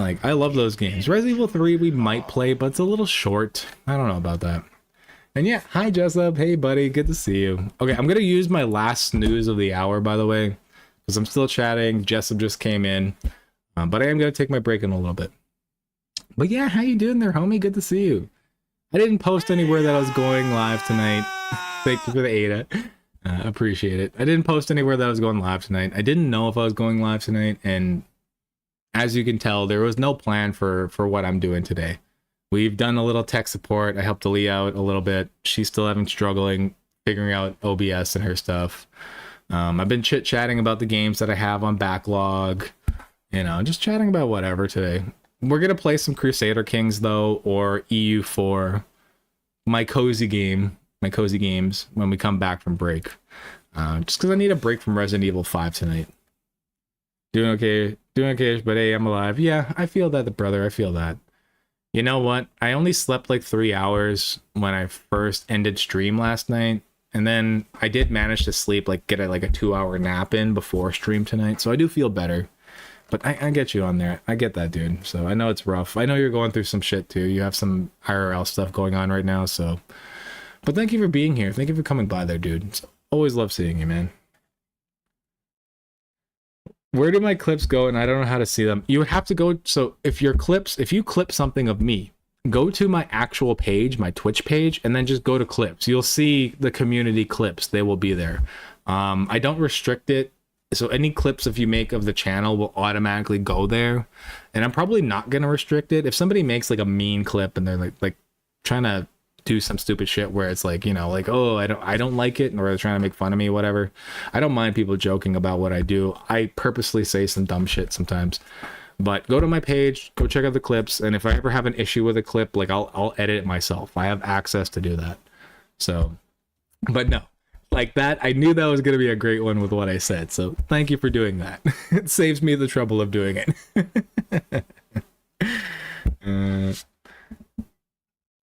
like, I love those games. Resident Evil 3 we might play, but it's a little short. I don't know about that. And yeah, hi Jessup. Hey buddy, good to see you. Okay, I'm gonna use my last snooze of the hour, by the way, because I'm still chatting. Jessup just came in, but I am gonna take my break in a little bit. But yeah, how you doing there, homie? Good to see you. I didn't post anywhere that I was going live tonight. Thank you for the Ada. Appreciate it. I didn't post anywhere that I was going live tonight. I didn't know if I was going live tonight, and as you can tell, there was no plan for what I'm doing today. We've done a little tech support. I helped Ali out a little bit. She's still struggling figuring out OBS and her stuff. I've been chit-chatting about the games that I have on backlog. You know, just chatting about whatever today. We're going to play some Crusader Kings, though, or EU4. My cozy games, when we come back from break. Just because I need a break from Resident Evil 5 tonight. Doing okay, but hey, I'm alive. Yeah, I feel that, brother. I feel that. You know what? I only slept like 3 hours when I first ended stream last night. And then I did manage to sleep, like get a 2-hour nap in before stream tonight. So I do feel better. But I get you on there. I get that, dude. So I know it's rough. I know you're going through some shit too. You have some IRL stuff going on right now. So, but thank you for being here. Thank you for coming by there, dude. It's always love seeing you, man. Where do my clips go? And I don't know how to see them. You would have to go. So if you clip something of me, go to my actual page, my Twitch page, and then just go to clips. You'll see the community clips. They will be there. I don't restrict it. So any clips if you make of the channel will automatically go there. And I'm probably not going to restrict it. If somebody makes like a mean clip and they're like trying to do some stupid shit where it's like, you know, like, oh, I don't like it, or they're trying to make fun of me, whatever. I don't mind people joking about what I do. I purposely say some dumb shit sometimes. But go to my page, go check out the clips, and if I ever have an issue with a clip, like I'll edit it myself. I have access to do that. So, but no. Like that, I knew that was going to be a great one with what I said. So thank you for doing that. It saves me the trouble of doing it.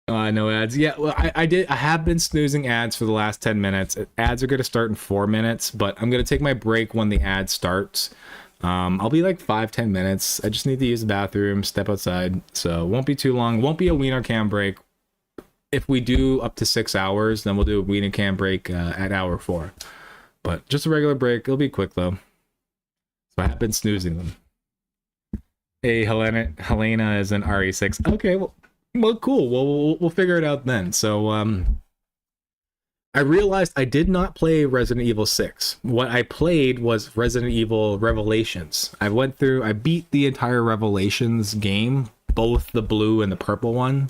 No ads. Yeah, well, I have been snoozing ads for the last 10 minutes. Ads are going to start in 4 minutes, but I'm going to take my break when the ad starts. I'll be like 5-10 minutes. I just need to use the bathroom, step outside. So it won't be too long. Won't be a wiener cam break. If we do up to 6 hours, then we'll do a wiener cam break at hour 4. But just a regular break. It'll be quick though. So I have been snoozing them. Hey, Helena is an RE6. Okay, well, cool. We'll figure it out then. So I realized I did not play Resident Evil 6. What I played was Resident Evil Revelations. I beat the entire Revelations game, both the blue and the purple one.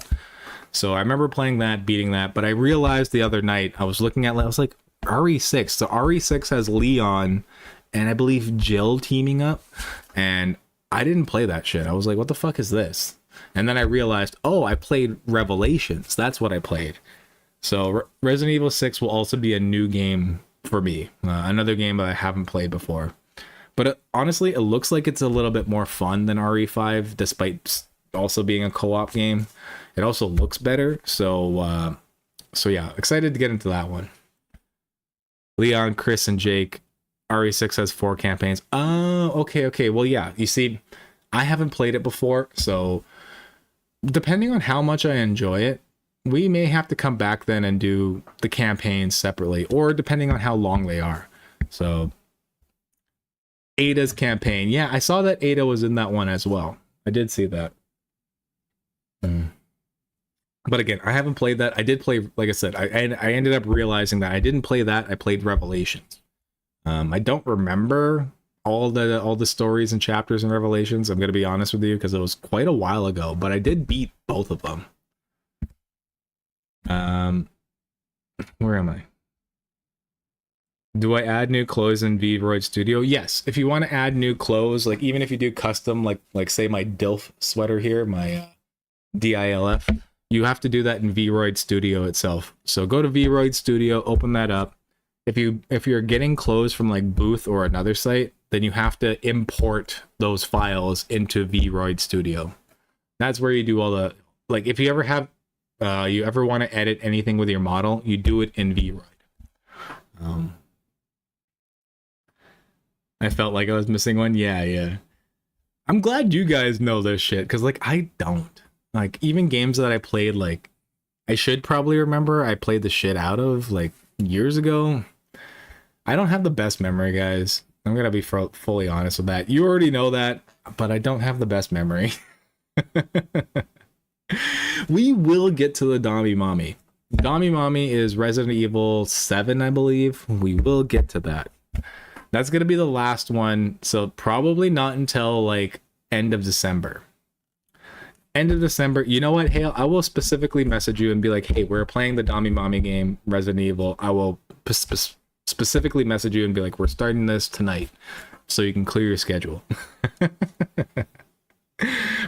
So I remember playing that, beating that, but I realized the other night, I was looking at it, I was like, RE6. So RE6 has Leon and I believe Jill teaming up, and I didn't play that shit. I was like, what the fuck is this? And then I realized, oh, I played Revelations. That's what I played. So Resident Evil 6 will also be a new game for me. Another game that I haven't played before. But honestly, it looks like it's a little bit more fun than RE5, despite also being a co-op game. It also looks better. So yeah, excited to get into that one. Leon, Chris, and Jake. RE6 has 4 campaigns. Oh, okay. Well, yeah, you see, I haven't played it before, so depending on how much I enjoy it, we may have to come back then and do the campaigns separately, or depending on how long they are. So Ada's campaign. Yeah, I saw that Ada was in that one as well. I did see that. But again, I haven't played that. I did play, like I said, I ended up realizing that I didn't play that. I played Revelations. I don't remember all the stories and chapters in Revelations. I'm going to be honest with you, because it was quite a while ago, but I did beat both of them. Where am I? Do I add new clothes in Vroid Studio? Yes. If you want to add new clothes, like even if you do custom, like say my DILF sweater here, my DILF, you have to do that in Vroid Studio itself. So go to Vroid Studio, open that up. If you're getting clothes from like Booth or another site, then you have to import those files into Vroid Studio. That's where you do all the, like, if you ever have you ever want to edit anything with your model, you do it in Vroid. I felt like I was missing one. Yeah. I'm glad you guys know this shit, because like I don't. Like even games that I played, like I should probably remember, I played the shit out of like years ago. I don't have the best memory, guys. I'm gonna be fully honest with that. You already know that, but I don't have the best memory. We will get to the Dami Mommy. Dami Mommy is Resident Evil 7, I believe. We will get to that. That's gonna be the last one, so probably not until like end of December. End of December. You know what, Hale? I will specifically message you and be like, hey, we're playing the Dami Mommy game, Resident Evil. I will specifically message you and be like, we're starting this tonight, so you can clear your schedule.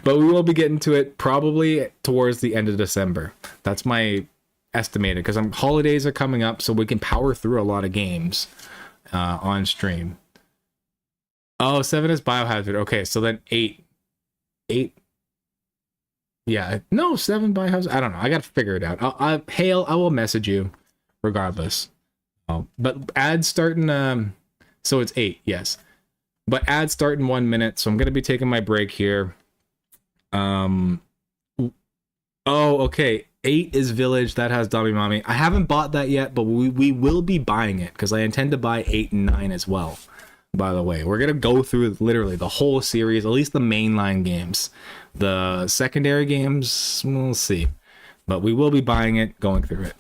But we will be getting to it probably towards the end of December. That's my estimated, because holidays are coming up, so we can power through a lot of games on stream. Oh, 7 is Biohazard. Okay, so then 8. Yeah, no, 7 Biohazard. I don't know. I got to figure it out. Hale, I will message you regardless. But ads starting, so it's 8, yes. But ads start in 1 minute, so I'm gonna be taking my break here. Oh, okay. 8 is Village. That has Dami Mommy. I haven't bought that yet, but we will be buying it, because I intend to buy 8 and 9 as well. By the way, we're gonna go through literally the whole series, at least the mainline games. The secondary games, we'll see. But we will be buying it, going through it.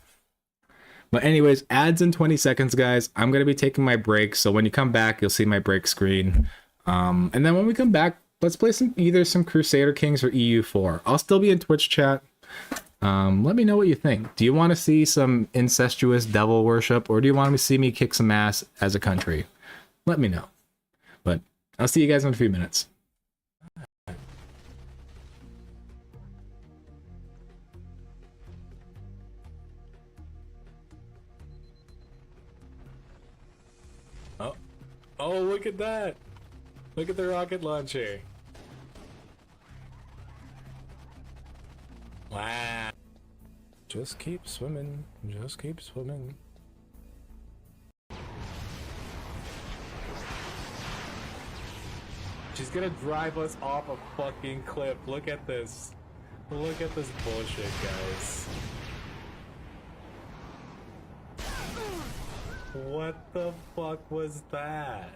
But anyways, ads in 20 seconds, guys. I'm going to be taking my break, so when you come back, you'll see my break screen. And then when we come back, let's play either some Crusader Kings or EU4. I'll still be in Twitch chat. Let me know what you think. Do you want to see some incestuous devil worship, or do you want to see me kick some ass as a country? Let me know. But I'll see you guys in a few minutes. Oh, look at that! Look at the rocket launcher. Wow. Just keep swimming. Just keep swimming. She's gonna drive us off a fucking cliff. Look at this. Look at this bullshit, guys. What the fuck was that?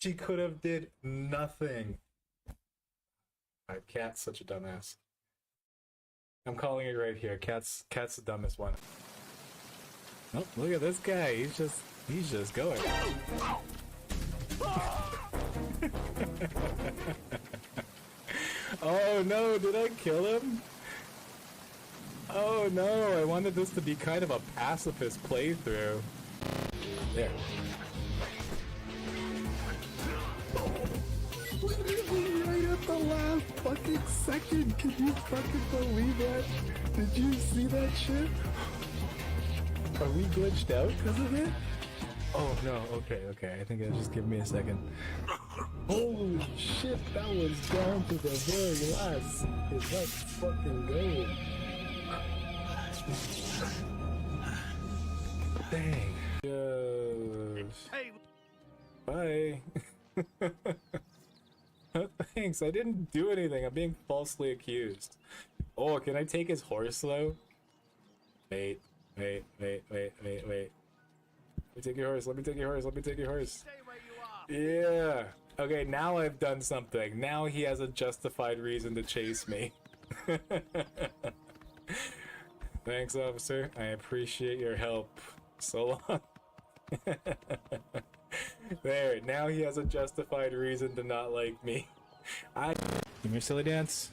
She could have did nothing. Cat's such a dumbass. I'm calling it right here. Cat's the dumbest one. Oh, look at this guy. He's just going. Oh no, did I kill him? Oh no, I wanted this to be kind of a pacifist playthrough. There. Literally right at the last fucking second. Can you fucking believe that? Did you see that shit? Are we glitched out because of it? Oh no, okay. I think it'll just give me a second. Holy shit, that was down to the very last. Let's fucking go. Dang. Yes. Hey. Bye. Thanks, I didn't do anything. I'm being falsely accused. Oh, can I take his horse though? Wait. Let me take your horse, let me take your horse. Stay where you are. Yeah. Okay, now I've done something. Now he has a justified reason to chase me. Thanks, officer. I appreciate your help. So long. There, now he has a justified reason to not like me. Give me your silly dance.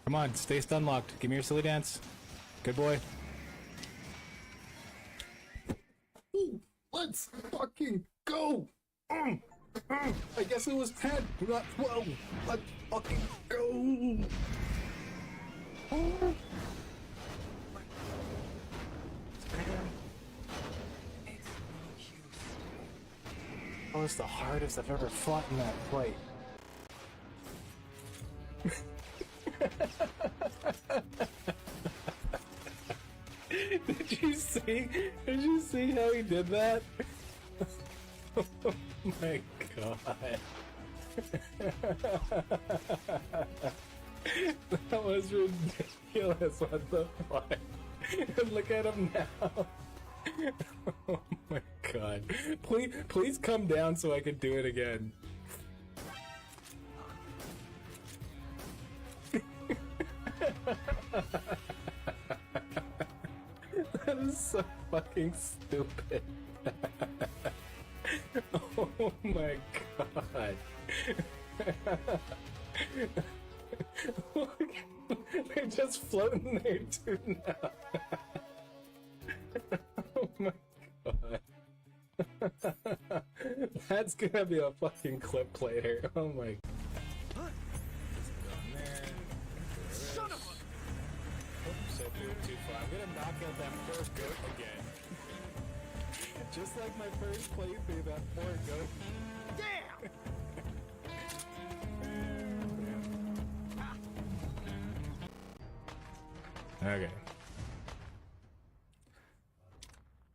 Come on, stay stun locked. Give me your silly dance. Good boy. Ooh, let's fucking go! I guess it was 10, not 12. Let's fucking go! Oh. Oh, it's the hardest I've ever fought in that fight. Did you see how he did that? Oh my god. That was ridiculous, what the fuck? And look at him now. Oh my god. Please come down so I can do it again. That is so fucking stupid. Oh my god. They're just floating there too now. Oh my god. That's gonna be a fucking clip later. Oh my god. Son of a... So too far. I'm gonna knock out that poor goat again. Just like my first playthrough, that poor goat. Damn! Okay.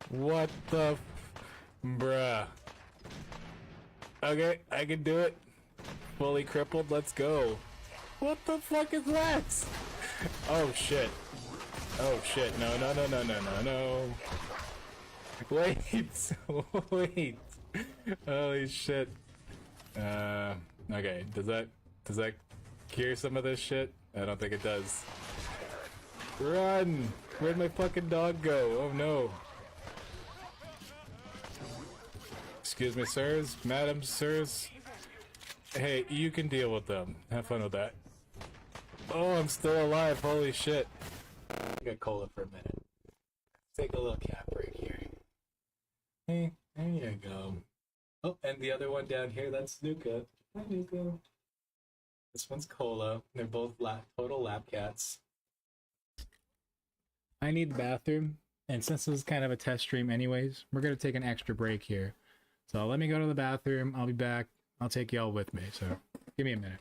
What the bruh. Okay, I can do it. Fully crippled, let's go. What the fuck is that? Oh shit. Oh shit, no. Wait, wait. Holy shit. Okay, does that cure some of this shit? I don't think it does. Run! Where'd my fucking dog go? Oh no. Excuse me, sirs, madams, sirs. Hey, you can deal with them. Have fun with that. Oh, I'm still alive, holy shit. I got cola for a minute. Take a little cap break here. Hey, there you go. Oh, and the other one down here, that's Nuka. Hi, Nuka. This one's Cola. They're both total lap cats. I need the bathroom, and since this is kind of a test stream anyways, we're going to take an extra break here. So let me go to the bathroom, I'll be back. I'll take y'all with me, so give me a minute.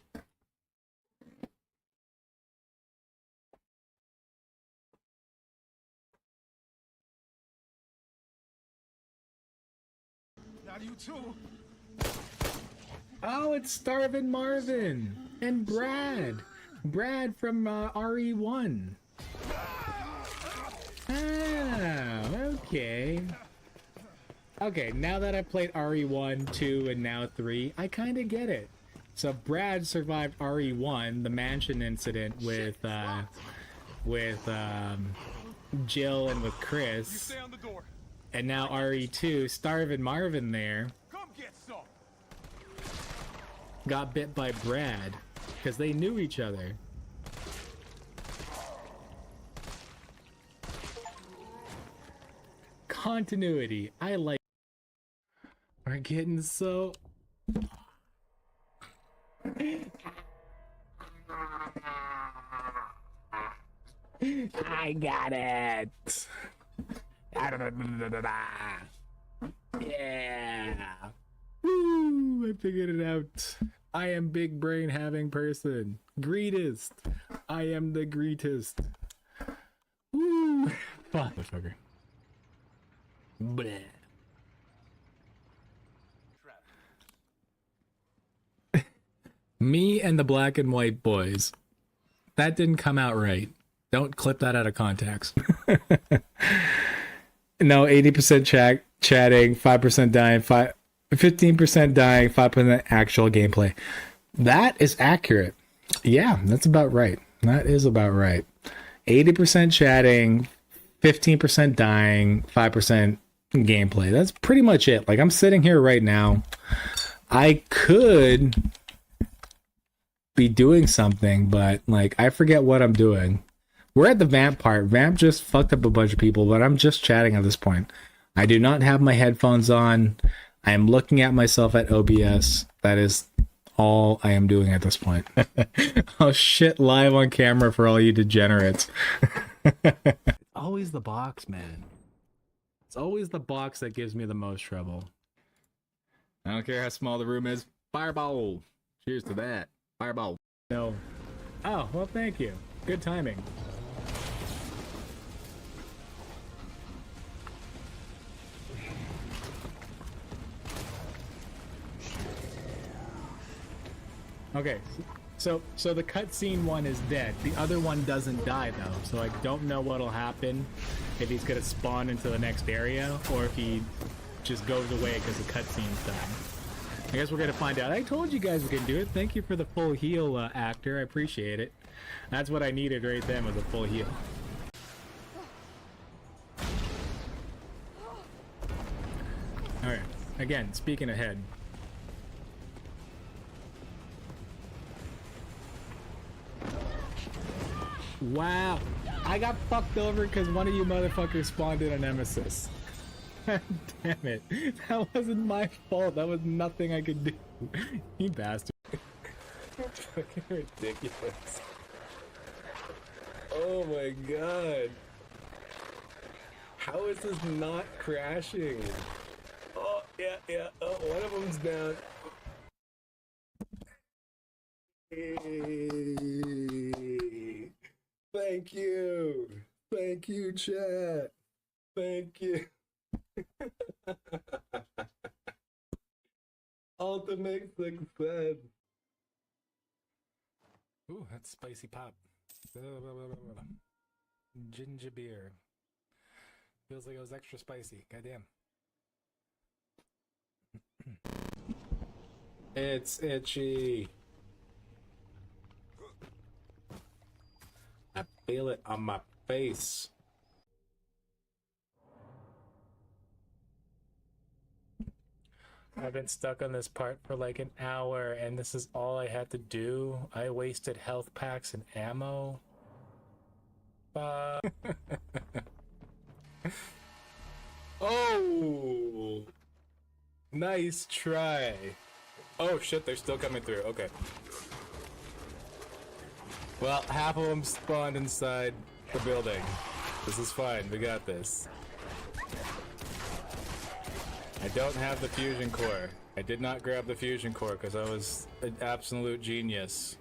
Not you too. Oh, it's Starvin' Marvin and Brad. Brad from RE1. Ah, okay. Okay, now that I've played RE1, 2, and now 3, I kind of get it. So Brad survived RE1, the mansion incident with Jill and with Chris. You stay on the door. And now RE2, Starvin' Marvin there, Come get some. got bit by Brad because they knew each other. Continuity. I like. We're getting so. I got it. Yeah. Woo! I figured it out. I am big brain having person. Greatest. I am the greatest. Woo! Fuck. Motherfucker. Bleh. Me and the black and white boys. That didn't come out right. Don't clip that out of context. No, 80% chatting, 5% dying, 15% dying, 5% actual gameplay. That is accurate. Yeah, that's about right. That is about right. 80% chatting, 15% dying, 5% gameplay. That's pretty much it. Like, I'm sitting here right now. I could be doing something, but like I forget what I'm doing. We're at the vamp part. Vamp just fucked up a bunch of people, but I'm just chatting at this point. I do not have my headphones on. I am looking at myself at OBS. That is all I am doing at this point. Oh shit, live on camera for all you degenerates. It's always the box, man. It's always the box that gives me the most trouble. I don't care how small the room is. Fireball. Cheers to that. Fireball. No. Oh, well, thank you. Good timing. Okay, so the cutscene one is dead. The other one doesn't die though, so I don't know what'll happen if he's gonna spawn into the next area or if he just goes away because the cutscene's done. I guess we're gonna find out. I told you guys we could do it. Thank you for the full heal, actor. I appreciate it. That's what I needed right then, was a full heal. All right. Again, speaking ahead. Wow, I got fucked over because one of you motherfuckers spawned in a nemesis. Damn it, that wasn't my fault. That was nothing I could do. You bastard. Fucking ridiculous. Oh my god. How is this not crashing? Oh, yeah. Oh, one of them's down. Hey. Thank you. Thank you, chat. Thank you. Ultimate success. Ooh, that's spicy pop. Ginger beer. Feels like it was extra spicy. Goddamn. It's itchy. I feel it on my face. I've been stuck on this part for like an hour and this is all I had to do. I wasted health packs and ammo. Oh! Nice try. Oh shit, they're still coming through. Okay. Well, half of them spawned inside the building. This is fine. We got this. I don't have the fusion core. I did not grab the fusion core because I was an absolute genius.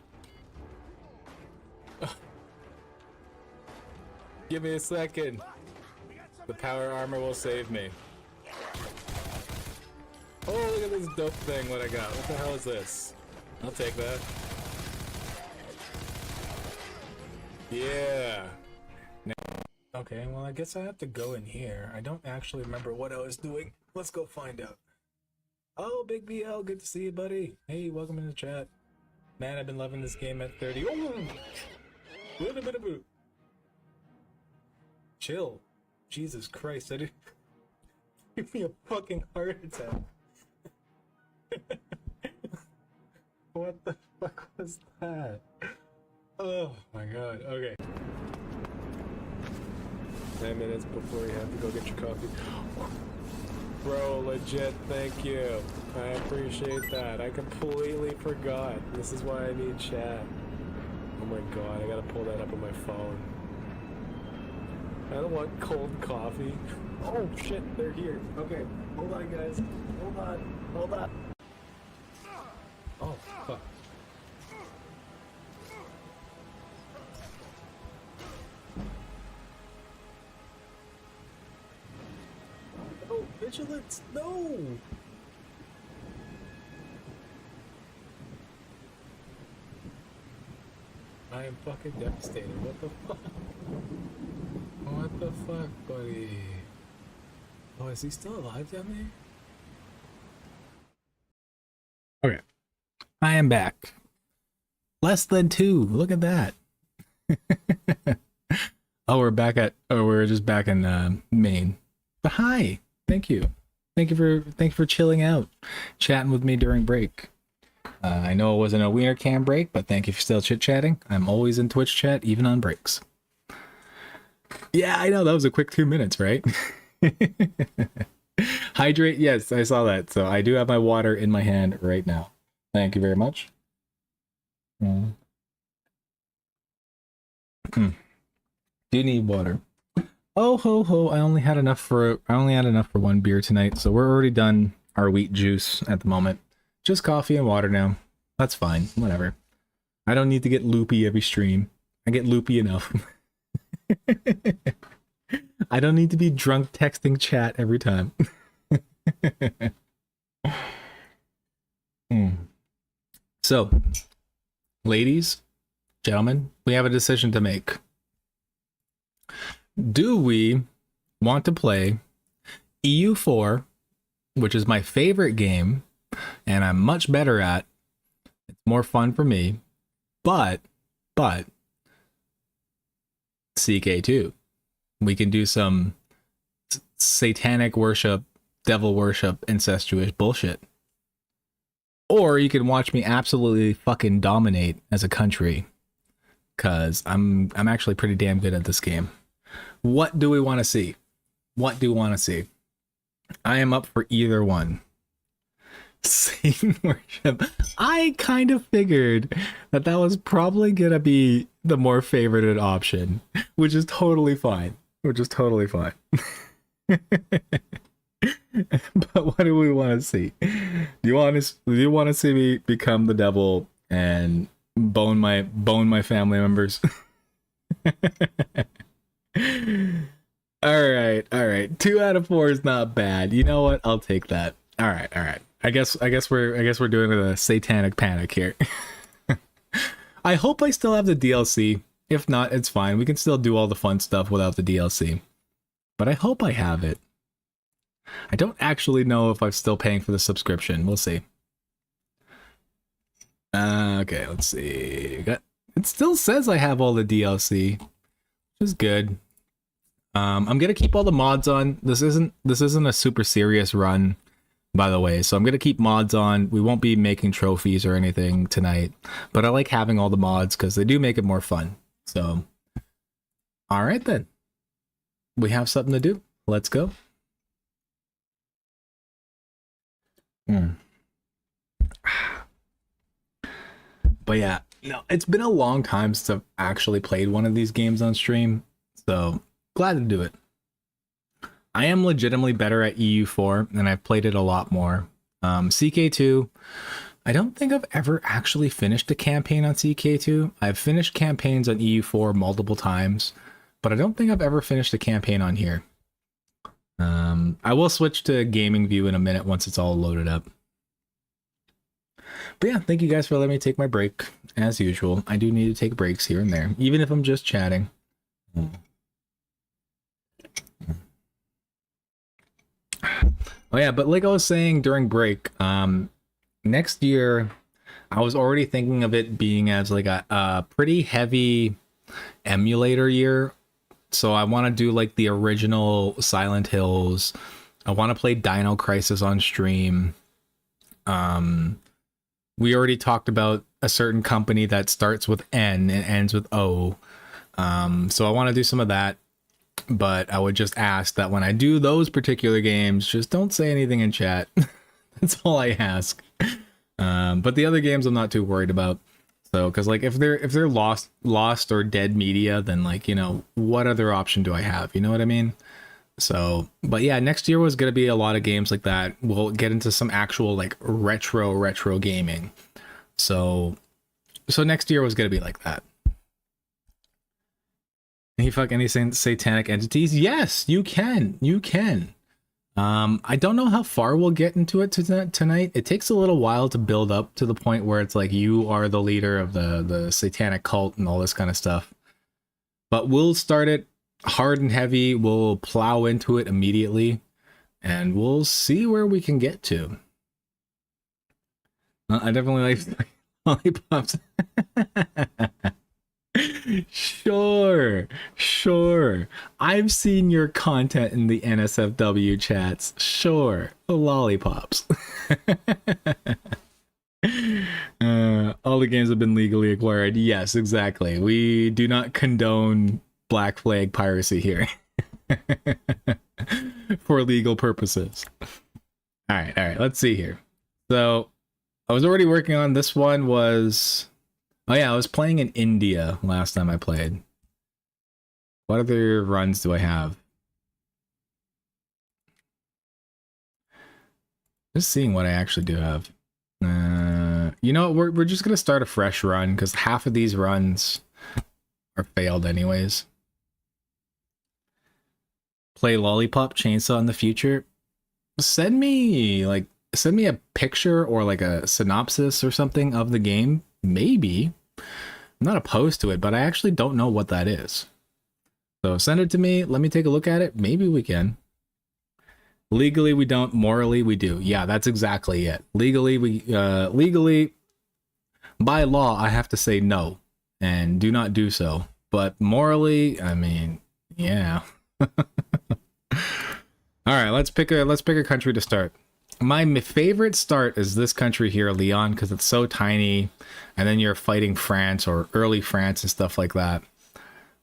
Give me a second. The power armor will save me. Oh, look at this dope thing, what I got. What the hell is this? I'll take that. Yeah. Okay, well I guess I have to go in here. I don't actually remember what I was doing. Let's go find out. Oh, Big BL, good to see you, buddy. Hey, welcome in the chat. Man, I've been loving this game at 30. Oh! Chill. Jesus Christ, I did. Give me a fucking heart attack. What the fuck was that? Oh my god, okay. 10 minutes before you have to go get your coffee. Bro, legit, thank you. I appreciate that. I completely forgot. This is why I need chat. Oh my god, I gotta pull that up on my phone. I don't want cold coffee. Oh shit, they're here. Okay, hold on guys. Hold on. Oh, fuck. Oh, vigilance, no! I am fucking devastated. What the fuck? What the fuck, buddy? Oh, is he still alive down there? Okay. I am back. Less than 2. Look at that. Oh, we're just back in Maine. But hi. Thank you. Thank you for chilling out, chatting with me during break. I know it wasn't a wiener cam break, but thank you for still chit-chatting. I'm always in Twitch chat, even on breaks. Yeah, I know, that was a quick 2 minutes, right? Hydrate, yes, I saw that. So I do have my water in my hand right now. Thank you very much. Do need water. Oh ho ho, I only had enough for one beer tonight, so we're already done our wheat juice at the moment. Just coffee and water now. That's fine, whatever. I don't need to get loopy every stream. I get loopy enough. I don't need to be drunk texting chat every time. So, ladies, gentlemen, we have a decision to make. Do we want to play EU4, which is my favorite game, and I'm much better at? It's more fun for me, but CK2. We can do some satanic worship, devil worship, incestuous bullshit. Or you can watch me absolutely fucking dominate as a country, cause I'm actually pretty damn good at this game. What do we want to see? What do we want to see? I am up for either one. Satan worship. I kind of figured that was probably gonna be the more favorited option, which is totally fine. But what do we want to see? Do you want to see me become the devil and bone my family members? All right. 2 out of 4 is not bad. You know what? I'll take that. All right. I guess we're doing a satanic panic here. I hope I still have the DLC. If not, it's fine. We can still do all the fun stuff without the DLC. But I hope I have it. I don't actually know if I'm still paying for the subscription. We'll see. Okay, let's see. It still says I have all the DLC, which is good. I'm gonna keep all the mods on. This isn't a super serious run, by the way, so I'm gonna keep mods on. We won't be making trophies or anything tonight, but I like having all the mods because they do make it more fun. So, all right then, we have something to do. Let's go. But yeah, no, it's been a long time since I've actually played one of these games on stream, so glad to do it. I am legitimately better at EU4, and I've played it a lot more. CK2, I don't think I've ever actually finished a campaign on CK2. I've finished campaigns on EU4 multiple times, but I don't think I've ever finished a campaign on here. I will switch to gaming view in a minute once it's all loaded up. But yeah, thank you guys for letting me take my break. As usual, I do need to take breaks here and there, even if I'm just chatting. Oh yeah, but like I was saying during break, next year, I was already thinking of it being as like a pretty heavy emulator year. So I want to do like the original Silent Hills, I want to play Dino Crisis on stream. We already talked about a certain company that starts with N and ends with O. So I want to do some of that. But I would just ask that when I do those particular games, just don't say anything in chat. That's all I ask. But the other games I'm not too worried about. So, because like if they're lost or dead media, then like, you know, what other option do I have? You know what I mean? So, but yeah, next year was gonna be a lot of games like that. We'll get into some actual like retro gaming. So next year was gonna be like that. Can you fuck any satanic entities? Yes, you can. You can. I don't know how far we'll get into it tonight. It takes a little while to build up to the point where it's like you are the leader of the satanic cult and all this kind of stuff. But we'll start it hard and heavy. We'll plow into it immediately, and we'll see where we can get to. I definitely like lollipops. Sure. I've seen your content in the NSFW chats. Sure. Lollipops. All the games have been legally acquired. Yes, exactly. We do not condone Black Flag piracy here. For legal purposes. All right. Let's see here. So, I was already working on this one was... Oh yeah, I was playing in India last time I played. What other runs do I have? Just seeing what I actually do have. You know, we're just gonna start a fresh run because half of these runs are failed anyways. Play Lollipop Chainsaw in the future. Send me a picture or like a synopsis or something of the game. Maybe. I'm not opposed to it, but I actually don't know what that is. So send it to me. Let me take a look at it. Maybe we can. Legally, we don't. Morally, we do. Yeah, that's exactly it. Legally, by law, I have to say no and do not do so. But morally, I mean, yeah. All right, let's pick a country to start. My favorite start is this country here, Leon, because it's so tiny, and then you're fighting France or early France and stuff like that.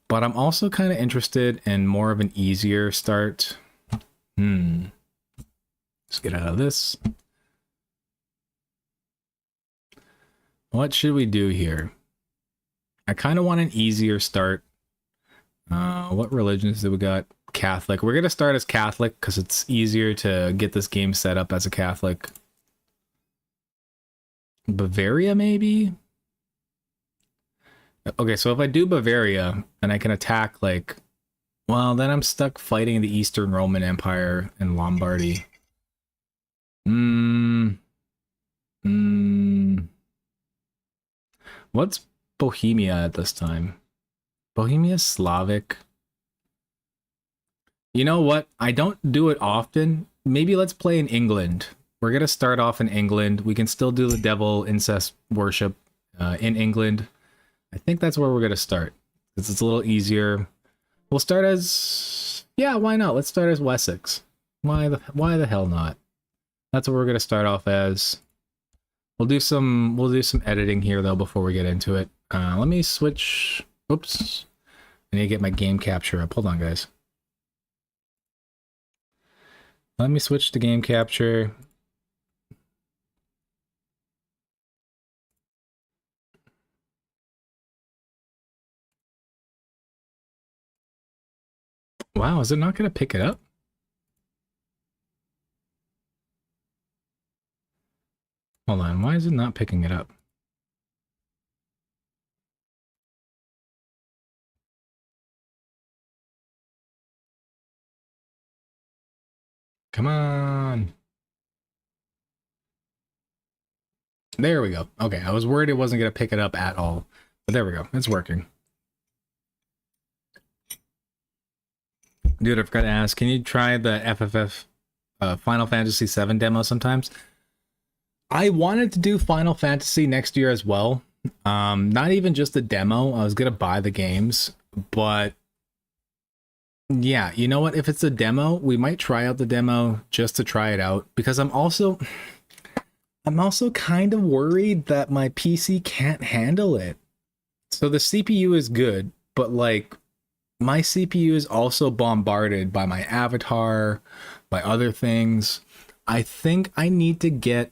But I'm also kind of interested in more of an easier start. Let's get out of this. What should we do here? I kind of want an easier start. What religions do we got? Catholic. We're gonna start as Catholic because it's easier to get this game set up as a Catholic. Bavaria, maybe? Okay, so if I do Bavaria, then I can attack, like... Well, then I'm stuck fighting the Eastern Roman Empire and Lombardy. What's Bohemia at this time? Bohemia's Slavic. You know what? I don't do it often. Maybe let's play in England. We're going to start off in England. We can still do the devil incest worship in England. I think that's where we're going to start. Because it's a little easier. We'll start as... Yeah, why not? Let's start as Wessex. Why the hell not? That's what we're going to start off as. We'll do some editing here, though, before we get into it. Let me switch... Oops. I need to get my game capture up. Hold on, guys. Let me switch to game capture. Wow, is it not going to pick it up? Hold on, why is it not picking it up? Come on. There we go. Okay, I was worried it wasn't going to pick it up at all. But there we go. It's working. Dude, I forgot to ask, can you try the FFF Final Fantasy VII demo sometimes? I wanted to do Final Fantasy next year as well. Not even just a demo. I was going to buy the games, but Yeah, you know what? If it's a demo, we might try out the demo just to try it out because I'm also kind of worried that my PC can't handle it. So the CPU is good, but like my CPU is also bombarded by my avatar, by other things. I think I need to get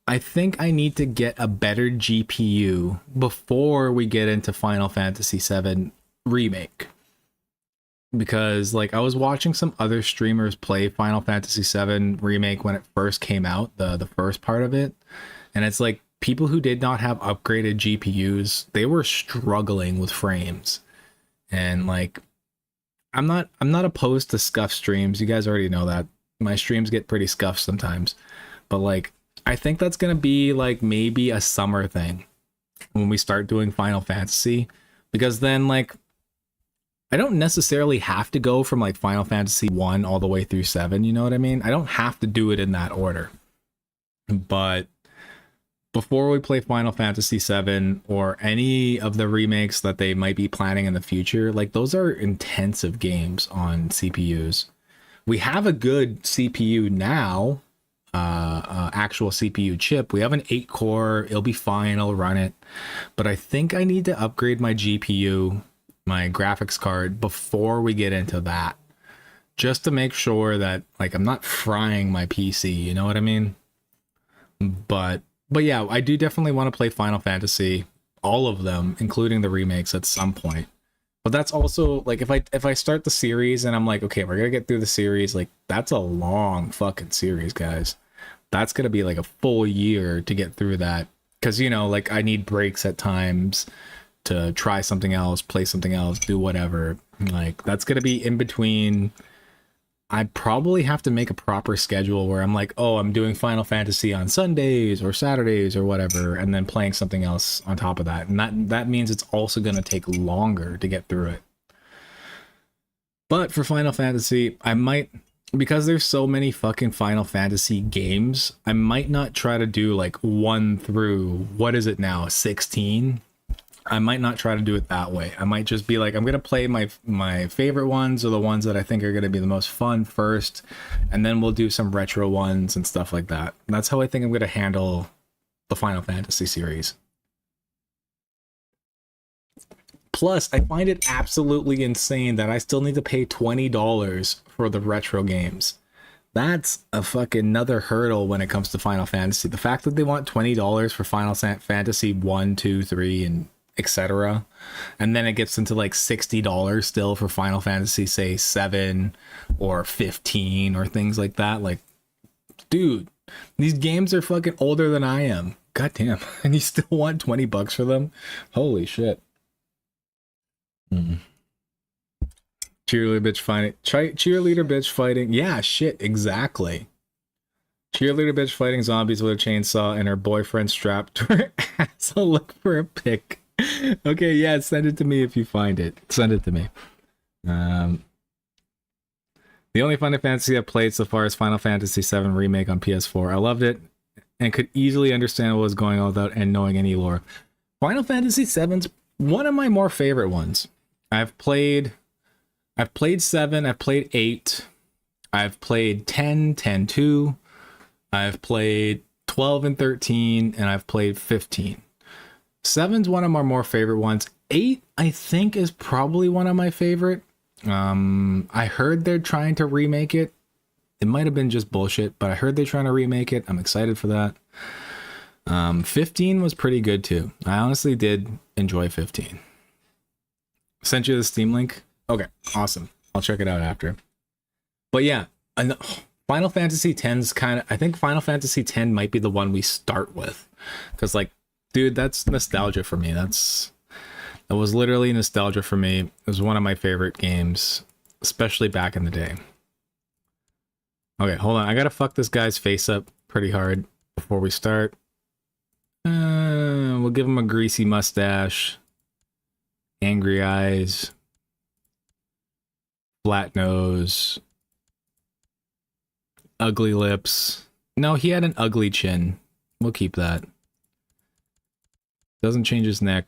I think I need to get a better GPU before we get into Final Fantasy VII Remake. Because like I was watching some other streamers play Final Fantasy VII Remake when it first came out, the first part of it, and it's like people who did not have upgraded GPUs, they were struggling with frames. And like I'm not opposed to scuff streams. You guys already know that. My streams get pretty scuffed sometimes. But like I think that's going to be like maybe a summer thing when we start doing Final Fantasy because then like I don't necessarily have to go from like Final Fantasy 1 all the way through 7, you know what I mean? I don't have to do it in that order. But before we play Final Fantasy 7 or any of the remakes that they might be planning in the future, like those are intensive games on CPUs. We have a good CPU now, actual CPU chip. We have an 8 core, it'll be fine, I'll run it. But I think I need to upgrade my GPU, my graphics card, before we get into that. Just to make sure that like I'm not frying my PC, you know what I mean? But yeah, I do definitely want to play Final Fantasy, all of them, including the remakes at some point. But that's also like if I start the series and I'm like, okay, we're gonna get through the series, like that's a long fucking series, guys. That's gonna be like a full year to get through that. Cause you know, like I need breaks at times to try something else, play something else, do whatever. Like that's gonna be in between. I probably have to make a proper schedule where I'm like, oh, I'm doing Final Fantasy on Sundays or Saturdays or whatever, and then playing something else on top of that. And that means it's also going to take longer to get through it. But for Final Fantasy, I might, because there's so many fucking Final Fantasy games, I might not try to do like 1 through, what is it now, 16? I might not try to do it that way. I might just be like, I'm gonna play my favorite ones or the ones that I think are gonna be the most fun first, and then we'll do some retro ones and stuff like that. And that's how I think I'm gonna handle the Final Fantasy series. Plus, I find it absolutely insane that I still need to pay $20 for the retro games. That's a fucking another hurdle when it comes to Final Fantasy. The fact that they want $20 for Final Fantasy 1, 2, 3, and etc. And then it gets into like $60 still for Final Fantasy, say 7 or 15 or things like that. Like, dude, these games are fucking older than I am. God damn. And you still want $20 for them? Holy shit. Cheerleader bitch fighting. Cheerleader bitch fighting. Yeah, shit, exactly. Cheerleader bitch fighting zombies with a chainsaw and her boyfriend strapped to her ass. I'll look for a pic. Okay, yeah, send it to me if you find it. Send it to me. The only Final Fantasy I've played so far is Final Fantasy VII Remake on PS4. I loved it and could easily understand what was going on without and knowing any lore. Final Fantasy VII's one of my more favorite ones. I've played 7, I've played 8, I've played 10, 10-2, I've played 12 and 13, and I've played 15. 7's one of my more favorite ones. 8, I think, is probably one of my favorite. I heard they're trying to remake it. It might have been just bullshit, but I heard they're trying to remake it. I'm excited for that. 15 was pretty good too. I honestly did enjoy 15. Sent you the Steam link. Okay, awesome. I'll check it out after. But yeah, Final Fantasy X's kind of, I think Final Fantasy X might be the one we start with. Because like, dude, that's nostalgia for me. That was literally nostalgia for me. It was one of my favorite games, especially back in the day. Okay, hold on. I gotta fuck this guy's face up pretty hard before we start. We'll give him a greasy mustache, angry eyes, flat nose, ugly lips. No, he had an ugly chin. We'll keep that. Doesn't change his neck.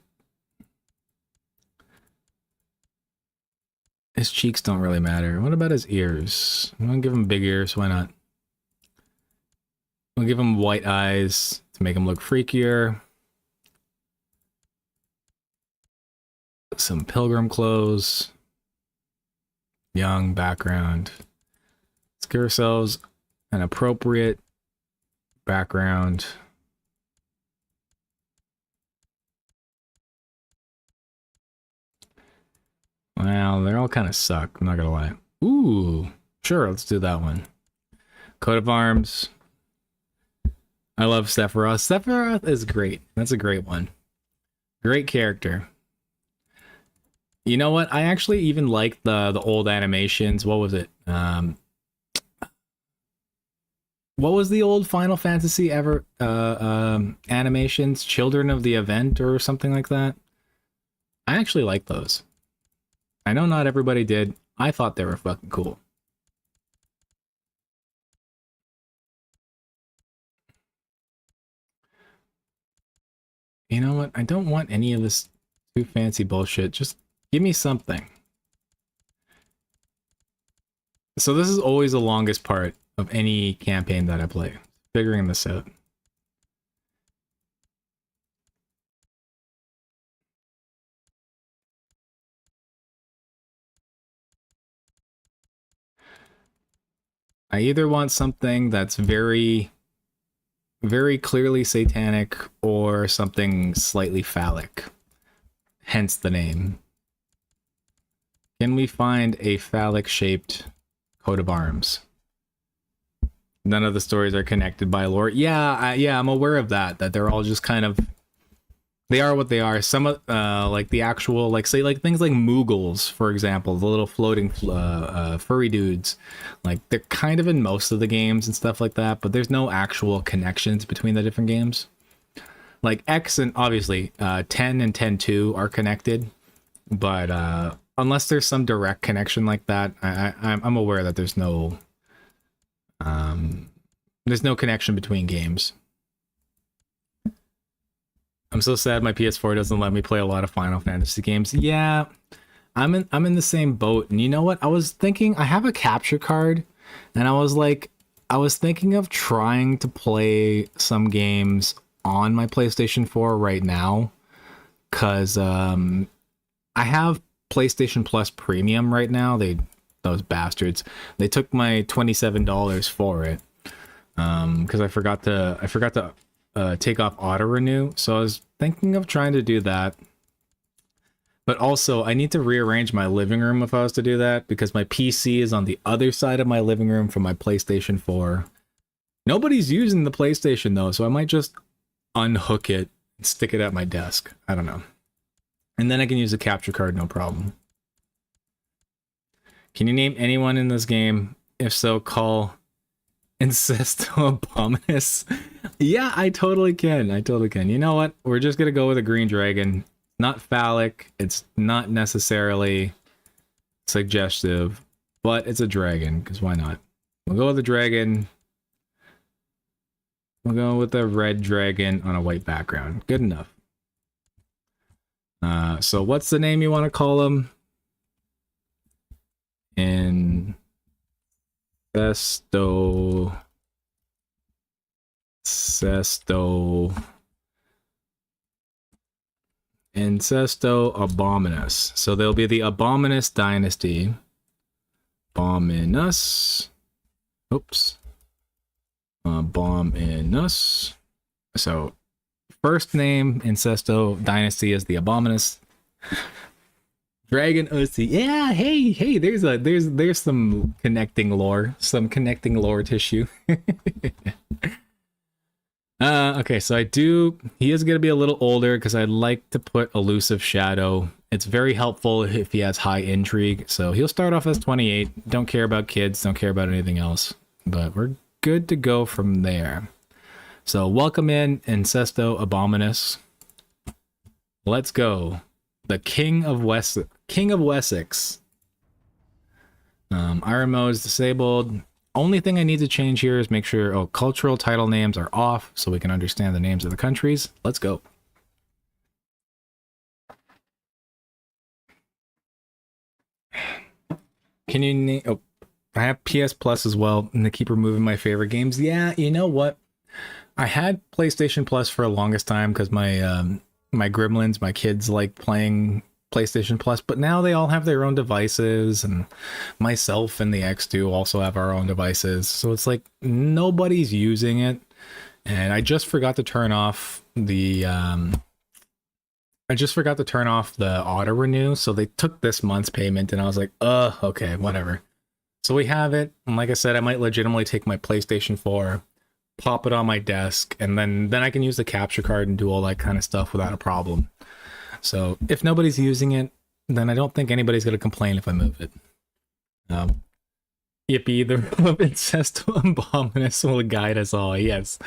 His cheeks don't really matter. What about his ears? I'm gonna give him big ears. Why not? We'll give him white eyes to make him look freakier. Some pilgrim clothes. Young background. Let's give ourselves an appropriate background. Well, they all kind of suck. I'm not gonna lie. Ooh, sure, let's do that one. Coat of arms. I love Sephiroth. Sephiroth is great. That's a great one. Great character. You know what? I actually even like the old animations. What was it? What was the old Final Fantasy ever animations? Children of the Event or something like that? I actually like those. I know not everybody did. I thought they were fucking cool. You know what? I don't want any of this too fancy bullshit. Just give me something. So this is always the longest part of any campaign that I play. Figuring this out. I either want something that's very, very clearly satanic or something slightly phallic. Hence the name. Can we find a phallic-shaped coat of arms? None of the stories are connected by lore. Yeah, I'm aware of that. That they're all just kind of, they are what they are. Some of like the actual, like say like things like Moogles, for example, the little floating furry dudes. Like they're kind of in most of the games and stuff like that, but there's no actual connections between the different games. Like X and obviously 10 and 10-2 are connected, but unless there's some direct connection like that, I'm aware that there's no connection between games. I'm so sad my PS4 doesn't let me play a lot of Final Fantasy games. Yeah, I'm in the same boat. And you know what? I was thinking I have a capture card, and I was thinking of trying to play some games on my PlayStation 4 right now, cause I have PlayStation Plus Premium right now. Those bastards. They took my $27 for it. Because I forgot to take off auto renew, so I was thinking of trying to do that. But also, I need to rearrange my living room if I was to do that, because my PC is on the other side of my living room from my PlayStation 4. Nobody's using the PlayStation though, so I might just unhook it and stick it at my desk. I don't know. And then I can use a capture card, no problem. Can you name anyone in this game? If so, call Incesto Abominus. Yeah, I totally can. You know what? We're just gonna go with a green dragon. Not phallic. It's not necessarily suggestive, but it's a dragon, because why not? We'll go with a dragon. We'll go with a red dragon on a white background. Good enough. So what's the name you want to call him? Incesto Abominus. So there'll be the Abominus dynasty. Abominus. Oops. Abominus. So first name Incesto dynasty is the Abominus. Dragon OC. Yeah, hey, there's some connecting lore. Some connecting lore tissue. Okay, so he is gonna be a little older because I'd like to put Elusive Shadow. It's very helpful if he has high intrigue. So he'll start off as 28. Don't care about kids, don't care about anything else. But we're good to go from there. So welcome in Incesto Abominus. Let's go. The King of Wessex. Iron mode is disabled. Only thing I need to change here is make sure cultural title names are off so we can understand the names of the countries. Let's go. Can you name? Oh, I have PS Plus as well, and they keep removing my favorite games. Yeah, you know what? I had PlayStation Plus for the longest time because my gremlins, my kids like playing PlayStation Plus, but now they all have their own devices, and myself and the X2 also have our own devices. So it's like nobody's using it, and I just forgot to turn off the auto renew. So they took this month's payment, and I was like, okay, whatever. So we have it, and like I said, I might legitimately take my PlayStation 4, pop it on my desk, and then I can use the capture card and do all that kind of stuff without a problem. So if nobody's using it, then I don't think anybody's going to complain if I move it. Yippee, the of Incesto Abominus will guide us all. Yes.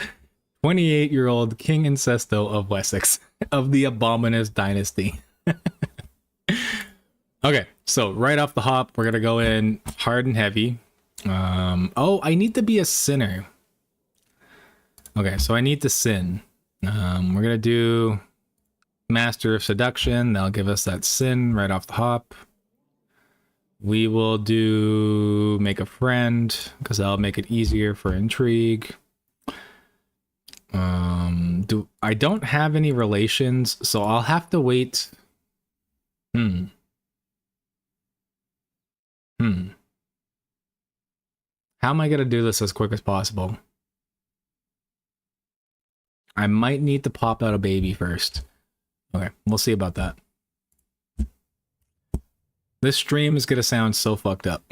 28-year-old King Incesto of Wessex, of the Abominus dynasty. Okay, so right off the hop, we're going to go in hard and heavy. I need to be a sinner. Okay, so I need to sin. We're gonna do Master of Seduction. That'll give us that sin right off the hop. We will do Make a Friend, because that'll make it easier for intrigue. I don't have any relations, so I'll have to wait. How am I gonna do this as quick as possible? I might need to pop out a baby first. Okay, we'll see about that. This stream is gonna sound so fucked up.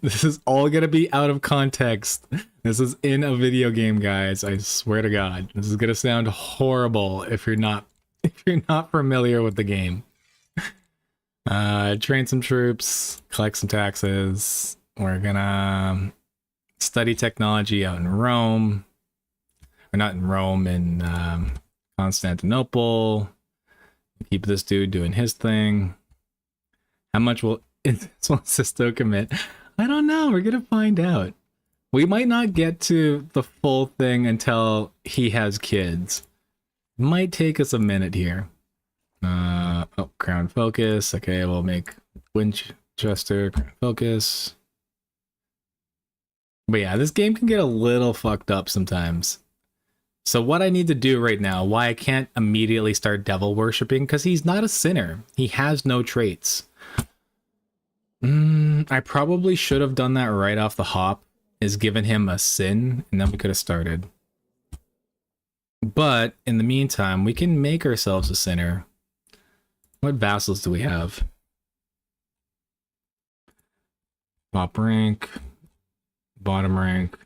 This is all gonna be out of context. This is in a video game, guys. I swear to God. This is gonna sound horrible if you're not familiar with the game. Train some troops, collect some taxes. We're gonna study technology out in Rome. We're not in Rome, in Constantinople. Keep this dude doing his thing. How much will Sisto commit? I don't know. We're gonna find out. We might not get to the full thing until he has kids. Might take us a minute here. Crown focus. Okay, we'll make Winchester crown focus. But yeah, this game can get a little fucked up sometimes. So what I need to do right now, why I can't immediately start devil worshipping, because he's not a sinner. He has no traits. I probably should have done that right off the hop, is given him a sin, and then we could have started. But in the meantime, we can make ourselves a sinner. What vassals do we have? Top rank, bottom rank.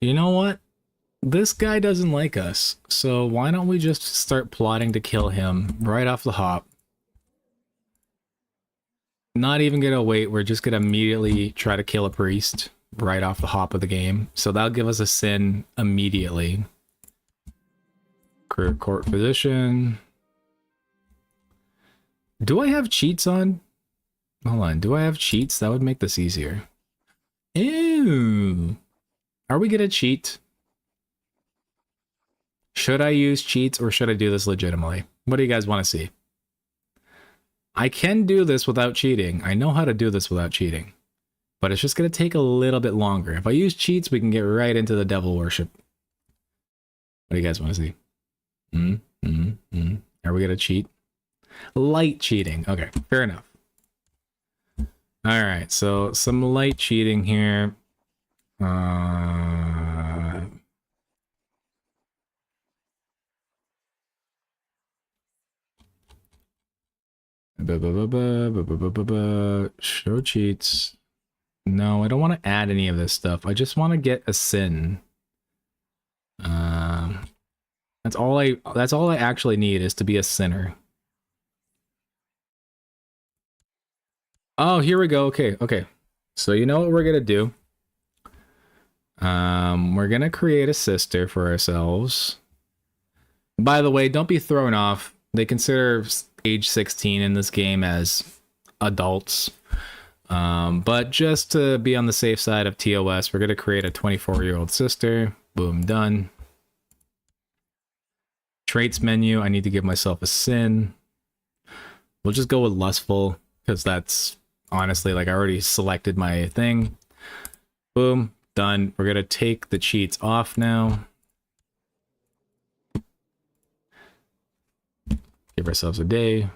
You know what? This guy doesn't like us, so why don't we just start plotting to kill him right off the hop? Not even gonna wait, we're just gonna immediately try to kill a priest right off the hop of the game. So that'll give us a sin immediately. Career court physician. Do I have cheats on? Hold on, do I have cheats? That would make this easier. Ew. Are we gonna cheat? Should I use cheats or should I do this legitimately? What do you guys want to see? I can do this without cheating. I know how to do this without cheating. But it's just going to take a little bit longer. If I use cheats, we can get right into the devil worship. What do you guys want to see? Are we going to cheat? Light cheating. Okay, fair enough. Alright, so some light cheating here. Show cheats. No, I don't want to add any of this stuff. I just want to get a sin. That's all I actually need, is to be a sinner. Oh, here we go. Okay. So you know what we're gonna do? We're gonna create a sister for ourselves. By the way, don't be thrown off. They consider age 16 in this game as adults. But just to be on the safe side of TOS, we're going to create a 24-year-old sister. Boom, done. Traits menu, I need to give myself a sin. We'll just go with lustful. because that's honestly, like, I already selected my thing. Boom, done. We're gonna take the cheats off now. Give ourselves a day.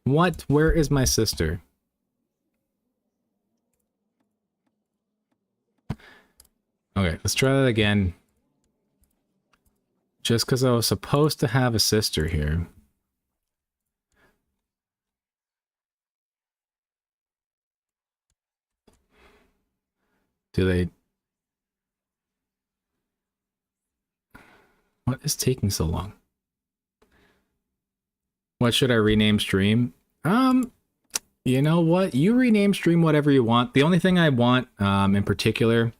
What? Where is my sister? Okay, let's try that again. Just because I was supposed to have a sister here. Do they... What is taking so long? What should I rename stream? You know what? You rename stream whatever you want. The only thing I want, in particular,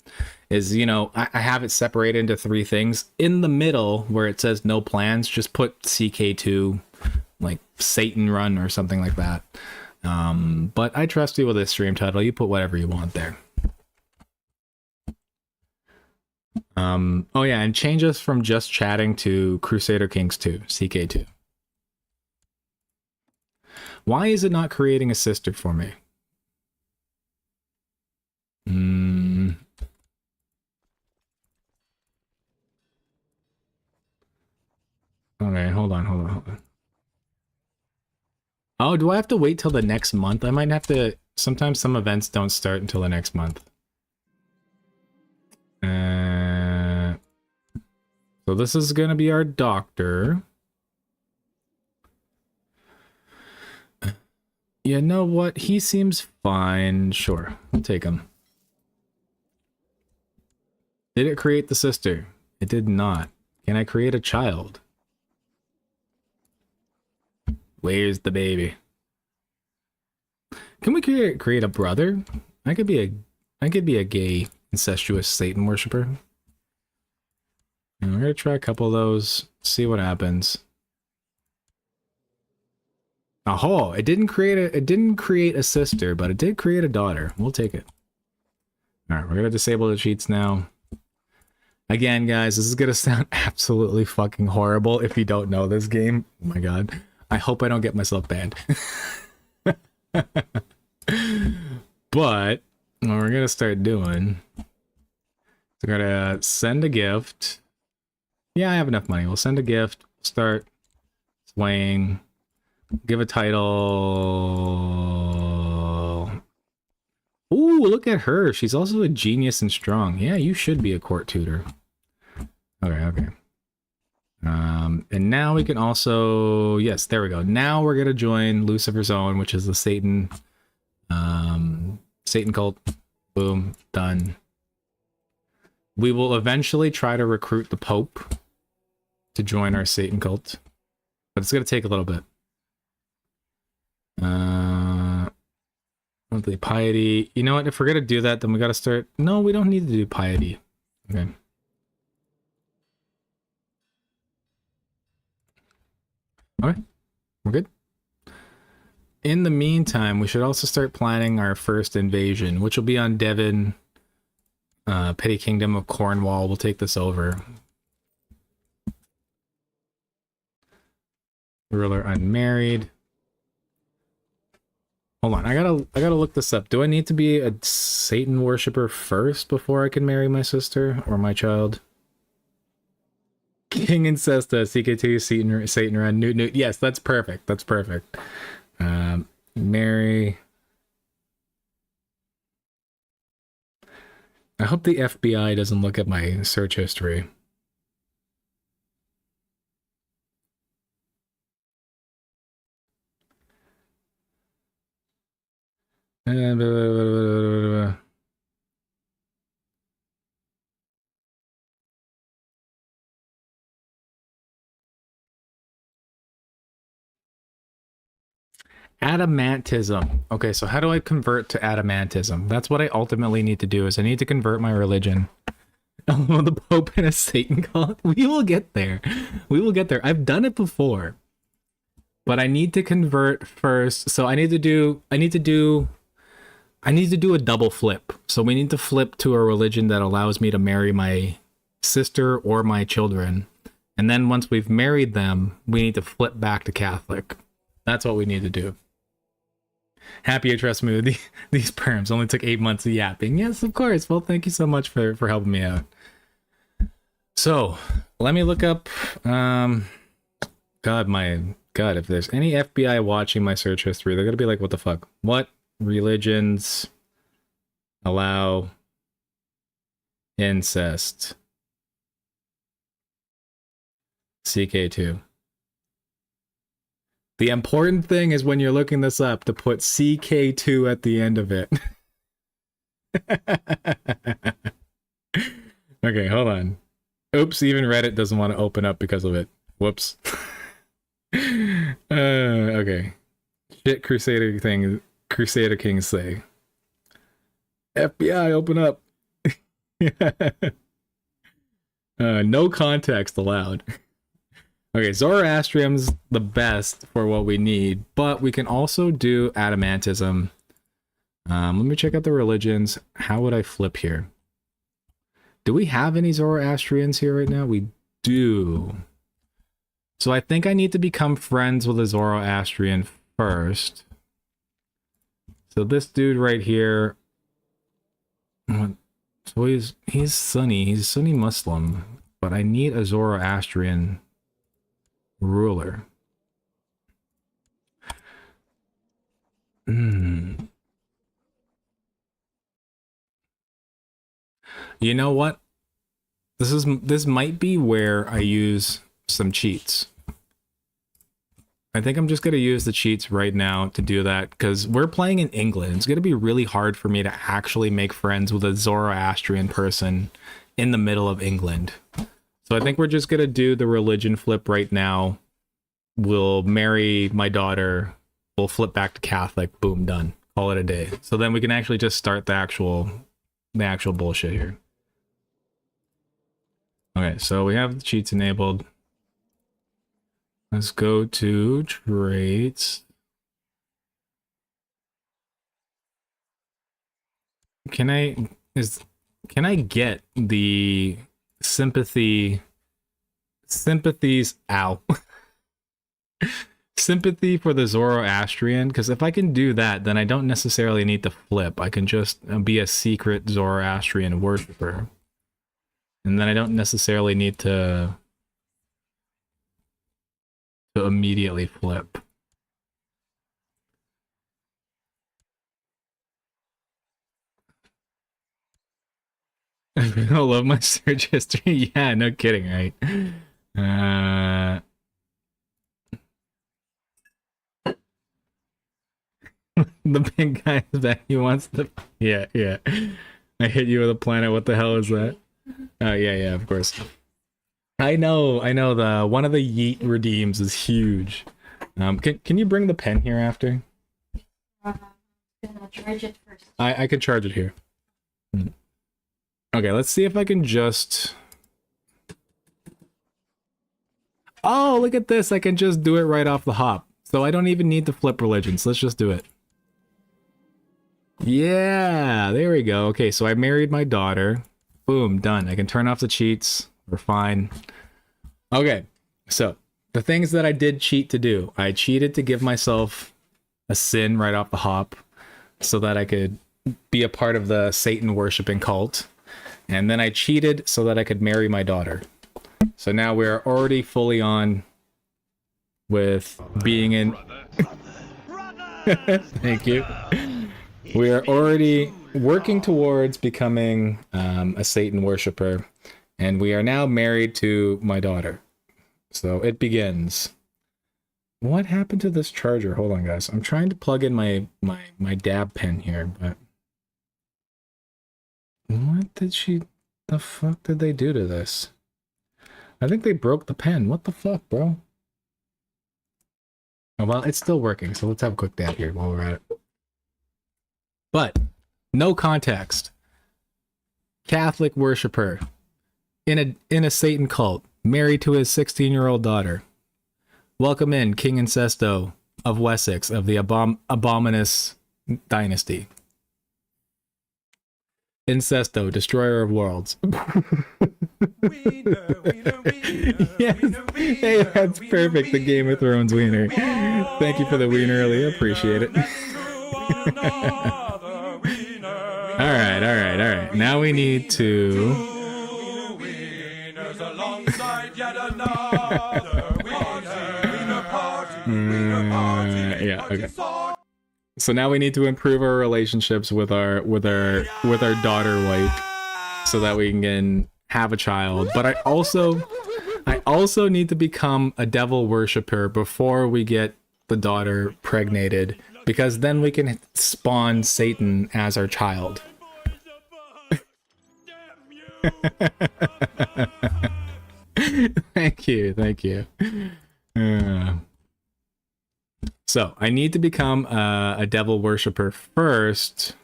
is, you know, I have it separated into 3 things. In the middle, where it says no plans, just put CK2, like Satan Run or something like that. But I trust you with this stream title. You put whatever you want there. Oh yeah, and change us from just chatting to Crusader Kings 2, CK2. Why is it not creating a sister for me? Okay, hold on. Oh, do I have to wait till the next month? I might have to... Sometimes some events don't start until the next month. So this is gonna be our doctor. You know what? He seems fine. Sure, we'll take him. Did it create the sister? It did not. Can I create a child? Where's the baby? Can we create a brother? I could be a gay incestuous Satan worshiper. And we're gonna try a couple of those, see what happens. Oh, it didn't create a sister, but it did create a daughter. We'll take it. All right, we're gonna disable the cheats now. Again, guys, this is gonna sound absolutely fucking horrible if you don't know this game. Oh my god. I hope I don't get myself banned. But what we're gonna start doing, we're gonna send a gift. Yeah, I have enough money. We'll send a gift. Start swaying. Give a title. Ooh, look at her. She's also a genius and strong. Yeah, you should be a court tutor. Okay. And now we can also... Yes, there we go. Now we're going to join Lucifer's Own, which is the Satan... Satan cult. Boom. Done. We will eventually try to recruit the Pope to join our Satan cult. But it's going to take a little bit. Monthly piety. You know what? If we're gonna do that, then we gotta start... No, we don't need to do piety. Okay. Alright. We're good. In the meantime, we should also start planning our first invasion, which will be on Devon. Petty Kingdom of Cornwall. We'll take this over. Ruler unmarried. Hold on, I gotta look this up. Do I need to be a Satan worshiper first before I can marry my sister or my child? King Incesta, CK2, Satan Run, Noot. Yes, that's perfect. That's perfect. Marry. I hope the FBI doesn't look at my search history. Adamantism. Okay, so how do I convert to adamantism? That's what I ultimately need to do, is I need to convert my religion. Oh, the Pope and a Satan cult? We will get there. We will get there. I've done it before. But I need to convert first. So I need to do a double flip. So we need to flip to a religion that allows me to marry my sister or my children. And then once we've married them, we need to flip back to Catholic. That's what we need to do. Happy, trust me, these perms only took 8 months of yapping. Yes, of course. Well, thank you so much for helping me out. So, let me look up, God, if there's any FBI watching my search history, they're gonna be like, what the fuck? What religions allow incest? CK2. The important thing is when you're looking this up to put CK2 at the end of it. Okay, hold on. Oops, even Reddit doesn't want to open up because of it. Whoops. Okay. Shit Crusader Kings say. FBI, open up. No context allowed. Okay, Zoroastrian's the best for what we need, but we can also do Adamantism. Let me check out the religions. How would I flip here? Do we have any Zoroastrians here right now? We do. So I think I need to become friends with a Zoroastrian first. So this dude right here. So he's Sunni. He's a Sunni Muslim, but I need a Zoroastrian ruler. You know what? This might be where I use some cheats. I think I'm just going to use the cheats right now to do that because we're playing in England. It's going to be really hard for me to actually make friends with a Zoroastrian person in the middle of England. So I think we're just going to do the religion flip right now. We'll marry my daughter. We'll flip back to Catholic. Boom, done. Call it a day. So then we can actually just start the actual bullshit here. Okay, so we have the cheats enabled. Let's go to traits. Can I get the sympathies? Ow. Sympathy for the Zoroastrian, because if I can do that, then I don't necessarily need to flip. I can just be a secret Zoroastrian worshiper. And then I don't necessarily need to immediately flip. I love my search history. Yeah, no kidding, right? The big guy is back. He wants to. Yeah. I hit you with a planet. What the hell is that? Oh, yeah, of course. I know. The one of the yeet redeems is huge. Can you bring the pen here after? Gonna charge it first. I could charge it here. Okay, let's see if I can just. Oh, look at this! I can just do it right off the hop. So I don't even need to flip religions. Let's just do it. Yeah, there we go. Okay, so I married my daughter. Boom, done. I can turn off the cheats. We're fine. Okay, so the things that I did cheat to do. I cheated to give myself a sin right off the hop so that I could be a part of the Satan worshipping cult. And then I cheated so that I could marry my daughter. So now we're already fully on with being in... Thank you. We are already working towards becoming a Satan worshiper, and we are now married to my daughter. So it begins. What happened to this charger? Hold on, guys. I'm trying to plug in my dab pen here, but what did she? The fuck did they do to this? I think they broke the pen. What the fuck, bro? Oh, well, it's still working, so let's have a quick dab here while we're at it. But no context. Catholic worshiper in a Satan cult, married to his 16-year-old daughter. Welcome in King Incesto of Wessex of the Abominous dynasty. Incesto, destroyer of worlds. Yes. Hey, that's perfect. The Game of Thrones wiener. Thank you for the wiener, early. Appreciate it. All right. Now we need to. Yeah. Okay. So now we need to improve our relationships with our daughter wife, so that we can have a child. But I also need to become a devil worshiper before we get the daughter pregnated, because then we can spawn Satan as our child. Thank you. So I need to become a devil worshiper first.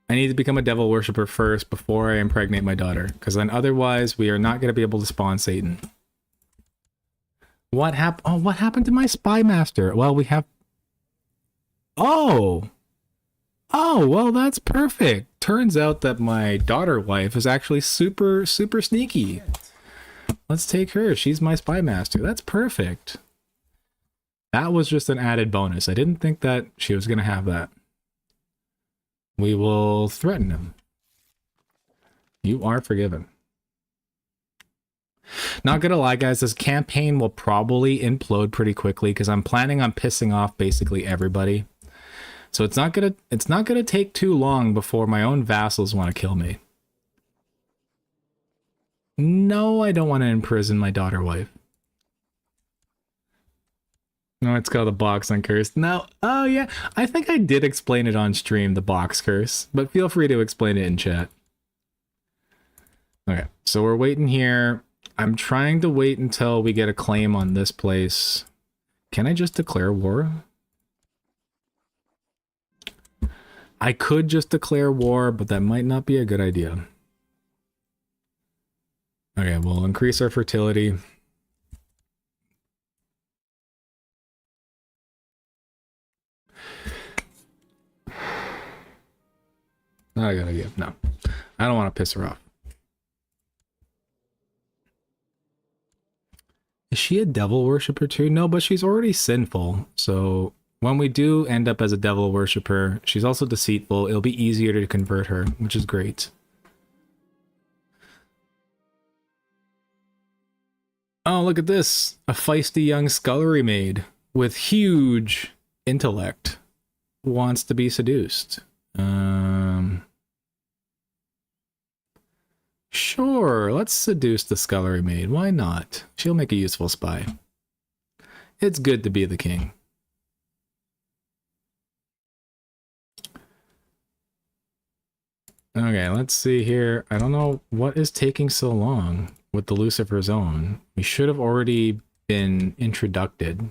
I need to become a devil worshiper first before I impregnate my daughter, because then otherwise we are not going to be able to spawn Satan. What happened? Oh, what happened to my spy master? Well, we have. Oh, well, that's perfect. Turns out that my daughter wife is actually super sneaky. Let's take her. She's my spy master. That's perfect. That was just an added bonus. I didn't think that she was going to have that. We will threaten him. You are forgiven. Not gonna lie, guys, this campaign will probably implode pretty quickly because I'm planning on pissing off basically everybody. So it's not gonna take too long before my own vassals want to kill me. No, I don't want to imprison my daughter wife. No, it's called the box uncurse. No, oh yeah, I think I did explain it on stream, the box curse, but feel free to explain it in chat. Okay, so we're waiting here. I'm trying to wait until we get a claim on this place. Can I just declare war? I could just declare war, but that might not be a good idea. Okay, we'll increase our fertility. Not a good idea. No, I don't want to piss her off. Is she a devil worshiper too? No, but she's already sinful. So when we do end up as a devil worshiper, she's also deceitful. It'll be easier to convert her, which is great. Oh, look at this. A feisty young scullery maid with huge intellect wants to be seduced. Sure, let's seduce the scullery maid. Why not? She'll make a useful spy. It's good to be the king. Okay, let's see here. I don't know what is taking so long with the Lucifer Zone. We should have already been introducted.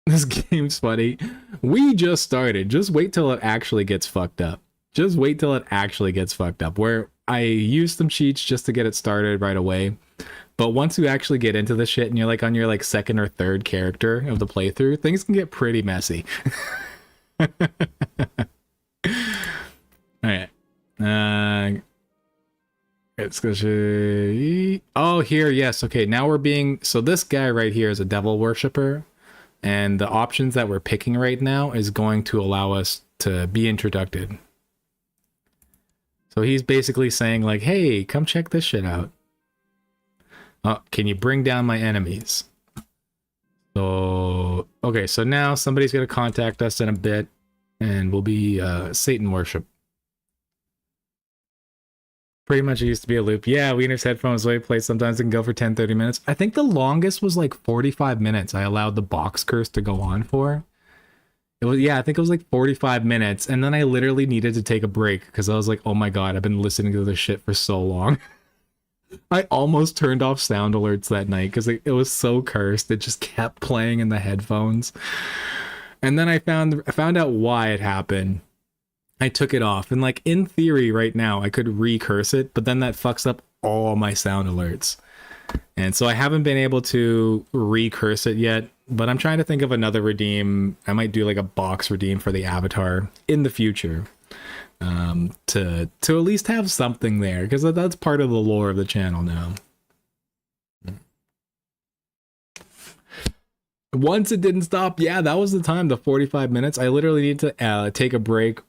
This game's funny. We just started. Just wait till it actually gets fucked up. Just wait till it actually gets fucked up. Where I used some cheats just to get it started right away. But once you actually get into the shit and you're like on your like second or third character of the playthrough, things can get pretty messy. Alright. It's gonna. Oh, here, yes. Okay, now we're being. So this guy right here is a devil worshiper. And the options that we're picking right now is going to allow us to be introduced. So he's basically saying like, hey, come check this shit out. Oh, can you bring down my enemies? So, okay, so now somebody's going to contact us in a bit and we'll be Satan worship. Pretty much it used to be a loop. Yeah, Wiener's headphones way play sometimes it can go for 10-30 minutes. I think the longest was like 45 minutes I allowed the box curse to go on for. It was, yeah, I think it was like 45 minutes, and then I literally needed to take a break because I was like, oh my god, I've been listening to this shit for so long. I almost turned off sound alerts that night because it was so cursed. It just kept playing in the headphones. And then I found out why it happened. I took it off, and like in theory right now I could recurse it, but then that fucks up all my sound alerts. And so I haven't been able to recurse it yet, but I'm trying to think of another redeem. I might do like a box redeem for the avatar in the future. to at least have something there, because that's part of the lore of the channel now. Once it didn't stop, yeah, that was the time, the 45 minutes. I literally need to take a break.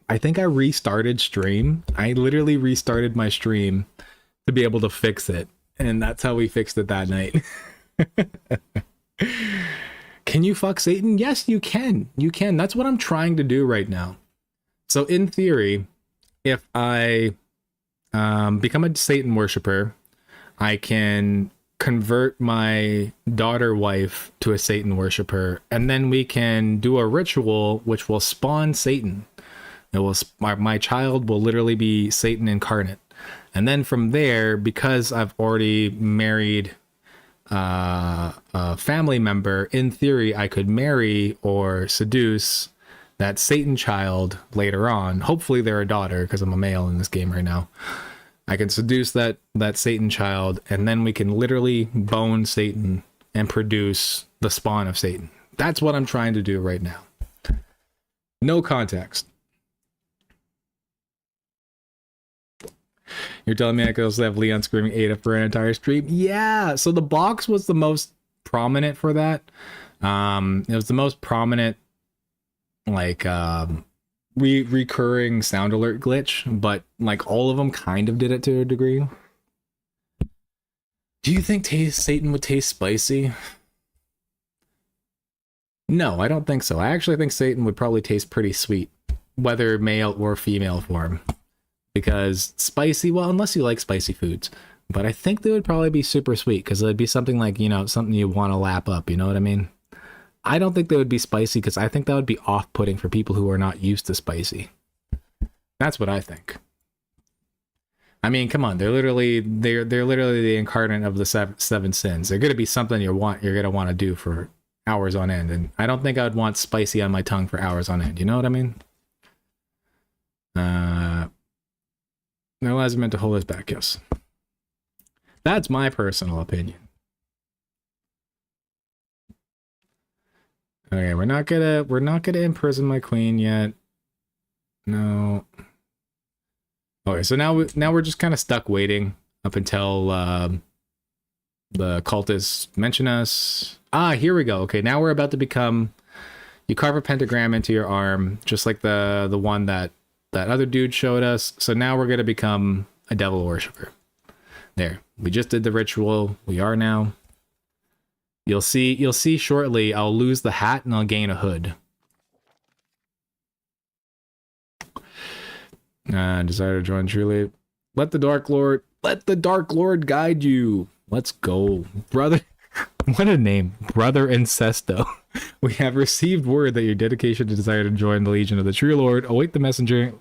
I think I restarted stream. I literally restarted my stream to be able to fix it. And that's how we fixed it that night. Can you fuck Satan? Yes, you can. You can. That's what I'm trying to do right now. So in theory, if I become a Satan worshiper, I can convert my daughter wife to a Satan worshiper, and then we can do a ritual which will spawn Satan. It will my child will literally be Satan incarnate, and then from there, because I've already married a family member, in theory I could marry or seduce that Satan child later on. Hopefully they're a daughter, because I'm a male in this game right now. I can seduce that Satan child, and then we can literally bone Satan and produce the spawn of Satan. That's what I'm trying to do right now. No context. You're telling me I could also have Leon screaming Ada for an entire stream? Yeah, so the box was the most prominent for that. It was the most prominent, like, recurring sound alert glitch, but like all of them kind of did it to a degree. Do you think Satan would taste spicy? No, I don't think so. I actually think Satan would probably taste pretty sweet, whether male or female form, because spicy, well, unless you like spicy foods, but I think they would probably be super sweet, because it'd be something like, you know, something you want to lap up, you know what I mean? I don't think they would be spicy, because I think that would be off-putting for people who are not used to spicy. That's what I think. I mean, come on, they're literally the incarnate of the seven sins. They're gonna be something you're gonna want to do for hours on end, and I don't think I would want spicy on my tongue for hours on end. You know what I mean? No lies are meant to hold us back. Yes, that's my personal opinion. Okay, we're not gonna imprison my queen yet. No. Okay, so now we're just kind of stuck waiting up until the cultists mention us. Ah, here we go. Okay, now we're about to become. You carve a pentagram into your arm, just like the one that other dude showed us. So now we're gonna become a devil worshiper. There, we just did the ritual. We are now. You'll see shortly, I'll lose the hat and I'll gain a hood. Desire to join truly. Let the Dark Lord guide you. Let's go. Brother, what a name. Brother Incesto. We have received word that your dedication to desire to join the Legion of the True Lord. Await the messenger.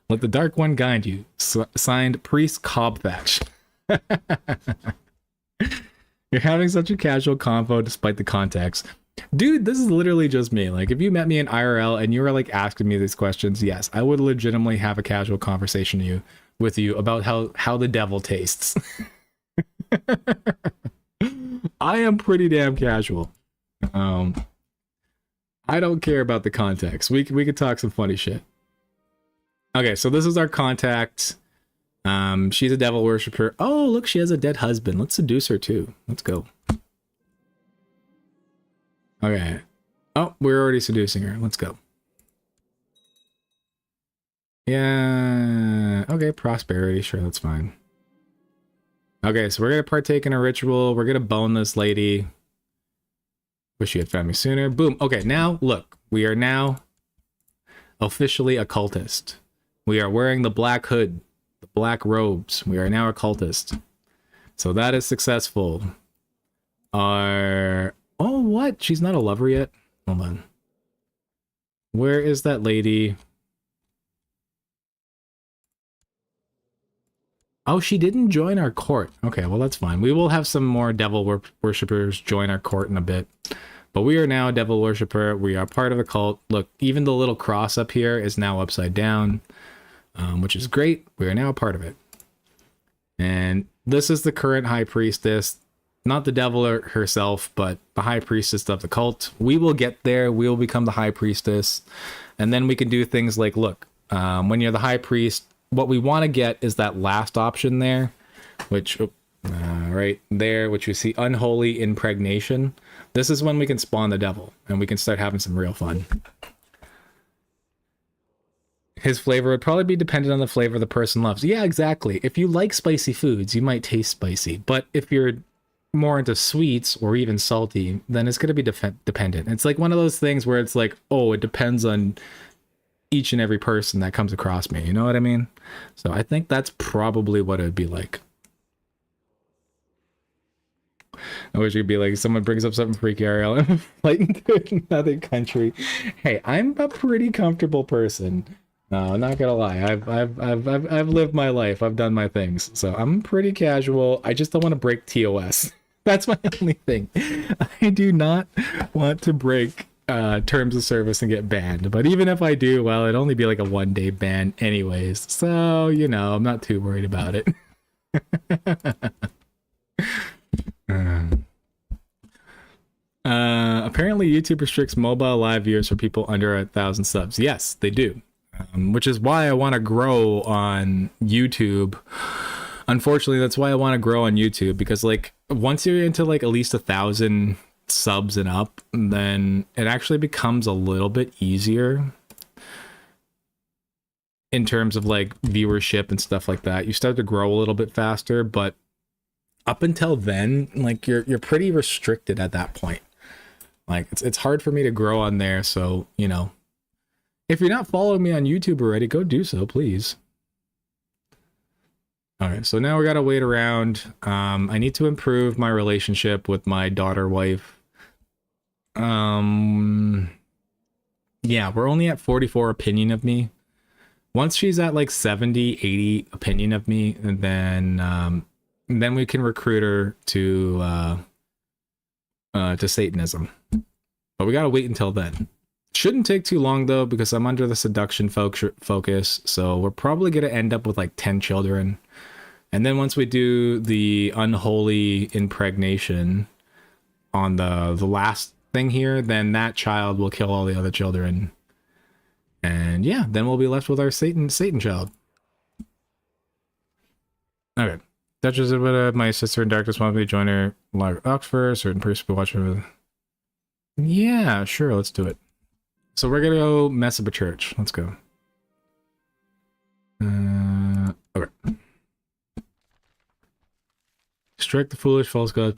Let the Dark One guide you. Signed, Priest Cobthatch. You're having such a casual convo despite the context. Dude, this is literally just me. Like, if you met me in IRL and you were like asking me these questions, yes, I would legitimately have a casual conversation with you about how the devil tastes. I am pretty damn casual. I don't care about the context. We could talk some funny shit. Okay, so this is our contact. She's a devil worshiper. Oh, look, she has a dead husband. Let's seduce her too. Let's go. Okay. Oh, we're already seducing her. Let's go. Yeah. Okay, prosperity. Sure, that's fine. Okay, so we're going to partake in a ritual. We're going to bone this lady. Wish you had found me sooner. Boom. Okay, now, look. We are now officially a cultist. We are wearing the black hood. The black robes. We are now a cultist. So that is successful. Oh, what? She's not a lover yet? Hold on. Where is that lady? Oh, she didn't join our court. Okay, well, that's fine. We will have some more devil worshippers join our court in a bit. But we are now a devil worshipper. We are part of the cult. Look, even the little cross up here is now upside down. Which is great. We are now a part of it. And this is the current high priestess. Not the devil herself, but the high priestess of the cult. We will get there. We will become the high priestess. And then we can do things like, look, when you're the high priest, what we want to get is that last option there, which right there, which we see unholy impregnation. This is when we can spawn the devil and we can start having some real fun. His flavor would probably be dependent on the flavor the person loves. Yeah, exactly. If you like spicy foods, you might taste spicy. But if you're more into sweets or even salty, then it's going to be dependent. It's like one of those things where it's like, oh, it depends on each and every person that comes across me. You know what I mean? So I think that's probably what it would be like. I wish it'd be like someone brings up something freaky, Ariel, and I'm flighting to another country. Hey, I'm a pretty comfortable person. No, I'm not gonna lie. I've lived my life. I've done my things. So I'm pretty casual. I just don't want to break TOS. That's my only thing. I do not want to break terms of service and get banned. But even if I do, well, it'd only be like a 1-day ban anyways. So, you know, I'm not too worried about it. Apparently YouTube restricts mobile live viewers for people under 1,000 subs. Yes, they do. Which is why I want to grow on YouTube. Unfortunately, that's why I want to grow on YouTube, because like once you're into like at least 1,000 subs and up, then it actually becomes a little bit easier in terms of like viewership and stuff like that. You start to grow a little bit faster, but up until then, like you're pretty restricted at that point. Like it's hard for me to grow on there, so you know, if you're not following me on YouTube already, go do so, please. All right, so now we gotta wait around. I need to improve my relationship with my daughter wife. Yeah, we're only at 44 opinion of me. Once she's at like 70, 80 opinion of me, and then we can recruit her to Satanism. But we gotta wait until then. Shouldn't take too long though, because I'm under the seduction focus, so we're probably gonna end up with like 10 children. And then once we do the unholy impregnation on the last thing here, then that child will kill all the other children. And yeah, then we'll be left with our Satan child. Okay. Duchess of my sister in darkness wants me to join her live Oxford. Certain person will watch her. Yeah, sure, let's do it. So we're gonna go mess up a church. Let's go. Okay. Strike the foolish false gods.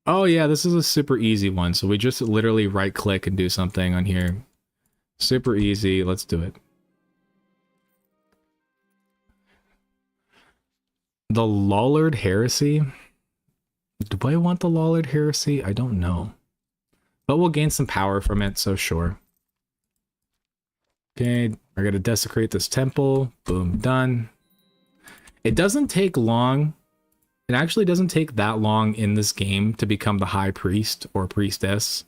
Oh yeah, this is a super easy one. So we just literally right click and do something on here. Super easy. Let's do it. The Lollard Heresy. Do I want the Lollard Heresy? I don't know. But we'll gain some power from it, so sure. Okay, we're gonna desecrate this temple. Boom, done. It doesn't take long. It actually doesn't take that long in this game to become the high priest or priestess.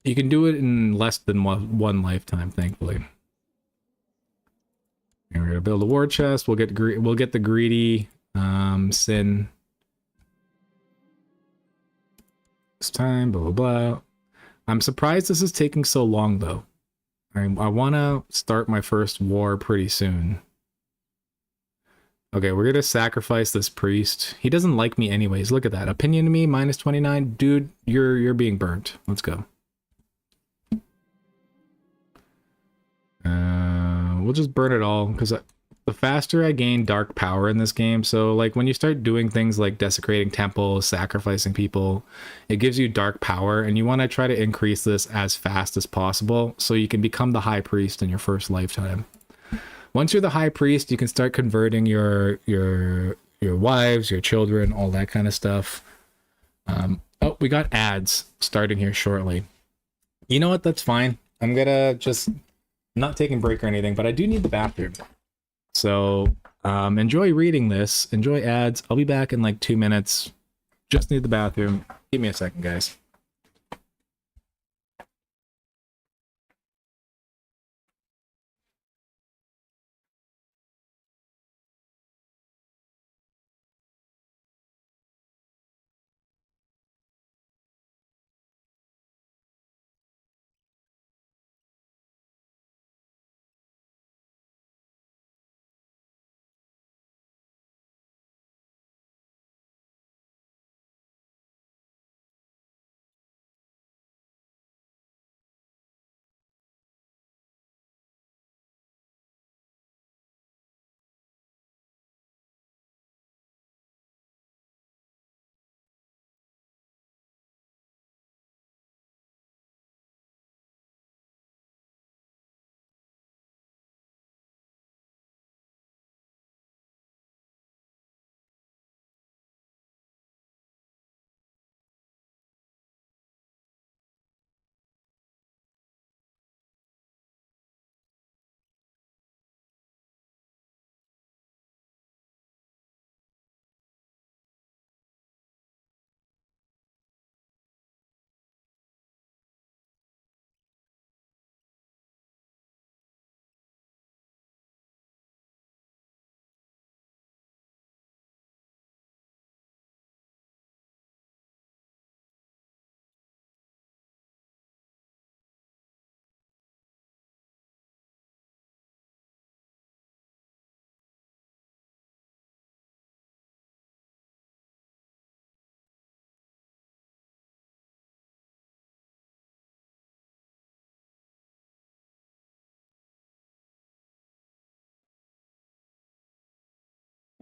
You can do it in less than one lifetime, thankfully. And we're gonna build a war chest. We'll get the greedy sin. This time, blah blah blah. I'm surprised this is taking so long though. I want to start my first war pretty soon. Okay, we're gonna sacrifice this priest. He doesn't like me anyways. Look at that. Opinion to me, minus 29. Dude, you're being burnt. Let's go. We'll just burn it all, because the faster I gain dark power in this game, so like when you start doing things like desecrating temples, sacrificing people, it gives you dark power, and you want to try to increase this as fast as possible so you can become the high priest in your first lifetime. Once you're the high priest, you can start converting your wives, your children, all that kind of stuff. Oh, we got ads starting here shortly. You know what? That's fine. I'm gonna just not taking a break or anything, but I do need the bathroom. So enjoy reading this. Enjoy ads. I'll be back in like 2 minutes. Just need the bathroom. Give me a second, guys.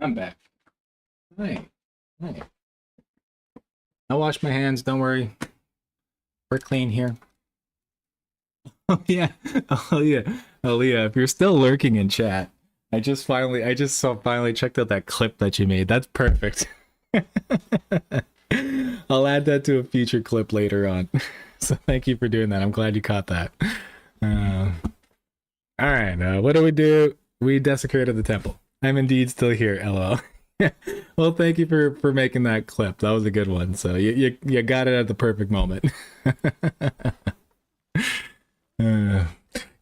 I'm back. Hi. Hi. I washed my hands, don't worry. We're clean here. Oh yeah. Oh yeah. Oh yeah. If you're still lurking in chat, I just finally checked out that clip that you made. That's perfect. I'll add that to a future clip later on. So thank you for doing that. I'm glad you caught that. All right. What do we do? We desecrated the temple. I'm indeed still here. LOL. Well, thank you for making that clip. That was a good one. So you got it at the perfect moment.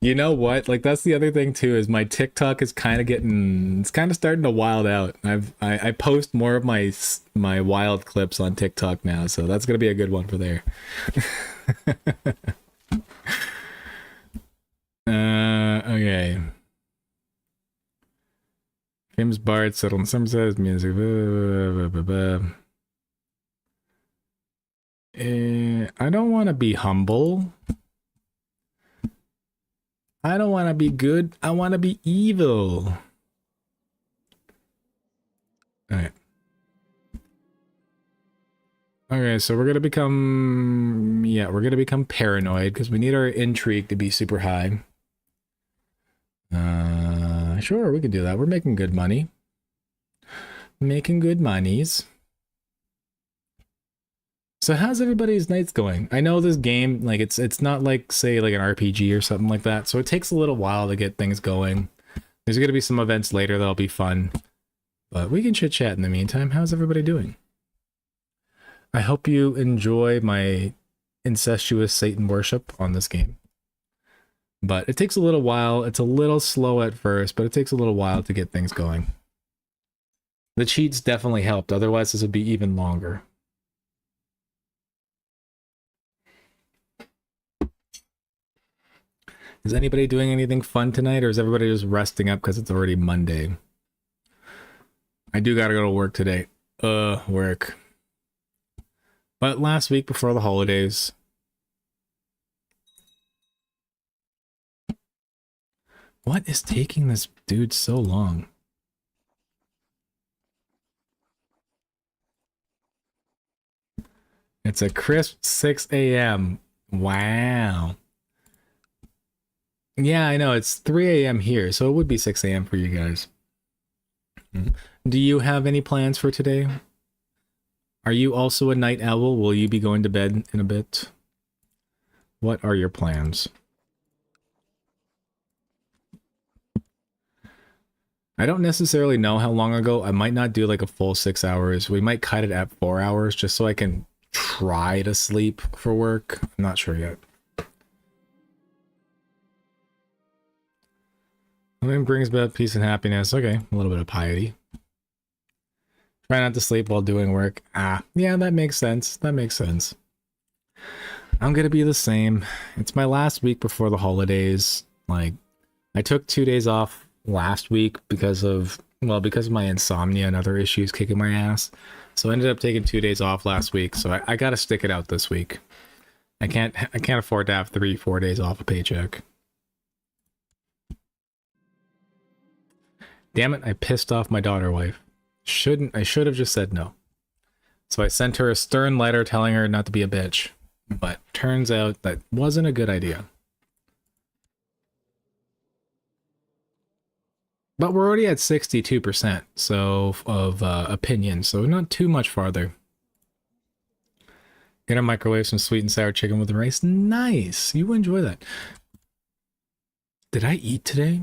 You know what? Like that's the other thing too is my TikTok is kind of starting to wild out. I post more of my wild clips on TikTok now, so that's gonna be a good one for there. Okay. James Bard settled on some says music. I don't want to be humble. I don't want to be good. I want to be evil. Alright. Okay, so we're gonna become... Yeah, we're gonna become paranoid because we need our intrigue to be super high. Sure, we can do that. We're making good money. Making good monies. So how's everybody's nights going? I know this game, like it's not like say like an RPG or something like that, so it takes a little while to get things going. There's gonna be some events later that'll be fun, but we can chit chat in the meantime. How's everybody doing? I hope you enjoy my incestuous Satan worship on this game. But it takes a little while. It's a little slow at first, but it takes a little while to get things going. The cheats definitely helped, otherwise this would be even longer. Is anybody doing anything fun tonight, or is everybody just resting up because it's already Monday? I do gotta go to work today. Work. But last week before the holidays. What is taking this dude so long? It's a crisp 6 a.m. Wow. Yeah, I know. It's 3 a.m. here, so it would be 6 a.m. for you guys. Do you have any plans for today? Are you also a night owl? Will you be going to bed in a bit? What are your plans? I don't necessarily know how long ago. I might not do like a full 6 hours. We might cut it at 4 hours just so I can try to sleep for work. I'm not sure yet. Something brings about peace and happiness. Okay, a little bit of piety. Try not to sleep while doing work. Yeah, that makes sense. That makes sense. I'm gonna be the same. It's my last week before the holidays. Like, I took 2 days off last week because of my insomnia and other issues kicking my ass. So I ended up taking 2 days off last week. So I gotta stick it out this week. I can't afford to have 3-4 days off a paycheck. Damn it, I pissed off my daughter wife. I should have just said no. So I sent her a stern letter telling her not to be a bitch. But turns out that wasn't a good idea. But we're already at 62%, so of opinion, so not too much farther. Gonna microwave some sweet and sour chicken with rice. Nice. You enjoy that. Did I eat today?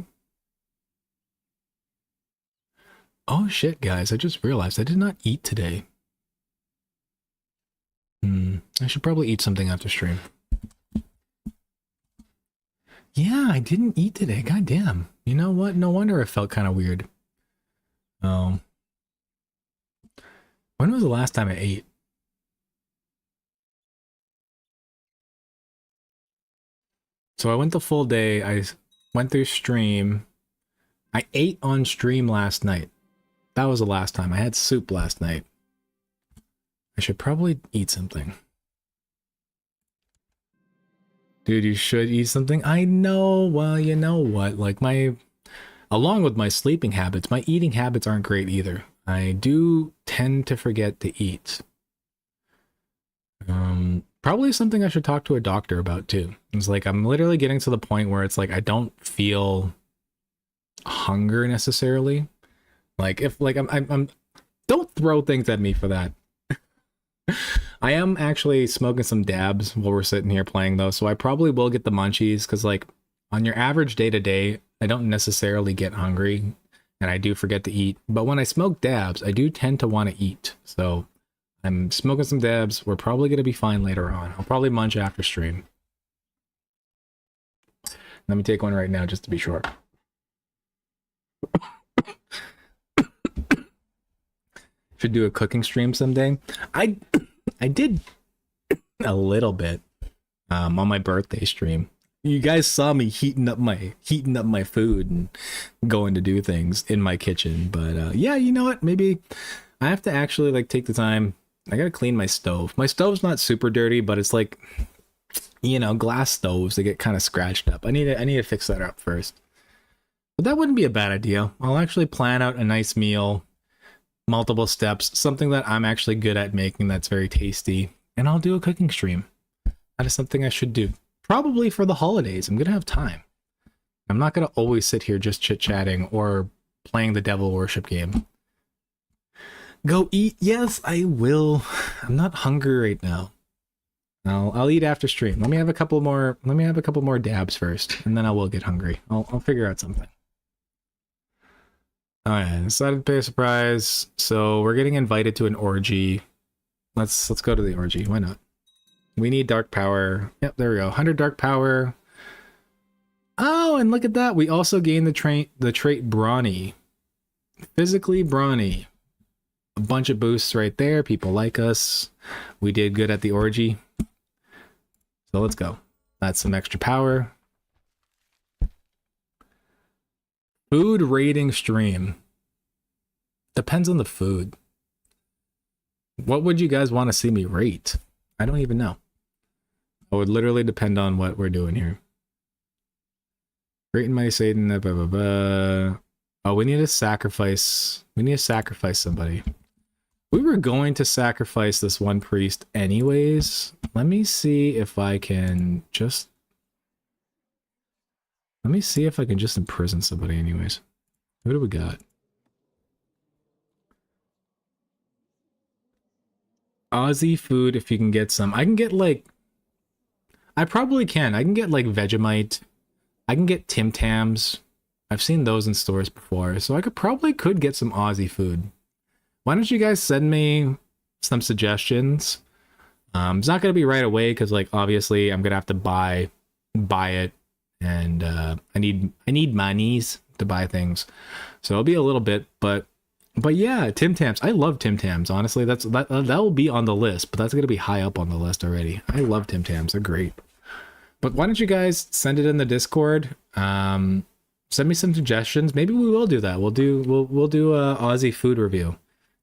Oh shit, guys, I just realized I did not eat today. I should probably eat something after stream. Yeah, I didn't eat today. God damn. You know what? No wonder it felt kind of weird. When was the last time I ate? So I went the full day. I went through stream. I ate on stream last night. That was the last time. I had soup last night. I should probably eat something. Dude, you should eat something. I know. Well, you know what? Like my Along with my sleeping habits, my eating habits aren't great either. I do tend to forget to eat. Probably something I should talk to a doctor about too. It's like I'm literally getting to the point where it's like I don't feel hunger necessarily. Like if like I'm don't throw things at me for that. I am actually smoking some dabs while we're sitting here playing though, so I probably will get the munchies because like on your average day to day, I don't necessarily get hungry and I do forget to eat. But when I smoke dabs, I do tend to want to eat. So I'm smoking some dabs. We're probably going to be fine later on. I'll probably munch after stream. Let me take one right now just to be sure. Should do a cooking stream someday. I did a little bit on my birthday stream. You guys saw me heating up my food and going to do things in my kitchen. But yeah, you know what? Maybe I have to actually like take the time. I gotta clean my stove. My stove's not super dirty, but it's like, you know, glass stoves, they get kind of scratched up. I need to fix that up first. But that wouldn't be a bad idea. I'll actually plan out a nice meal, multiple steps, something that I'm actually good at making that's very tasty, and I'll do a cooking stream. That is something I should do. Probably for the holidays. I'm gonna have time. I'm not gonna always sit here just chit-chatting or playing the devil worship game. Go eat? Yes, I will. I'm not hungry right now. I'll eat after stream. Let me have a couple more dabs first, and then I will get hungry. I'll figure out something. Alright, decided to pay a surprise. So we're getting invited to an orgy. Let's go to the orgy. Why not? We need dark power. Yep, there we go. 100 dark power. Oh, and look at that. We also gained the trait brawny. Physically brawny. A bunch of boosts right there. People like us. We did good at the orgy. So let's go. That's some extra power. Food rating stream. Depends on the food. What would you guys want to see me rate? I don't even know. It would literally depend on what we're doing here. Rating my Satan. Blah, blah, blah. Oh, we need to sacrifice. We need to sacrifice somebody. We were going to sacrifice this one priest anyways. Let me see if I can just... Let me see if I can just imprison somebody anyways. Who do we got? Aussie food, if you can get some. I can get like... I probably can. I can get like Vegemite. I can get Tim Tams. I've seen those in stores before. So I could get some Aussie food. Why don't you guys send me some suggestions? It's not going to be right away because like obviously I'm going to have to buy it. And I need monies to buy things. So it'll be a little bit, but yeah, Tim Tams. I love Tim Tams. Honestly, that will be on the list, but that's gonna be high up on the list already. I love Tim Tams. They're great. But why don't you guys send it in the Discord? Send me some suggestions. Maybe we will do that. We'll do a Aussie food review,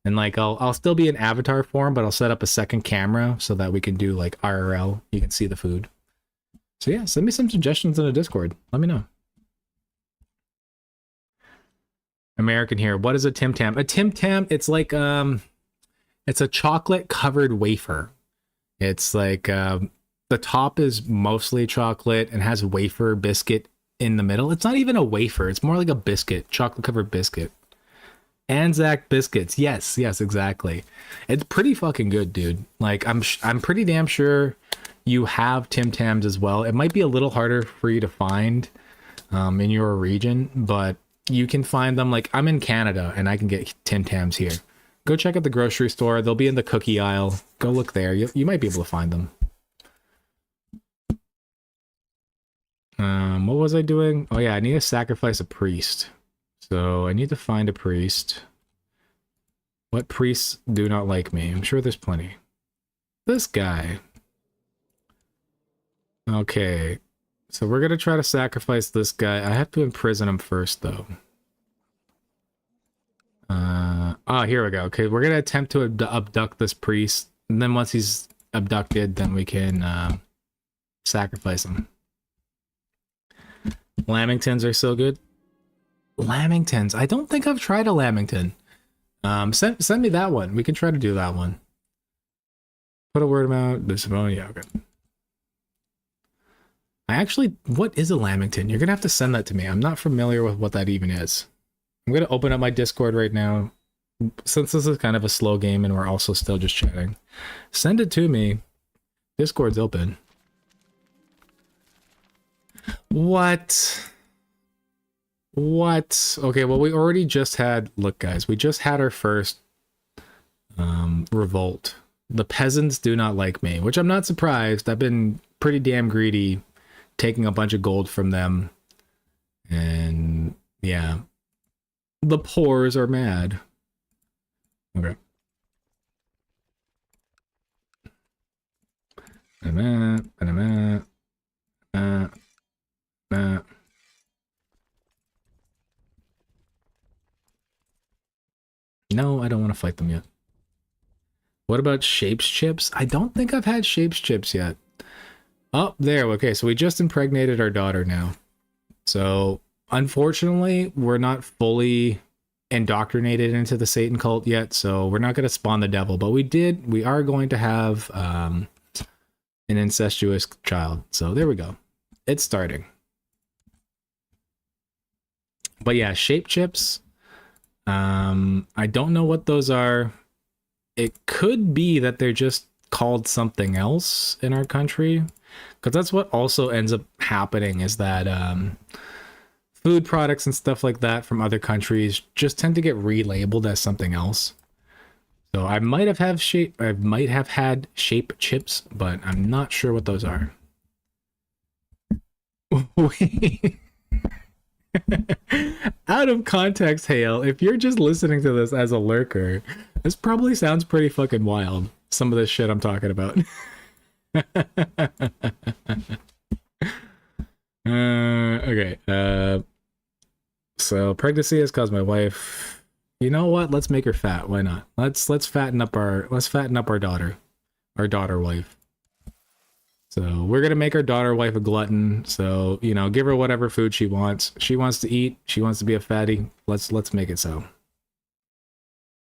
and like I'll still be in avatar form, but I'll set up a second camera so that we can do like IRL. You can see the food. So yeah, send me some suggestions in the Discord. Let me know. American here. What is a Tim Tam? A Tim Tam, it's like it's a chocolate covered wafer. It's like the top is mostly chocolate and has wafer biscuit in the middle. It's not even a wafer. It's more like a biscuit, chocolate covered biscuit. Anzac biscuits. Yes, exactly. It's pretty fucking good, dude. Like I'm pretty damn sure you have Tim Tams as well. It might be a little harder for you to find in your region, but you can find them. Like I'm in Canada and I can get Tim Tams here. Go check out the grocery store. They'll be in the cookie aisle. Go look there. You might be able to find them. What was I doing? Oh yeah, I need to sacrifice a priest. So I need to find a priest. What priests do not like me? I'm sure there's plenty. This guy. Okay, so we're gonna try to sacrifice this guy. I have to imprison him first, though. Here we go. Okay, we're gonna attempt to abduct this priest, and then once he's abducted, then we can sacrifice him. Lamingtons are so good. Lamingtons. I don't think I've tried a Lamington. Send me that one. We can try to do that one. Put a word about this. Oh yeah, okay. What is a Lamington? You're gonna have to send that to me. I'm not familiar with what that even is. I'm gonna open up my Discord right now. Since this is kind of a slow game and we're also still just chatting. Send it to me. Discord's open. What? What? Okay, well, we already just had... Look, guys, we just had our first revolt. The peasants do not like me, which I'm not surprised. I've been pretty damn greedy, taking a bunch of gold from them. And, yeah. The poors are mad. Okay. No, I don't want to fight them yet. What about Shapes Chips? I don't think I've had Shapes Chips yet. Oh, there. Okay, so we just impregnated our daughter now. So, unfortunately, we're not fully indoctrinated into the Satan cult yet, so we're not going to spawn the devil. But we are going to have an incestuous child. So, there we go. It's starting. But yeah, Shape Chips. I don't know what those are. It could be that they're just called something else in our country, because that's what also ends up happening, is that food products and stuff like that from other countries just tend to get relabeled as something else. So I might have had Shape Chips, but I'm not sure what those are. Out of context, Hale, if you're just listening to this as a lurker, this probably sounds pretty fucking wild. Some of this shit I'm talking about. Okay. So pregnancy has caused my wife. You know what? Let's make her fat. Why not? Let's fatten up our daughter, our daughter wife. So we're gonna make our daughter wife a glutton. So, you know, give her whatever food she wants. She wants to eat. She wants to be a fatty. Let's make it so.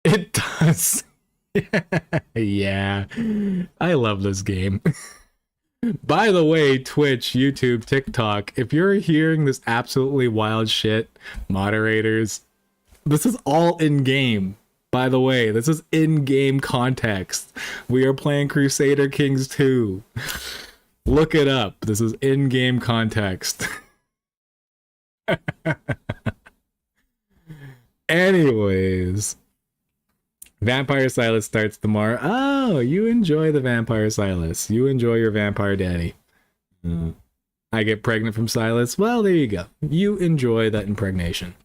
It does. Yeah. I love this game. By the way, Twitch, YouTube, TikTok, if you're hearing this absolutely wild shit, moderators, this is all in game. By the way, this is in-game context. We are playing Crusader Kings 2. Look it up. This is in-game context. Anyways. Vampire Silas starts tomorrow. Oh, you enjoy the Vampire Silas. You enjoy your vampire daddy. I get pregnant from Silas. Well, there you go. You enjoy that impregnation.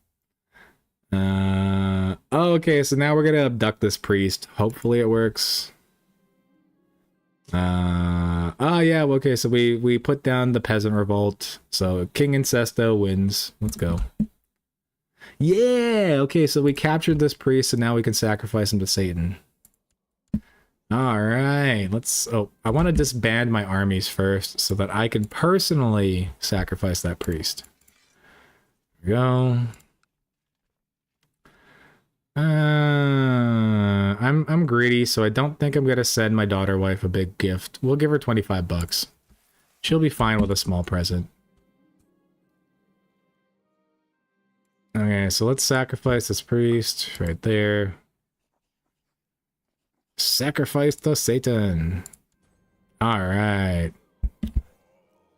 Okay, so now we're gonna abduct this priest. Hopefully it works. Oh yeah, okay, so we put down the peasant revolt. So King Incesto wins. Let's go. Yeah, okay, so we captured this priest, and now we can sacrifice him to Satan. Alright, I want to disband my armies first, so that I can personally sacrifice that priest. There we go. I'm greedy, so I don't think I'm gonna send my daughter wife a big gift. We'll give her 25 bucks. She'll be fine with a small present. Okay, so let's sacrifice this priest right there. Sacrifice to Satan. Alright.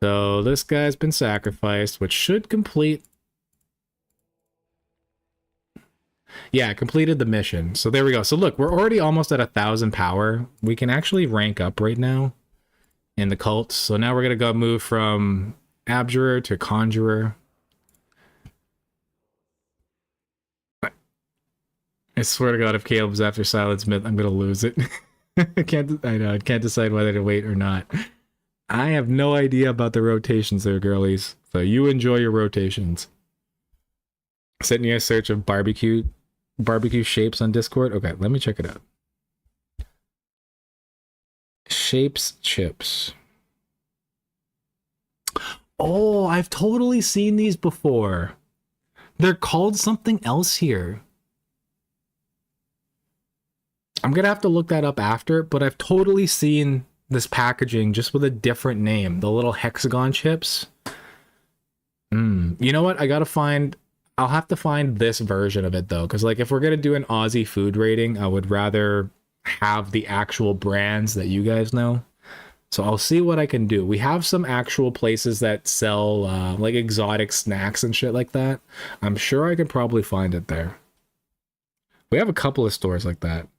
So this guy's been sacrificed, which should complete... Yeah, completed the mission. So there we go. So look, we're already almost at 1,000 power. We can actually rank up right now in the cult. So now we're going to go move from Abjurer to Conjurer. I swear to God, if Caleb's after Silent Smith, I'm going to lose it. I can't decide whether to wait or not. I have no idea about the rotations there, girlies. So you enjoy your rotations. Sent you a search of barbecue shapes on Discord. Okay, let me check it out. Shapes chips. Oh, I've totally seen these before. They're called something else here. I'm gonna have to look that up after, but I've totally seen this packaging just with a different name. The little hexagon chips. You know what? I'll have to find this version of it though, because like if we're gonna do an Aussie food rating, I would rather have the actual brands that you guys know. So I'll see what I can do. We have some actual places that sell like exotic snacks and shit like that. I'm sure I could probably find it there. We have a couple of stores like that.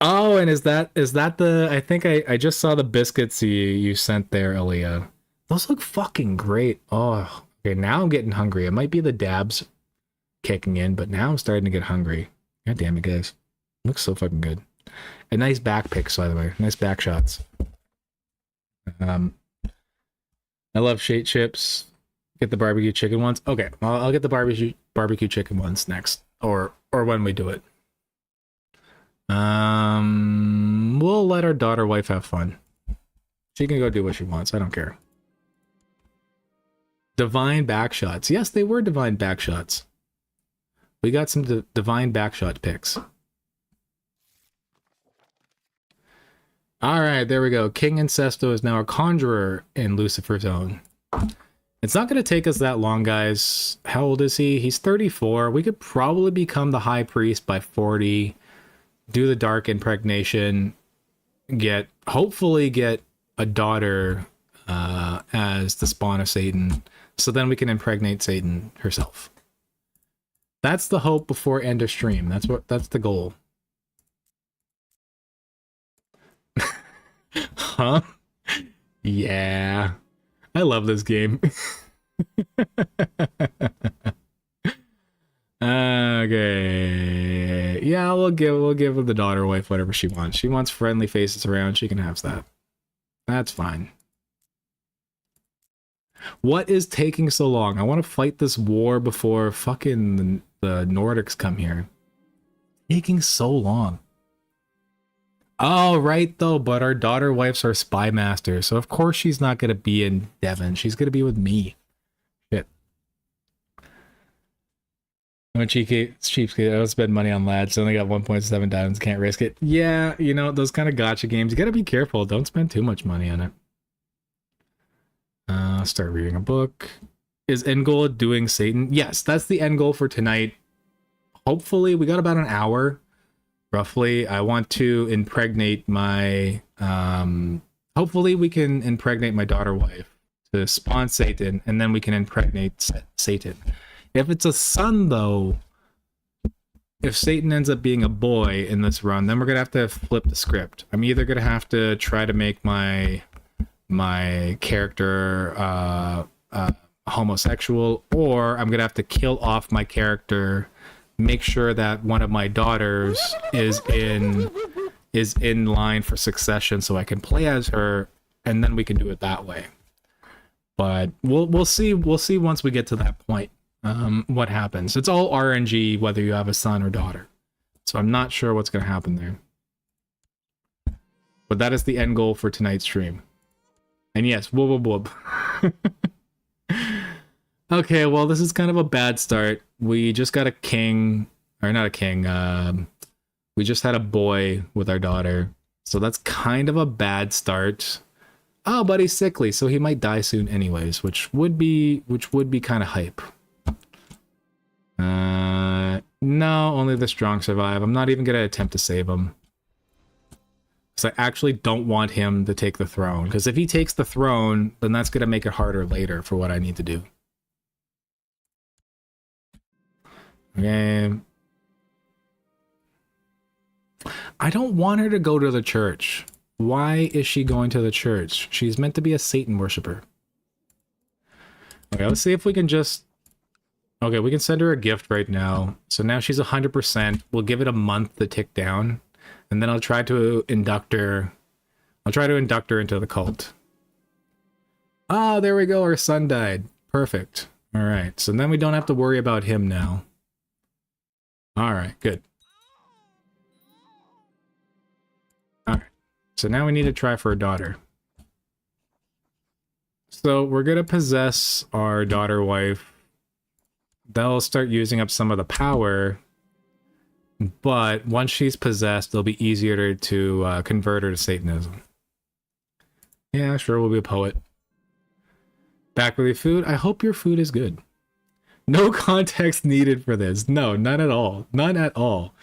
Oh, and is that the I think I just saw the biscuits you sent there, Aaliyah. Those look fucking great. Oh, okay, now I'm getting hungry. It might be the dabs kicking in, but now I'm starting to get hungry. God damn it, guys. Looks so fucking good. And nice back picks, by the way. Nice back shots. I love shade chips. Get the barbecue chicken ones. Okay, I'll get the barbecue chicken ones next, or when we do it. We'll let our daughter wife have fun. She can go do what she wants. I don't care. Divine backshots. Yes, they were divine backshots. We got some divine backshot picks. All right, there we go. King Incesto is now a conjurer in Lucifer's Own. It's not going to take us that long, guys. How old is he? He's 34. We could probably become the high priest by 40. Do the dark impregnation. Hopefully get a daughter as the spawn of Satan. So then we can impregnate Satan herself. That's the hope before end of stream. That's the goal. Huh? Yeah. I love this game. Okay. Yeah, we'll give the daughter wife whatever she wants. She wants friendly faces around, she can have that. That's fine. What is taking so long? I want to fight this war before fucking the Nordics come here. Taking so long. Oh, right, though, but our daughter wife's our spy master, so of course she's not going to be in Devon. She's going to be with me. Shit. I'm a cheapskate. I don't spend money on lads. Only got 1.7 diamonds. Can't risk it. Yeah, you know, those kind of gacha games, you got to be careful. Don't spend too much money on it. Start reading a book. Is end goal doing Satan? Yes, that's the end goal for tonight. Hopefully, we got about an hour. Roughly, I want to impregnate my hopefully we can impregnate my daughter wife to spawn Satan, and then we can impregnate Satan. If it's a son though, if Satan ends up being a boy in this run, then we're gonna have to flip the script. I'm either gonna have to try to make my character homosexual, or I'm gonna have to kill off my character, make sure that one of my daughters is in line for succession so I can play as her, and then we can do it that way. But we'll see once we get to that point what happens. It's all RNG whether you have a son or daughter, so I'm not sure what's going to happen there, but that is the end goal for tonight's stream. And yes, whoop whoop whoop. Okay, well, this is kind of a bad start. We just got a king, or not a king, we just had a boy with our daughter. So that's kind of a bad start. Oh, but he's sickly, so he might die soon anyways, which would be kind of hype. No, only the strong survive. I'm not even going to attempt to save him. Because I actually don't want him to take the throne. Because if he takes the throne, then that's going to make it harder later for what I need to do. Okay. I don't want her to go to the church. Why is she going to the church? She's meant to be a Satan worshiper. Okay, let's see if we can just... Okay, we can send her a gift right now. So now she's 100%. We'll give it a month to tick down. And then I'll try to induct her. I'll try to induct her into the cult. Oh, there we go. Our son died. Perfect. All right. So then we don't have to worry about him now. All right, good. All right. So now we need to try for a daughter. So we're gonna possess our daughter wife. They'll start using up some of the power, but once she's possessed, it'll be easier to convert her to Satanism. Yeah, sure, we'll be a poet. Back with your food. I hope your food is good. No context needed for this. No, none at all. None at all.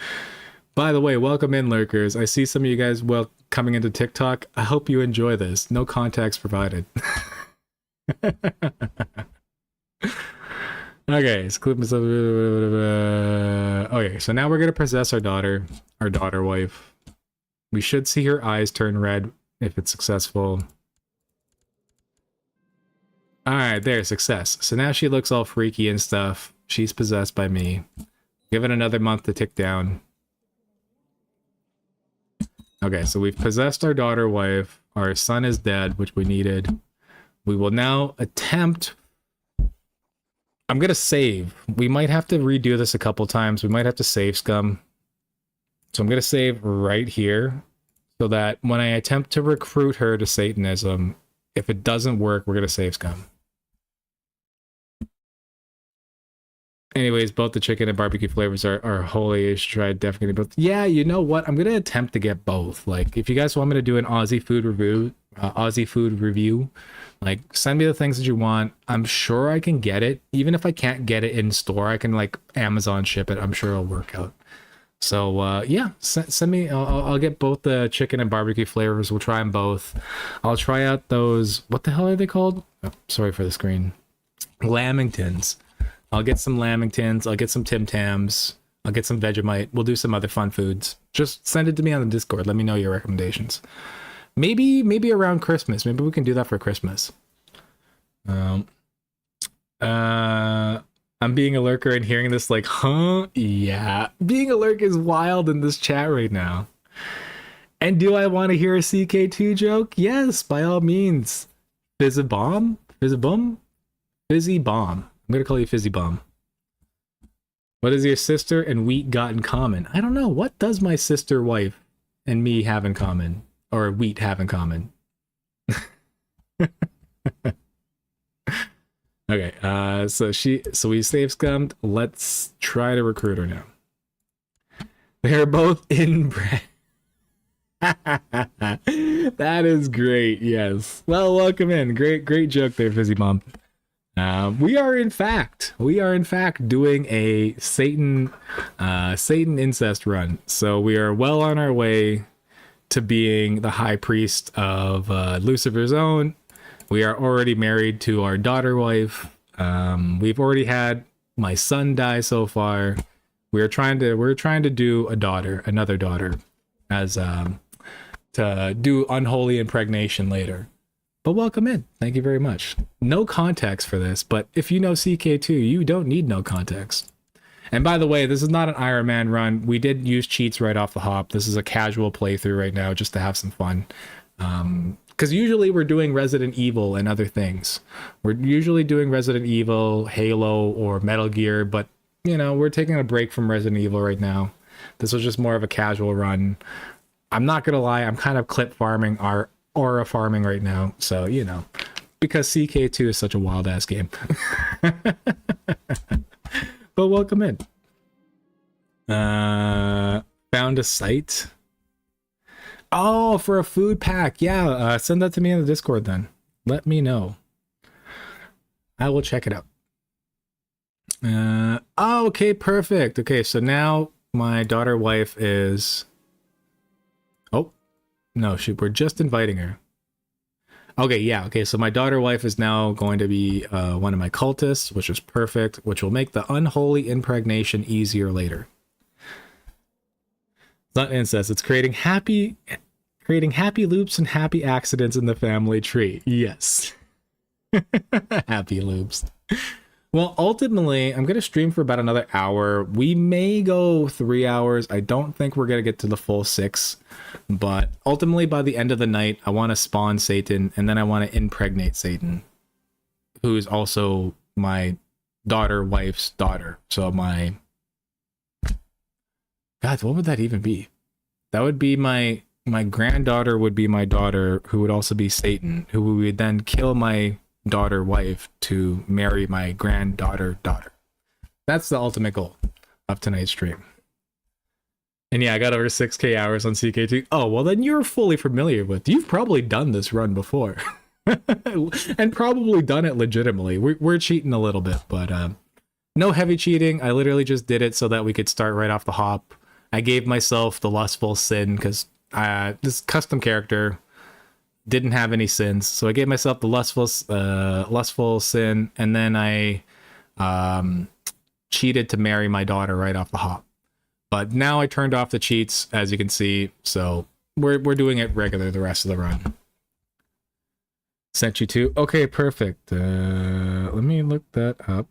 By the way, welcome in, lurkers. I see some of you guys coming into TikTok. I hope you enjoy this. No context provided. Okay, so clip myself. Okay, so now we're gonna possess our daughter wife. We should see her eyes turn red if it's successful. Alright, there, success. So now she looks all freaky and stuff. She's possessed by me. Give it another month to tick down. Okay, so we've possessed our daughter wife. Our son is dead, which we needed. We will now attempt... I'm gonna save. We might have to redo this a couple times. We might have to save scum. So I'm gonna save right here, so that when I attempt to recruit her to Satanism, if it doesn't work, we're gonna save scum. Anyways, both the chicken and barbecue flavors are holy. You should try definitely both. Yeah, you know what? I'm gonna attempt to get both. Like, if you guys want me to do an Aussie food review, like, send me the things that you want. I'm sure I can get it. Even if I can't get it in store, I can like Amazon ship it. I'm sure it'll work out. So yeah, send me. I'll get both the chicken and barbecue flavors. We'll try them both. I'll try out those. What the hell are they called? Oh, sorry for the screen. Lamingtons. I'll get some lamingtons. I'll get some Tim Tams. I'll get some Vegemite. We'll do some other fun foods. Just send it to me on the Discord. Let me know your recommendations. Maybe around Christmas. Maybe we can do that for Christmas. I'm being a lurker and hearing this like, huh? Yeah. Being a lurker is wild in this chat right now. And do I want to hear a CK2 joke? Yes, by all means. Fizzy bomb? Fizzy bomb? Fizzy bomb. I'm gonna call you Fizzy Bomb. What does your sister and Wheat got in common? I don't know. What does my sister wife and me have in common? Or Wheat have in common? Okay, so we save scummed. Let's try to recruit her now. They're both inbred. That is great, yes. Well, welcome in. Great joke there, Fizzy Bomb. We are in fact doing a Satan incest run. So we are well on our way to being the high priest of Lucifer's own. We are already married to our daughter wife. We've already had my son die so far. We're trying to do another daughter, as to do unholy impregnation later. But welcome in. Thank you very much. No context for this, but if you know CK2, you don't need no context. And by the way, this is not an Iron Man run. We did use cheats right off the hop. This is a casual playthrough right now, just to have some fun. Because usually we're doing Resident Evil and other things. We're usually doing Resident Evil, Halo, or Metal Gear, but, you know, we're taking a break from Resident Evil right now. This was just more of a casual run. I'm not going to lie, I'm kind of clip farming our aura farming right now, so you know, because CK2 is such a wild ass game. But welcome in. Found a site. Oh, for a food pack. Yeah, send that to me in the Discord then. Let me know. I will check it out. Oh, okay, perfect. Okay, so now my daughter wife is... Oh, no, we're just inviting her. Okay, yeah, okay, so my daughter wife is now going to be one of my cultists, which is perfect, which will make the unholy impregnation easier later. It's not incest, it's creating happy loops and happy accidents in the family tree. Yes. Happy loops. Well, ultimately, I'm going to stream for about another hour. We may go 3 hours. I don't think we're going to get to the full 6. But ultimately, by the end of the night, I want to spawn Satan, and then I want to impregnate Satan, who is also my daughter wife's daughter. So my... God, what would that even be? That would be my granddaughter would be my daughter, who would also be Satan, who would then kill my granddaughter wife to marry my granddaughter daughter. That's the ultimate goal of tonight's stream. And yeah, I got over 6k hours on CK2. Oh, well then you're fully familiar with. You've probably done this run before. And probably done it legitimately. We're cheating a little bit, but no heavy cheating. I literally just did it so that we could start right off the hop. I gave myself the lustful sin because this custom character didn't have any sins, so I gave myself the lustful sin, and then I cheated to marry my daughter right off the hop. But now I turned off the cheats, as you can see, so we're doing it regular the rest of the run. Sent you to. Okay, perfect. Let me look that up.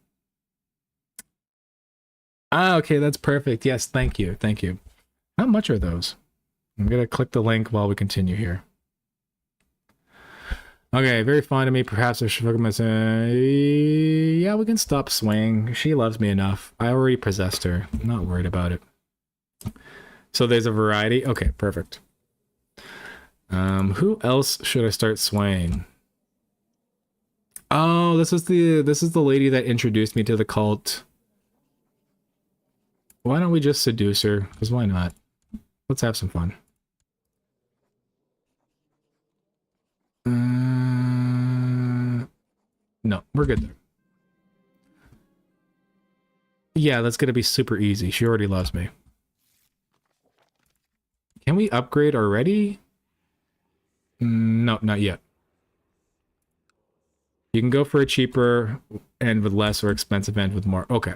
Ah, okay, that's perfect. Yes, thank you. Thank you. How much are those? I'm gonna click the link while we continue here. Okay, very fond of me. Perhaps I should look at my. Yeah, we can stop swaying. She loves me enough. I already possessed her. I'm not worried about it. So there's a variety. Okay, perfect. Who else should I start swaying? Oh, this is the lady that introduced me to the cult. Why don't we just seduce her? Because why not? Let's have some fun. No, we're good there. Yeah, that's gonna be super easy. She already loves me. Can we upgrade already? No, not yet. You can go for a cheaper end with less or expensive end with more. Okay.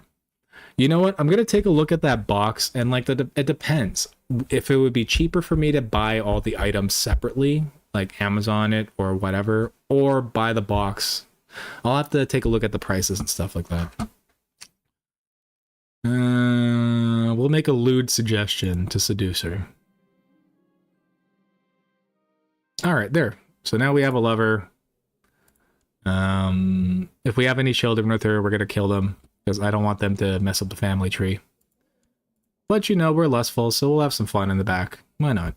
You know what? I'm going to take a look at that box and like it depends. If it would be cheaper for me to buy all the items separately, like Amazon it or whatever, or buy the box. I'll have to take a look at the prices and stuff like that. We'll make a lewd suggestion to seduce her. All right, there. So now we have a lover. If we have any children with her, we're gonna kill them because I don't want them to mess up the family tree. But you know, we're lustful, so we'll have some fun in the back. Why not?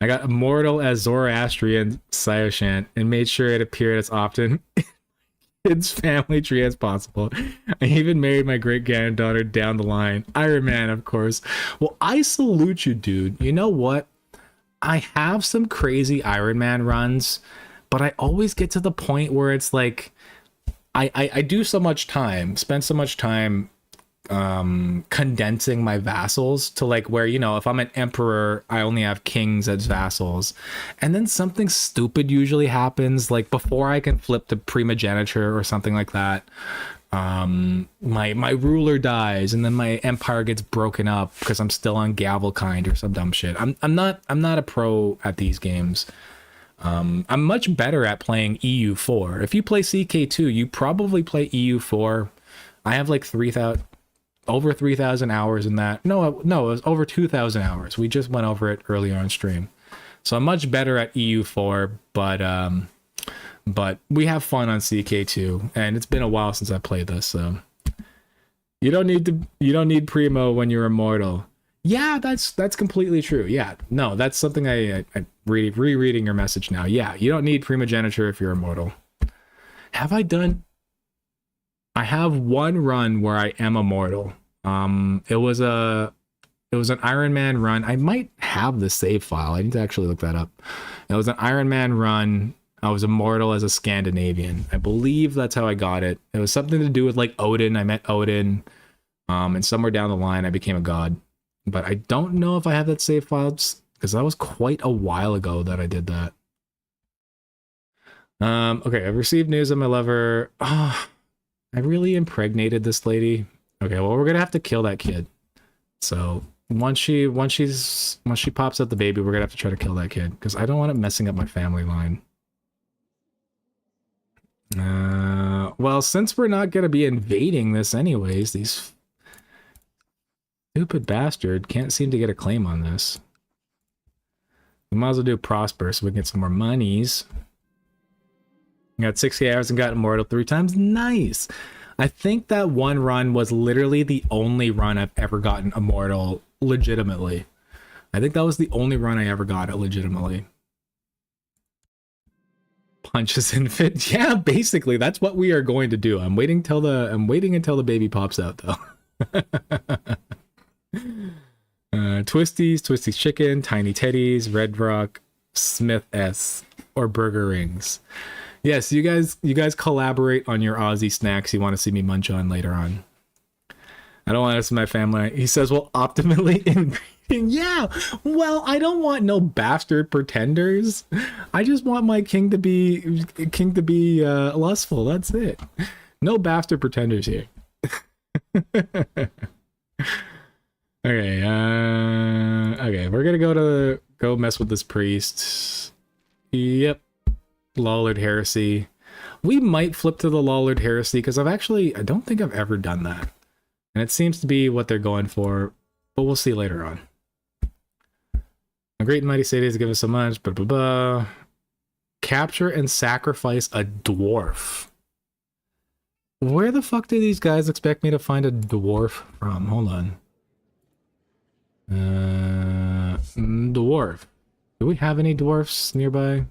I got immortal as Zoroastrian Sayoshan and made sure it appeared as often in its family tree as possible. I even married my great granddaughter down the line. Iron Man, of course. Well, I salute you, dude. You know what? I have some crazy Iron Man runs, but I always get to the point where it's like I do so much time, spend so much time condensing my vassals to like where, you know, if I'm an emperor, I only have kings as vassals, and then something stupid usually happens, like before I can flip to primogeniture or something like that. My ruler dies and then my empire gets broken up because I'm still on Gavelkind or some dumb shit. I'm not a pro at these games. I'm much better at playing EU4. If you play CK2, you probably play EU4. I have like over 3,000 hours in that. No, it was over 2,000 hours. We just went over it earlier on stream. So I'm much better at EU4, but we have fun on CK2, and it's been a while since I played this, so you don't need Primo when you're immortal. Yeah, that's completely true. Yeah, no, that's something I rereading your message now. Yeah, you don't need primogeniture if you're immortal. Have I done? I have one run where I am immortal. It was an Iron Man run. I might have the save file. I need to actually look that up. It was an Iron Man run. I was immortal as a Scandinavian. I believe that's how I got it. It was something to do with like Odin. I met Odin. And somewhere down the line I became a god. But I don't know if I have that save file because that was quite a while ago that I did that. Okay, I've received news of my lover. Oh, I really impregnated this lady. Okay, well, we're gonna have to kill that kid. So once she pops out the baby, we're gonna have to try to kill that kid because I don't want it messing up my family line. Well, since we're not gonna be invading this anyways, these stupid bastard can't seem to get a claim on this. We might as well do prosper so we can get some more monies. Got 60 hours and got immortal 3 times. Nice. I think that one run was literally the only run I've ever gotten immortal legitimately. I think that was the only run I ever got it legitimately. punches infant. Yeah, basically that's what we are going to do. I'm waiting until the baby pops out though. Twisties Chicken, Tiny Teddies, Red Rock, Smith S, or Burger Rings. Yes, you guys collaborate on your Aussie snacks you want to see me munch on later on. I don't want this in my family. He says, well, optimally inbreeding. Yeah, well, I don't want no bastard pretenders. I just want my king to be lustful. That's it. No bastard pretenders here. Okay, okay, we're gonna go mess with this priest. Yep, Lollard Heresy. We might flip to the Lollard Heresy because I don't think I've ever done that, and it seems to be what they're going for. But we'll see later on. A great and mighty Sadies give us so much. Blah blah blah. Capture and sacrifice a dwarf. Where the fuck do these guys expect me to find a dwarf from? Hold on. Dwarf. Do we have any dwarfs nearby?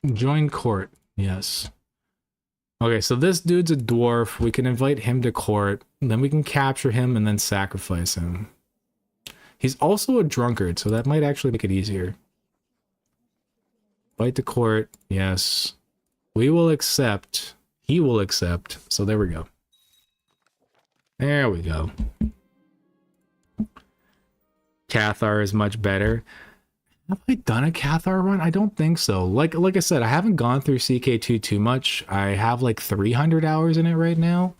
Join court. Yes. Okay, so this dude's a dwarf. We can invite him to court. Then we can capture him and then sacrifice him. He's also a drunkard, so that might actually make it easier. Invite to court. Yes. We will accept. He will accept. So there we go. There we go. Cathar is much better. Have I done a Cathar run? I don't think so. Like I said, I haven't gone through CK2 too much. I have like 300 hours in it right now.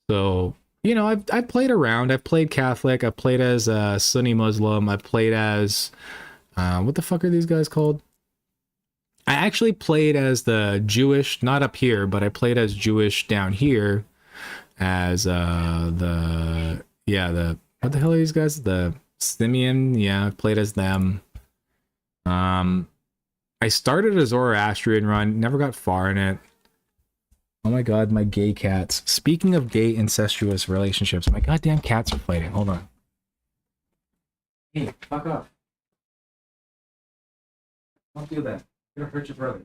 So, you know, I've played around. I've played Catholic. I've played as Sunni Muslim. I've played as... what the fuck are these guys called? I actually played as the Jewish, not up here, but I played as Jewish down here as what the hell are these guys? The Simeon, yeah, I played as them. I started a Zoroastrian run, never got far in it. Oh my god, my gay cats. Speaking of gay incestuous relationships, my goddamn cats are fighting. Hold on. Hey, fuck off. Don't do that. You're gonna hurt your brother.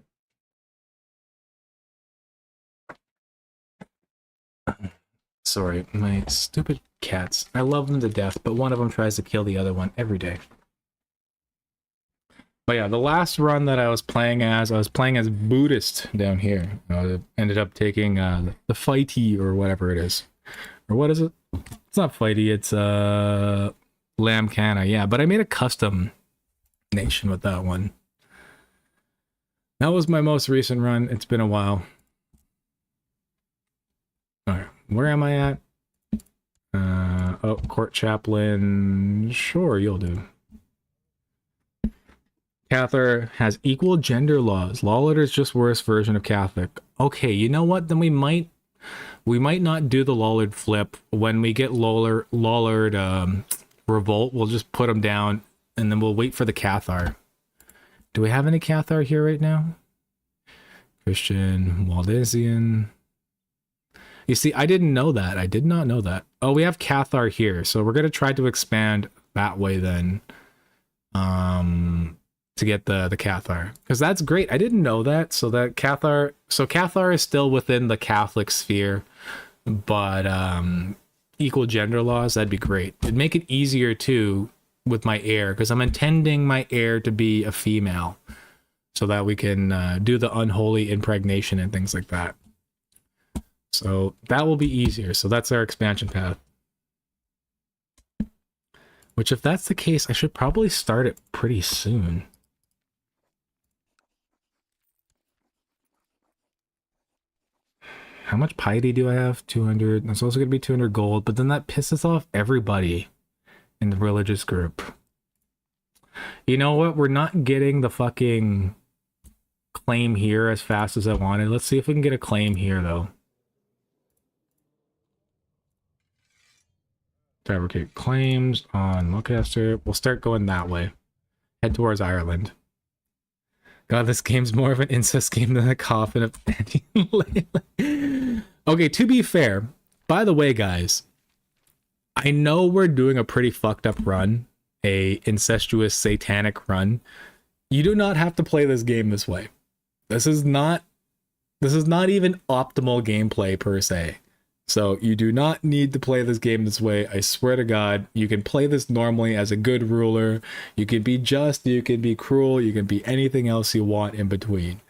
Sorry, my stupid cats. I love them to death, but one of them tries to kill the other one every day. But yeah, the last run that I was playing as Buddhist down here. I ended up taking the fighty or whatever it is. Or what is it? It's not fighty, it's Lamb Canna, yeah. But I made a custom nation with that one. That was my most recent run. It's been a while. Alright, where am I at? Oh, Court Chaplain. Sure, you'll do. Cathar has equal gender laws. Lollard is just worse version of Catholic. Okay, you know what? Then we might not do the Lollard flip. When we get Lollard revolt, we'll just put them down and then we'll wait for the Cathar. Do we have any Cathar here right now? Christian, Waldesian. You see, I didn't know that. I did not know that. Oh, we have Cathar here. So we're going to try to expand that way then. To get the Cathar. Because that's great. I didn't know that. So that Cathar... So Cathar is still within the Catholic sphere. But equal gender laws, that'd be great. It'd make it easier too with my heir. Because I'm intending my heir to be a female. So that we can do the unholy impregnation and things like that. So that will be easier. So that's our expansion path. Which, if that's the case, I should probably start it pretty soon. How much piety do I have? 200. That's also going to be 200 gold, but then that pisses off everybody in the religious group. You know what? We're not getting the fucking claim here as fast as I wanted. Let's see if we can get a claim here, though. Fabricate claims on Mulcaster. We'll start going that way. Head towards Ireland. God, this game's more of an incest game than a coffin of Okay, to be fair, by the way, guys, I know we're doing a pretty fucked up run, a incestuous satanic run. You do not have to play this game this way. This is not even optimal gameplay per se. So you do not need to play this game this way. I swear to God, you can play this normally as a good ruler. You can be just, you can be cruel, you can be anything else you want in between.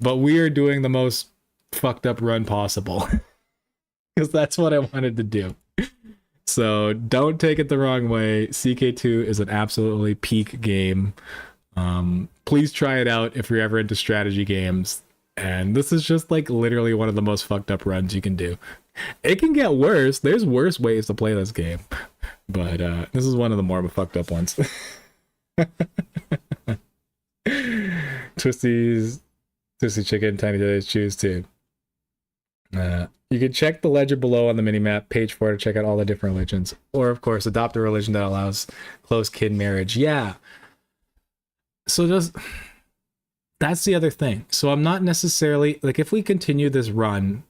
But we are doing the most fucked up run possible. Because that's what I wanted to do. So don't take it the wrong way. CK2 is an absolutely peak game. Please try it out if you're ever into strategy games. And this is just like literally one of the most fucked up runs you can do. It can get worse. There's worse ways to play this game. But this is one of the more fucked up ones. Twisty Chicken, Tiny Today's Choose too. You can check the legend below on the minimap, page 4, to check out all the different religions. Or, of course, adopt a religion that allows close kin marriage. Yeah. So that's the other thing. So I'm not necessarily, like, if we continue this run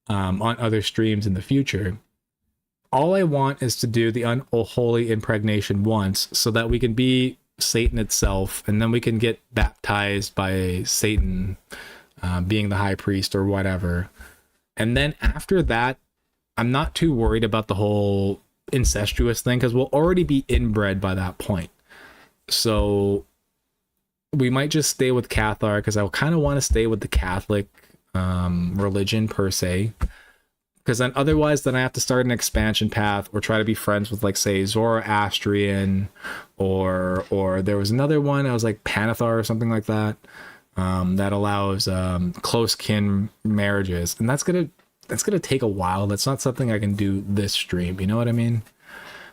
on other streams in the future, all I want is to do the unholy impregnation once so that we can be Satan itself, and then we can get baptized by Satan being the high priest or whatever. And then after that, I'm not too worried about the whole incestuous thing because we'll already be inbred by that point. So we might just stay with Cathar because I kind of want to stay with the Catholic religion per se. Because then otherwise, then I have to start an expansion path or try to be friends with, like, say, Zoroastrian or there was another one. I was like Panathar or something like that. That allows close kin marriages, and that's gonna take a while. That's not something I can do this stream, you know what I mean?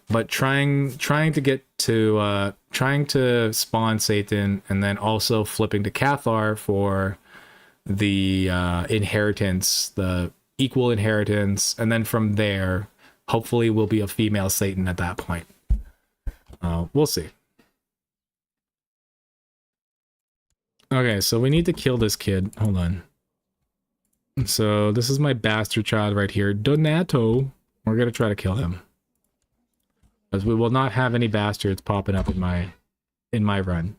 But trying to get to trying to spawn Satan and then also flipping to Cathar for the inheritance, the equal inheritance, and then from there, hopefully we'll be a female Satan at that point. We'll see. Okay, so we need to kill this kid. Hold on. So this is my bastard child right here, Donato. We're gonna try to kill him, because we will not have any bastards popping up in my run.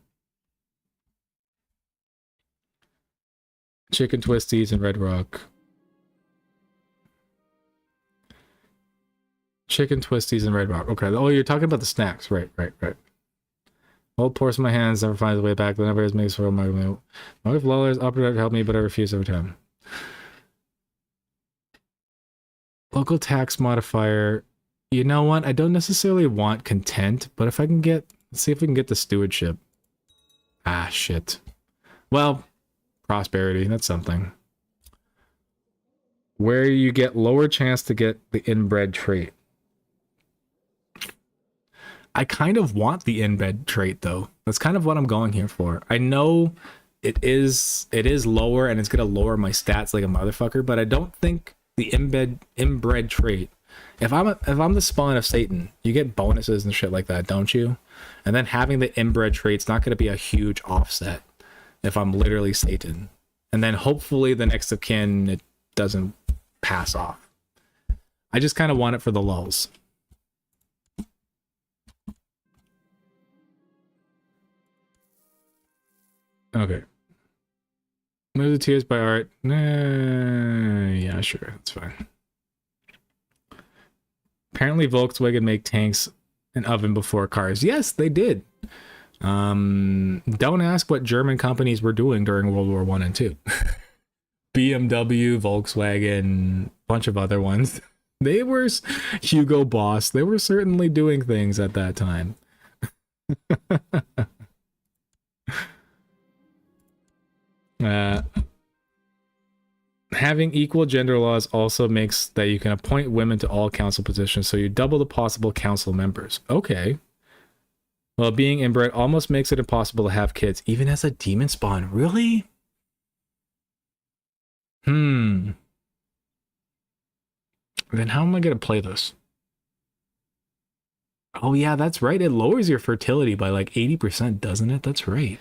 Chicken Twisties and Red Rock. Chicken Twisties and Red Rock. Okay. Oh, you're talking about the snacks, right? Old porous in my hands, never finds a way back. The never is makes for my wife Lola is operative to help me, but I refuse every time. Local tax modifier. You know what? I don't necessarily want content, but if I can get, let's see if we can get the stewardship. Ah, shit. Well, prosperity. That's something. Where you get lower chance to get the inbred trait. I kind of want the inbred trait though. That's kind of what I'm going here for. I know it is lower and it's gonna lower my stats like a motherfucker, but I don't think the inbred trait. If I'm the spawn of Satan, you get bonuses and shit like that, don't you? And then having the inbred trait's not gonna be a huge offset if I'm literally Satan. And then hopefully the next of kin it doesn't pass off. I just kind of want it for the lulz. Okay. Move the Tears by Art. Yeah, sure. That's fine. Apparently Volkswagen make tanks and oven before cars. Yes, they did. Don't ask what German companies were doing during World War I and II. BMW, Volkswagen, bunch of other ones. They were Hugo Boss. They were certainly doing things at that time. Having equal gender laws also makes that you can appoint women to all council positions, so you double the possible council members. Okay. Well, being inbred almost makes it impossible to have kids, even as a demon spawn. Really? Then how am I going to play this? Oh yeah, that's right. It lowers your fertility by like 80%, doesn't it? That's right.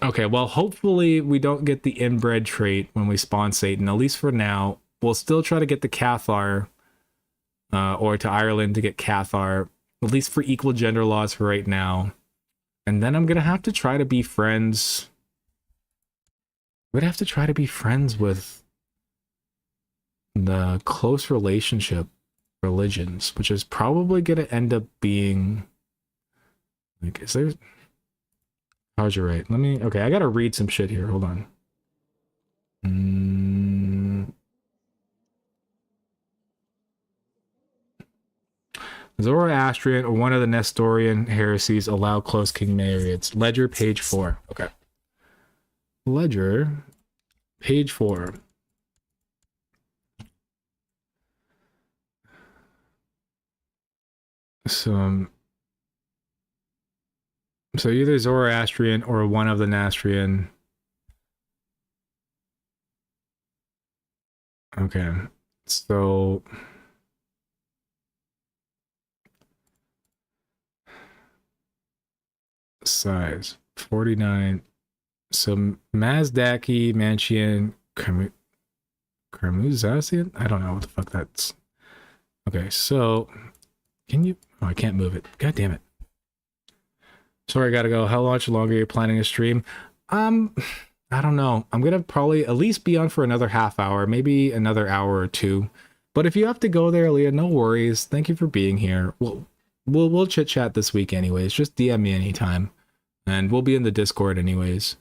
Okay, well, hopefully we don't get the inbred trait when we spawn Satan, at least for now. We'll still try to get the Cathar, or to Ireland to get Cathar, at least for equal gender laws for right now. And then I'm gonna have to try to be friends. We'd have to try to be friends with the close relationship religions, which is probably gonna end up being like, is there? How's your right? Let me. Okay, I gotta read some shit here. Hold on. Zoroastrian or one of the Nestorian heresies allow close king marriages. Ledger, page 4. Okay. Ledger, page 4. So either Zoroastrian or one of the Nestorian. Okay. So size 49. So Mazdaki, Manchian, Kermuzazian? I don't know what the fuck that's. Okay, so can you? Oh, I can't move it. God damn it. Sorry, I gotta go. How much longer are you planning to stream? I don't know. I'm gonna probably at least be on for another half hour, maybe another hour or two. But if you have to go there, Leah, no worries. Thank you for being here. We'll chit chat this week anyways. Just DM me anytime, and we'll be in the Discord anyways.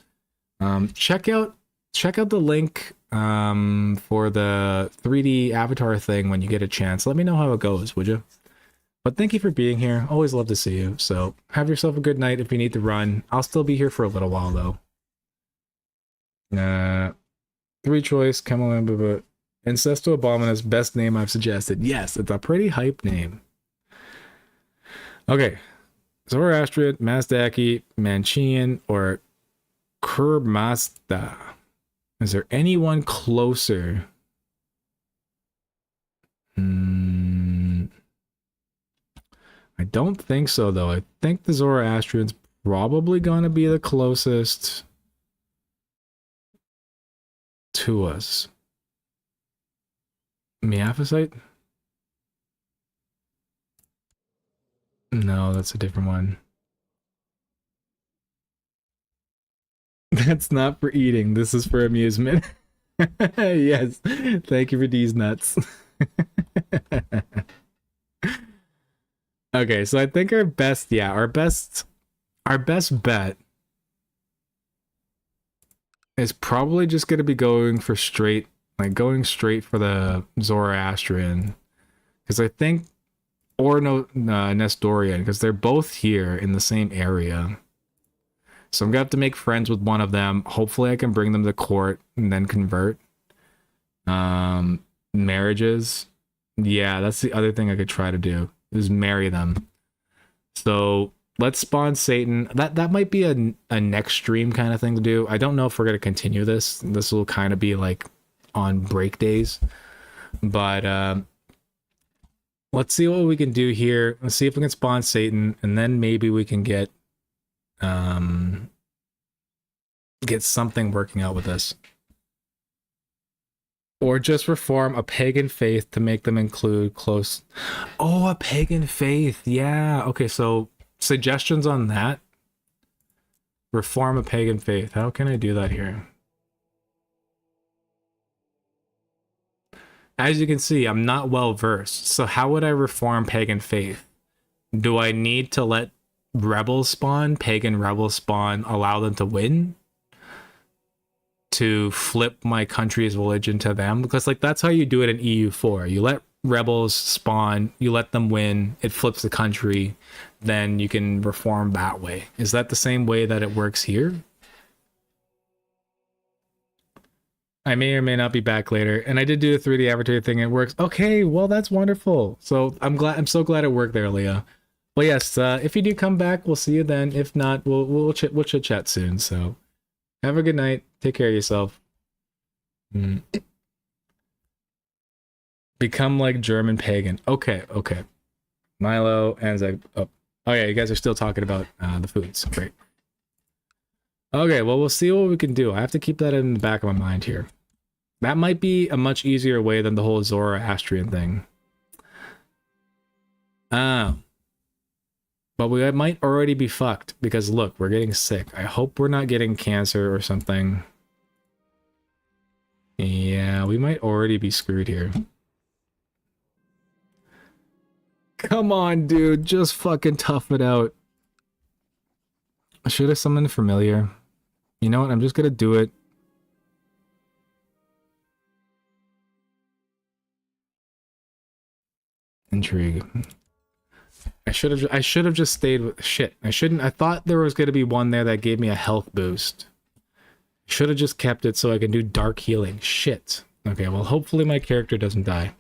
Check out the link for the 3D avatar thing when you get a chance. Let me know how it goes, would you? But thank you for being here. Always love to see you. So have yourself a good night if you need to run. I'll still be here for a little while though. 3 choice, Camelin, Incesto Abominus, best name I've suggested. Yes, it's a pretty hype name. Okay. Zoroastrian, Mazdaki, Manchian, or Kurmasta. Is there anyone closer? I don't think so, though. I think the Zoroastrian's probably gonna be the closest to us. Miaphysite? No, that's a different one. That's not for eating. This is for amusement. Yes. Thank you for these nuts. Okay, so I think our best bet is probably just going to be going for straight for the Zoroastrian, because I think, or no, Nestorian, because they're both here in the same area. So I'm gonna have to make friends with one of them. Hopefully I can bring them to court and then convert. Marriages. Yeah, that's the other thing I could try to do, is marry them. So let's spawn Satan. That might be a next stream kind of thing to do. I don't know if we're gonna continue this. This will kind of be like on break days. But let's see what we can do here. Let's see if we can spawn Satan, and then maybe we can get something working out with this. Or just reform a pagan faith to make them include close. Oh, a pagan faith. Yeah. Okay, so suggestions on that. Reform a pagan faith. How can I do that here? As you can see, I'm not well versed. So how would I reform pagan faith? Do I need to let rebels spawn, pagan rebels spawn, allow them to win? To flip my country's religion to them? Because like that's how you do it in EU4. You let rebels spawn, you let them win, it flips the country, then you can reform that way. Is that the same way that it works here? I may or may not be back later, and I did do the 3D avatar thing. It works. Okay, well that's wonderful. So I'm so glad it worked there, Leah. Well, yes. If you do come back, we'll see you then. If not, we'll chit chat soon. So have a good night. Take care of yourself. Become like German pagan. Okay. Milo and Zach. Oh yeah, you guys are still talking about the foods. Great. Okay, well, we'll see what we can do. I have to keep that in the back of my mind here. That might be a much easier way than the whole Zoroastrian thing. But we might already be fucked because look, we're getting sick. I hope we're not getting cancer or something. Yeah, we might already be screwed here. Come on, dude. Just fucking tough it out. I should have summoned familiar. You know what? I'm just gonna do it. Intrigue. I should have just stayed with shit. I thought there was gonna be one there that gave me a health boost. Should have just kept it so I can do dark healing. Shit. Okay, well hopefully my character doesn't die.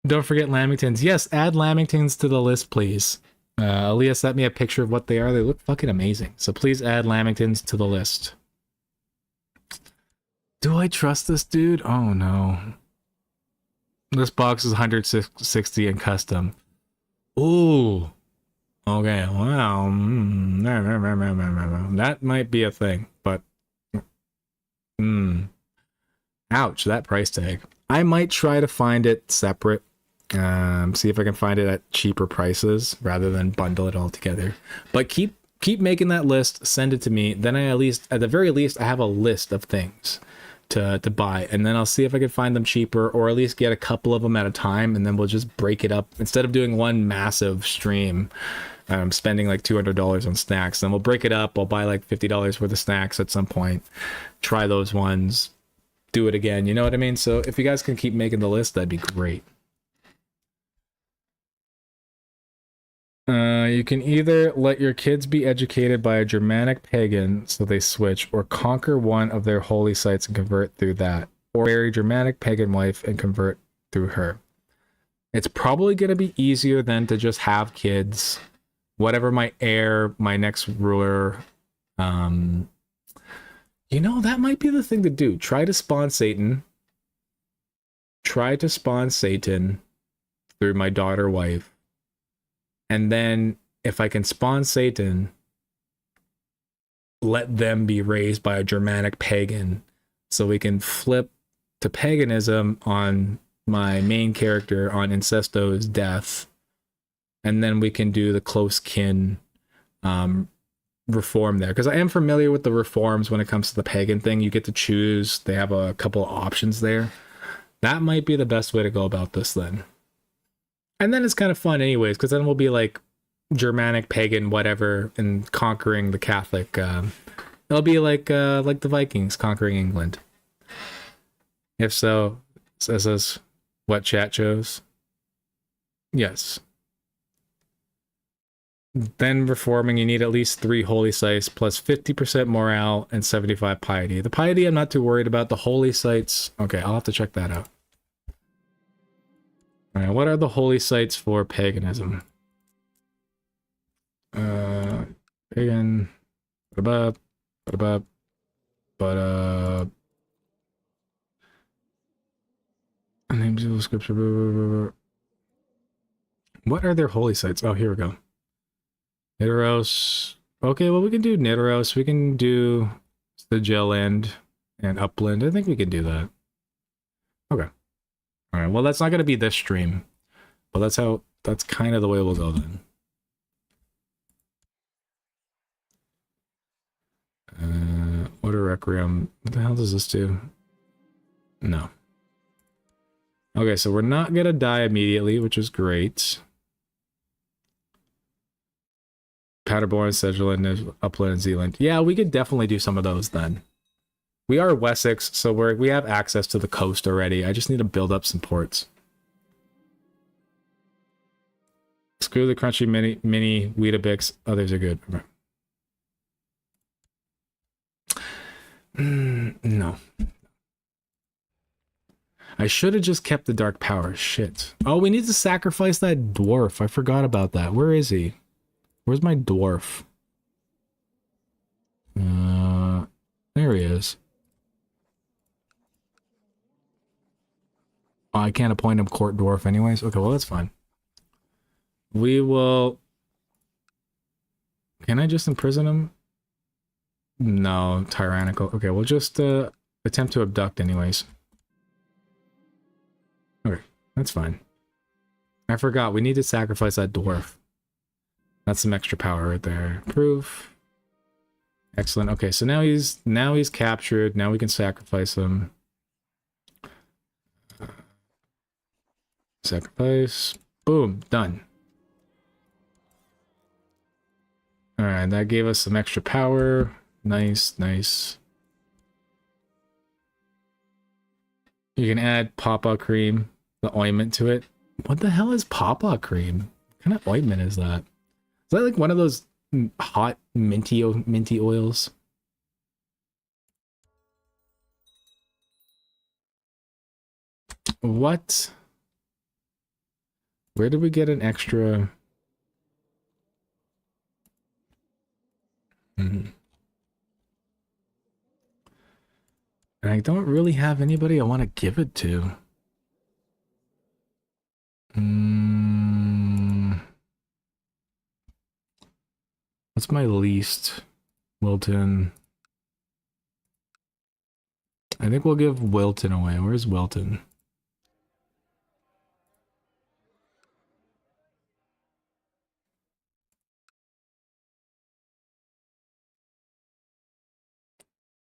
Don't forget Lamingtons. Yes, add Lamingtons to the list, please. Aaliyah sent me a picture of what they are. They look fucking amazing. So please add Lamingtons to the list. Do I trust this dude? Oh no. This box is 160 and custom. Ooh. Okay, wow. That might be a thing, but... Ouch, that price tag. I might try to find it separate. See if I can find it at cheaper prices rather than bundle it all together. But keep making that list, send it to me. Then I at the very least, I have a list of things to buy, and then I'll see if I can find them cheaper or at least get a couple of them at a time, and then we'll just break it up instead of doing one massive stream. Spending like $200 on snacks, then we'll break it up. I'll buy like $50 worth of snacks at some point, try those ones, do it again, you know what I mean? So if you guys can keep making the list, that'd be great. You can either let your kids be educated by a Germanic pagan so they switch, or conquer one of their holy sites and convert through that, or marry a Germanic pagan wife and convert through her. It's probably going to be easier than to just have kids. Whatever my heir, my next ruler, you know, that might be the thing to do. Try to spawn Satan. Try to spawn Satan through my daughter wife. And then if I can spawn Satan, let them be raised by a Germanic pagan so we can flip to paganism on my main character on Incesto's death. And then we can do the close kin reform there. Because I am familiar with the reforms when it comes to the pagan thing. You get to choose. They have a couple of options there. That might be the best way to go about this then. And then it's kind of fun anyways, because then we'll be like Germanic, pagan, whatever, and conquering the Catholic. It'll be like the Vikings conquering England. If so, this is what chat chose. Yes. Then reforming, you need at least 3 holy sites plus 50% morale and 75 piety. The piety I'm not too worried about. The holy sites, okay, I'll have to check that out. All right, what are the holy sites for paganism? Pagan, names of the scripture. What are their holy sites? Oh, here we go. Nidaros. Okay, well, we can do Nidaros. We can do the Gel End and Upland. I think we can do that. Okay. All right, well, that's not going to be this stream, but that's kind of the way we'll go then. Order Requiem. What the hell does this do? No. Okay, so we're not going to die immediately, which is great. Paderborn, Sedgeland, Upland, and Zealand. Yeah, we could definitely do some of those then. We are Wessex, so we have access to the coast already. I just need to build up some ports. Screw the crunchy mini Weetabix. Others are good. Okay. No. I should have just kept the dark power. Shit. Oh, we need to sacrifice that dwarf. I forgot about that. Where is he? Where's my dwarf? There he is. Oh, I can't appoint him court dwarf anyways. Okay, well, that's fine. We will Can I just imprison him? No, tyrannical. Okay, we'll just attempt to abduct anyways. Okay, that's fine. I forgot, we need to sacrifice that dwarf. That's some extra power right there. Proof. Excellent. Okay, so now he's captured. Now we can sacrifice him. Sacrifice. Boom, done. Alright, that gave us some extra power. Nice, nice. You can add pawpaw cream, the ointment to it. What the hell is pawpaw cream? What kind of ointment is that? Is that like one of those hot minty oils? What? Where did we get an extra? And I don't really have anybody I want to give it to. What's my least? Wilton. I think we'll give Wilton away. Where's Wilton?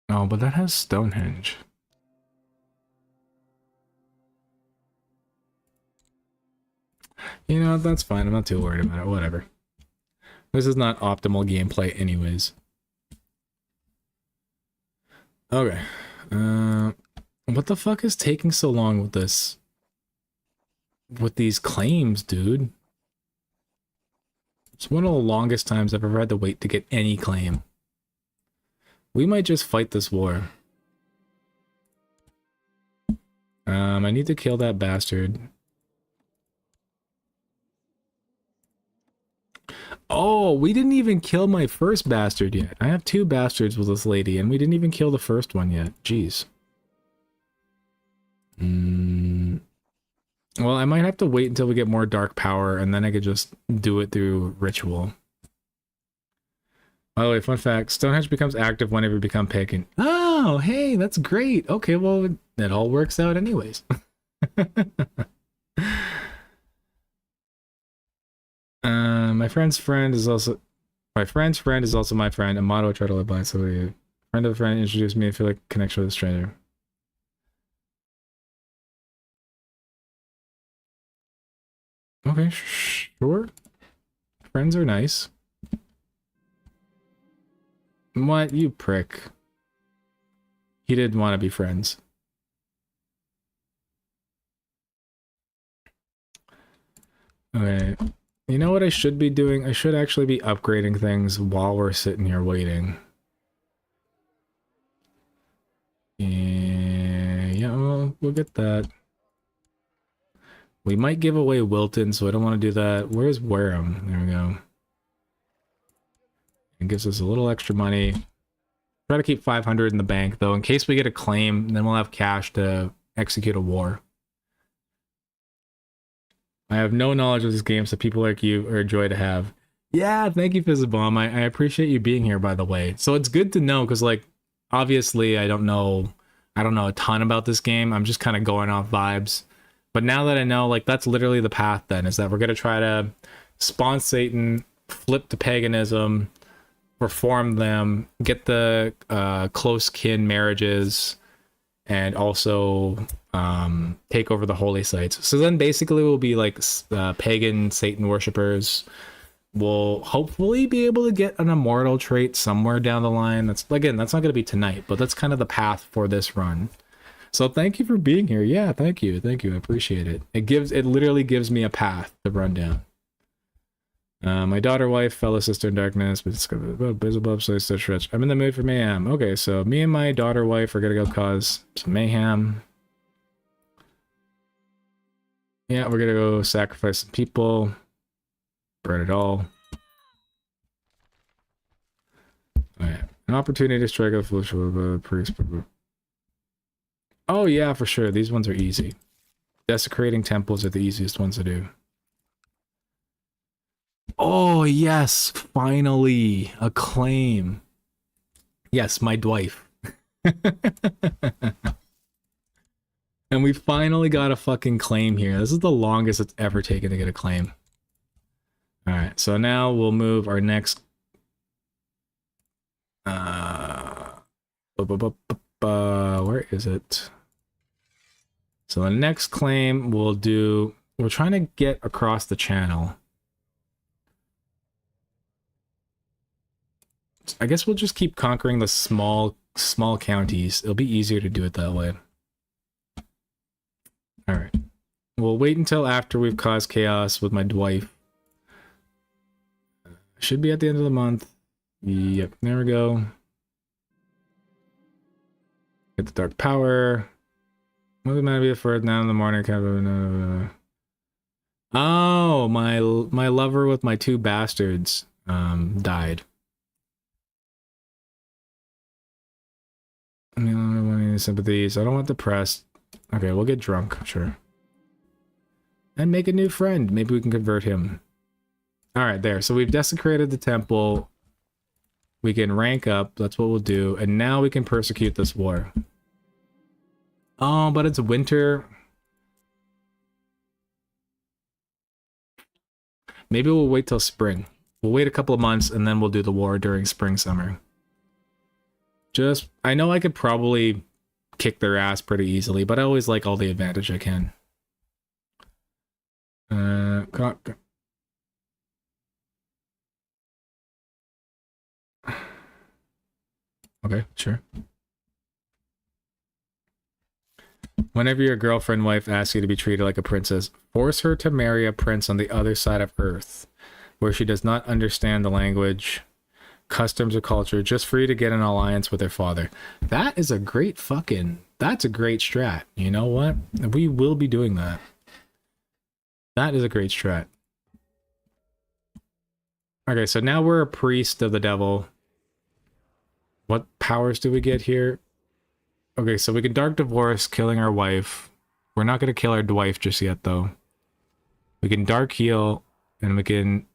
Oh, but that has Stonehenge. You know, that's fine. I'm not too worried about it. Whatever. This is not optimal gameplay anyways. Okay. What the fuck is taking so long with this? With these claims, dude? It's one of the longest times I've ever had to wait to get any claim. We might just fight this war. I need to kill that bastard. Oh, we didn't even kill my first bastard yet. I have 2 bastards with this lady, and we didn't even kill the first one yet. Jeez. Well, I might have to wait until we get more dark power, and then I could just do it through ritual. By the way, fun fact, Stonehenge becomes active whenever you become pagan. Oh, hey, that's great. Okay, well, it all works out anyways. My friend's friend is also my friend, a motto I try to live by. So a friend of a friend introduced me. I feel like connection with a stranger. Okay, sure. Friends are nice. What, you prick. He didn't want to be friends. Okay. You know what I should be doing? I should actually be upgrading things while we're sitting here waiting. Yeah, we'll get that. We might give away Wilton, so I don't want to do that. Where's Wareham? There we go. It gives us a little extra money. Try to keep 500 in the bank, though, in case we get a claim, then we'll have cash to execute a war. I have no knowledge of this game, so people like you are a joy to have. Yeah, thank you, Fizzabomb. I appreciate you being here, by the way. So it's good to know, because, like, obviously I don't know a ton about this game. I'm just kind of going off vibes. But now that I know, like, that's literally the path then, is that we're going to try to spawn Satan, flip to paganism, reform them, get the close kin marriages, and also take over the holy sites. So then basically we'll be like pagan Satan worshippers. We'll hopefully be able to get an immortal trait somewhere down the line. That's, again, that's not going to be tonight, but that's kind of the path for this run. So thank you for being here. Yeah, thank you. I appreciate it. It literally gives me a path to run down. My daughter, wife, fellow sister in darkness, but it's above, so it's so stretch. I'm in the mood for mayhem. Okay, so me and my daughter, wife are gonna go cause some mayhem. Yeah, we're gonna go sacrifice some people. Burn it all. Alright. An opportunity to strike a foolish priest. Oh yeah, for sure. These ones are easy. Desecrating temples are the easiest ones to do. Oh, yes. Finally. A claim. Yes, my Dwife. And we finally got a fucking claim here. This is the longest it's ever taken to get a claim. Alright, so now we'll move our next... where is it? So the next claim we'll do... We're trying to get across the channel. I guess we'll just keep conquering the small counties. It'll be easier to do it that way. Alright. We'll wait until after we've caused chaos with my Dwife. Should be at the end of the month. Yep, there we go. Get the dark power. What might be for now in the morning? Oh, my lover with my 2 bastards died. I mean, I don't want any sympathies. I don't want depressed. Okay, we'll get drunk, sure. And make a new friend. Maybe we can convert him. Alright, there. So we've desecrated the temple. We can rank up. That's what we'll do. And now we can persecute this war. Oh, but it's winter. Maybe we'll wait till spring. We'll wait a couple of months and then we'll do the war during spring, summer. Just, I know I could probably kick their ass pretty easily, but I always like all the advantage I can. Okay, sure. Whenever your girlfriend wife asks you to be treated like a princess, force her to marry a prince on the other side of Earth, where she does not understand the language, customs, or culture, just for you to get an alliance with her father. That is a great that's a great strat. You know what? We will be doing that. That is a great strat. Okay, so now we're a priest of the devil. What powers do we get here? Okay, so we can Dark Divorce, killing our wife. We're not going to kill our Dwife just yet, though. We can Dark Heal, and we can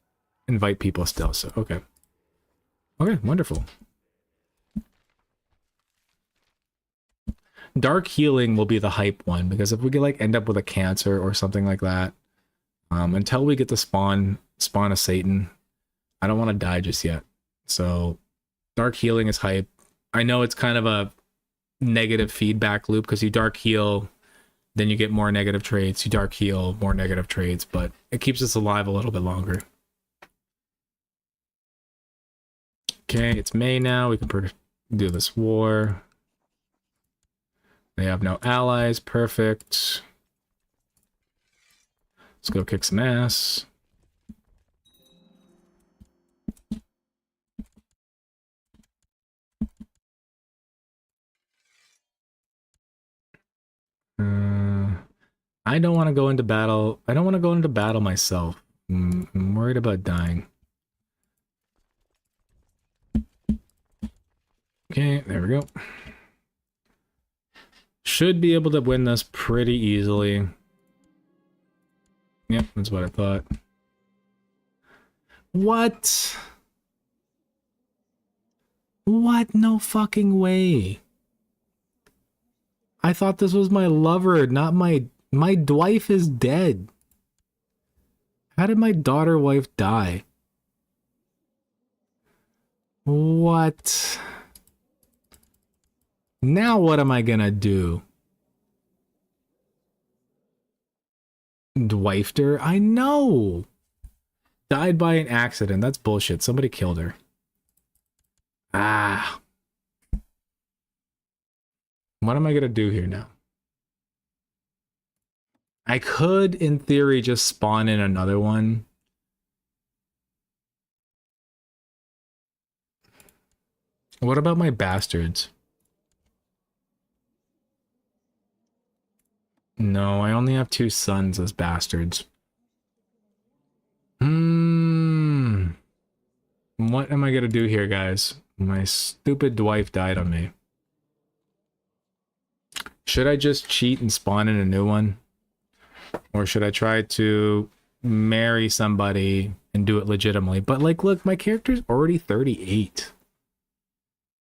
invite people still, so okay. Okay, wonderful. Dark Healing will be the hype one, because if we could, like, end up with a cancer or something like that, until we get the spawn of Satan, I don't want to die just yet. So, Dark Healing is hype. I know it's kind of a negative feedback loop, because you Dark Heal, then you get more negative traits. You Dark Heal, more negative traits, but it keeps us alive a little bit longer. Okay, it's May now. We can do this war. They have no allies. Perfect. Let's go kick some ass. I don't want to go into battle. I don't want to go into battle myself. I'm worried about dying. Okay, there we go. Should be able to win this pretty easily. Yep, that's what I thought. What? What? No fucking way. I thought this was my lover, not my Dwife is dead. How did my daughter wife die? What? Now what am I gonna do? Dwifed her? I know! Died by an accident. That's bullshit. Somebody killed her. Ah. What am I gonna do here now? I could, in theory, just spawn in another one. What about my bastards? No, I only have 2 sons as bastards. What am I gonna do here, guys? My stupid Dwife died on me. Should I just cheat and spawn in a new one? Or should I try to marry somebody and do it legitimately. But like, look, my character's already 38.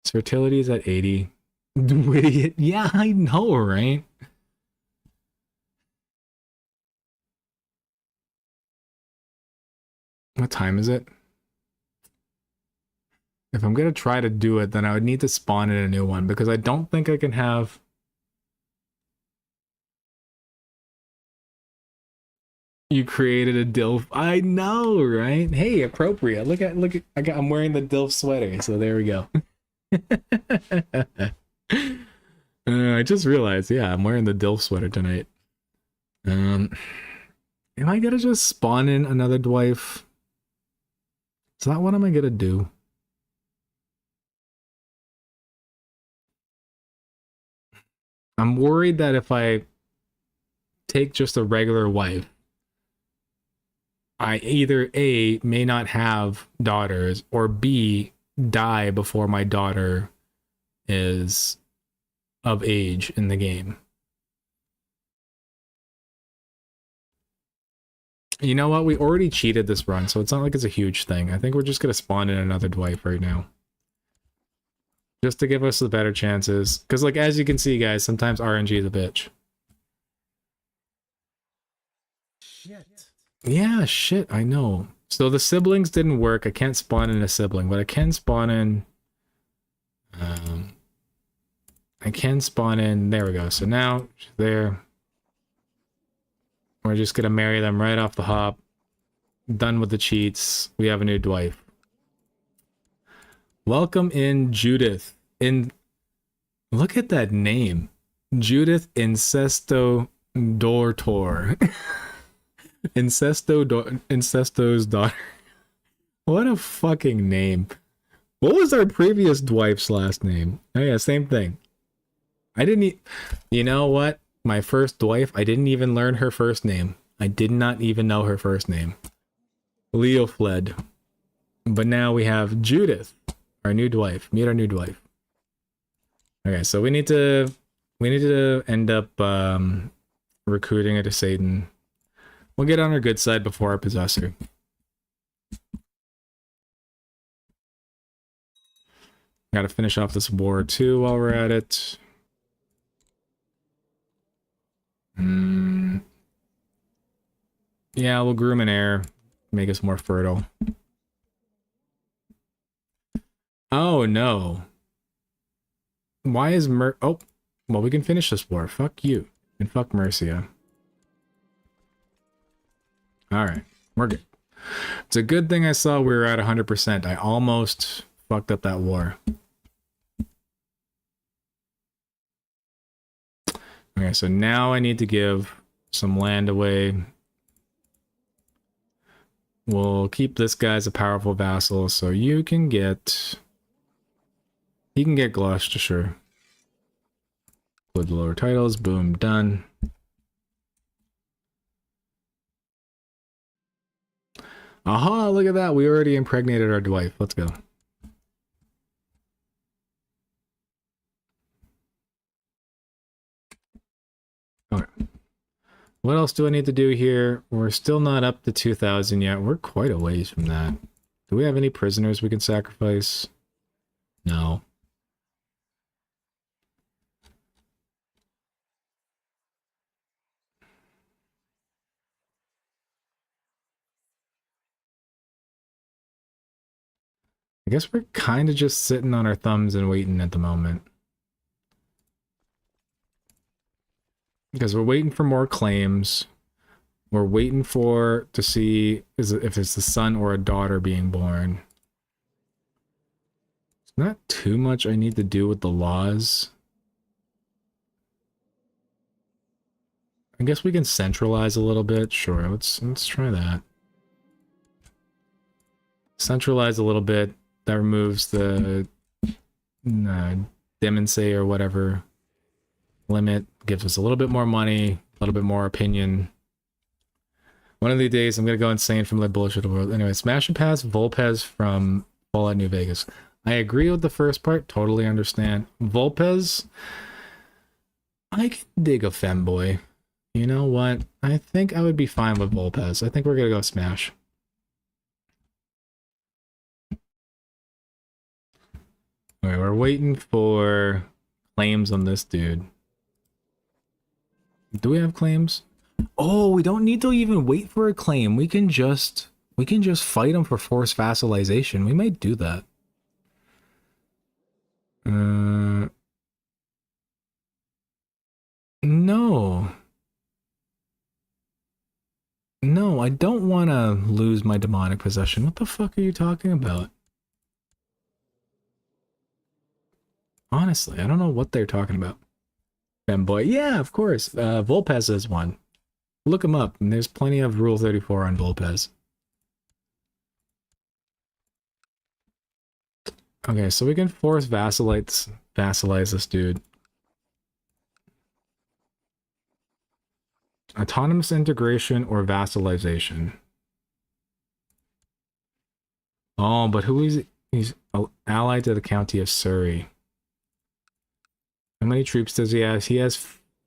His fertility is at 80. Idiot. Yeah, I know, right? What time is it? If I'm gonna try to do it, then I would need to spawn in a new one because I don't think I can have. You created a DILF. I know, right? Hey, appropriate. Look at. I'm wearing the DILF sweater, so there we go. I just realized, yeah, I'm wearing the DILF sweater tonight. Am I gonna just spawn in another Dwife? Is that what am I gonna do? I'm worried that if I take just a regular wife, I either A, may not have daughters, or B, die before my daughter is of age in the game. You know what? We already cheated this run, so it's not like it's a huge thing. I think we're just gonna spawn in another Dwife right now. Just to give us the better chances. Because, like, as you can see, guys, sometimes RNG is a bitch. Shit. Yeah, shit, I know. So the siblings didn't work. I can't spawn in a sibling, but I can spawn in... I can spawn in... There we go. So now, she's there. We're just gonna marry them right off the hop. Done with the cheats. We have a new Dwife. Welcome in Judith. Look at that name. Judith Incesto Dortor. Incesto's daughter. What a fucking name. What was our previous Dwife's last name? Oh yeah, same thing. I didn't You know what? My first Dwife, I didn't even learn her first name. I did not even know her first name. Leo fled. But now we have Judith, our new Dwife. Meet our new Dwife. Okay, so we need to end up recruiting her to Satan. We'll get on our good side before our possessor. Gotta finish off this war too while we're at it. Yeah, we'll groom an heir. Make us more fertile. Oh no. Why is Oh, well, we can finish this war. Fuck you. And fuck Mercia. Alright, we're good. It's a good thing I saw we were at 100%. I almost fucked up that war. Okay, so now I need to give some land away. We'll keep this guy as a powerful vassal, so you can get... He can get Gloucestershire. Include the lower titles. Boom, done. Aha, look at that. We already impregnated our Dwife. Let's go. Alright. What else do I need to do here? We're still not up to 2,000 yet. We're quite a ways from that. Do we have any prisoners we can sacrifice? No. I guess we're kind of just sitting on our thumbs and waiting at the moment. Because we're waiting for more claims. We're waiting to see if it's a son or a daughter being born. It's not too much I need to do with the laws. I guess we can centralize a little bit. Sure, let's try that. Centralize a little bit. That removes the demonsay or whatever limit. Gives us a little bit more money, a little bit more opinion. One of these days, I'm going to go insane from the bullshit of the world. Anyway, Smash and Pass Volpez from Fallout New Vegas. I agree with the first part. Totally understand. Volpez, I can dig a femboy. You know what? I think I would be fine with Volpez. I think we're going to go Smash. Okay, we're waiting for claims on this dude. Do we have claims? Oh, we don't need to even wait for a claim. We can just fight him for forced vassalization. We might do that. No. No, I don't want to lose my demonic possession. What the fuck are you talking about? Honestly, I don't know what they're talking about. Femboy. Yeah, of course. Volpez is one. Look him up. And there's plenty of Rule 34 on Volpez. Okay, so we can force vassalize this dude. Autonomous integration or vassalization. Oh, but who is he's allied to the county of Surrey. How many troops does he have? He has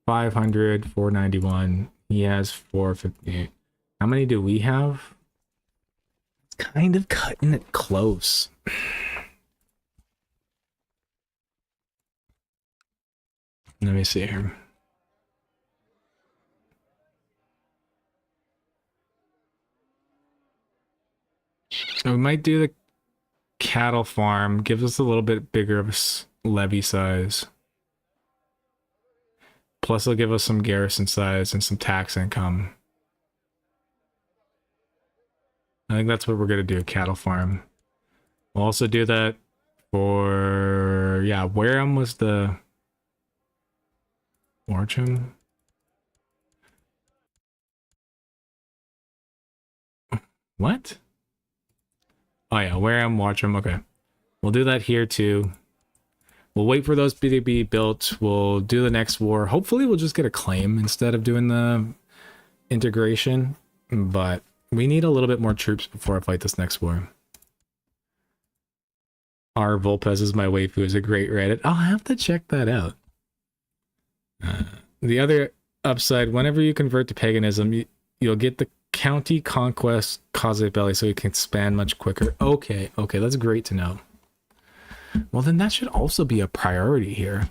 500, 491. He has 458. How many do we have? It's kind of cutting it close. Let me see here. So we might do the cattle farm. Gives us a little bit bigger of a levy size. Plus it'll give us some garrison size and some tax income. I think that's what we're going to do, cattle farm. We'll also do that for... Yeah, Wareham was the... Warcham? What? Oh yeah, Wareham, Warcham, okay. We'll do that here too. We'll wait for those to be built. We'll do the next war. Hopefully we'll just get a claim instead of doing the integration. But we need a little bit more troops before I fight this next war. Our Volpez is my waifu is a great Reddit. I'll have to check that out. The other upside, whenever you convert to paganism, you'll get the county conquest cause belly so you can expand much quicker. Okay, that's great to know. Well, then that should also be a priority here.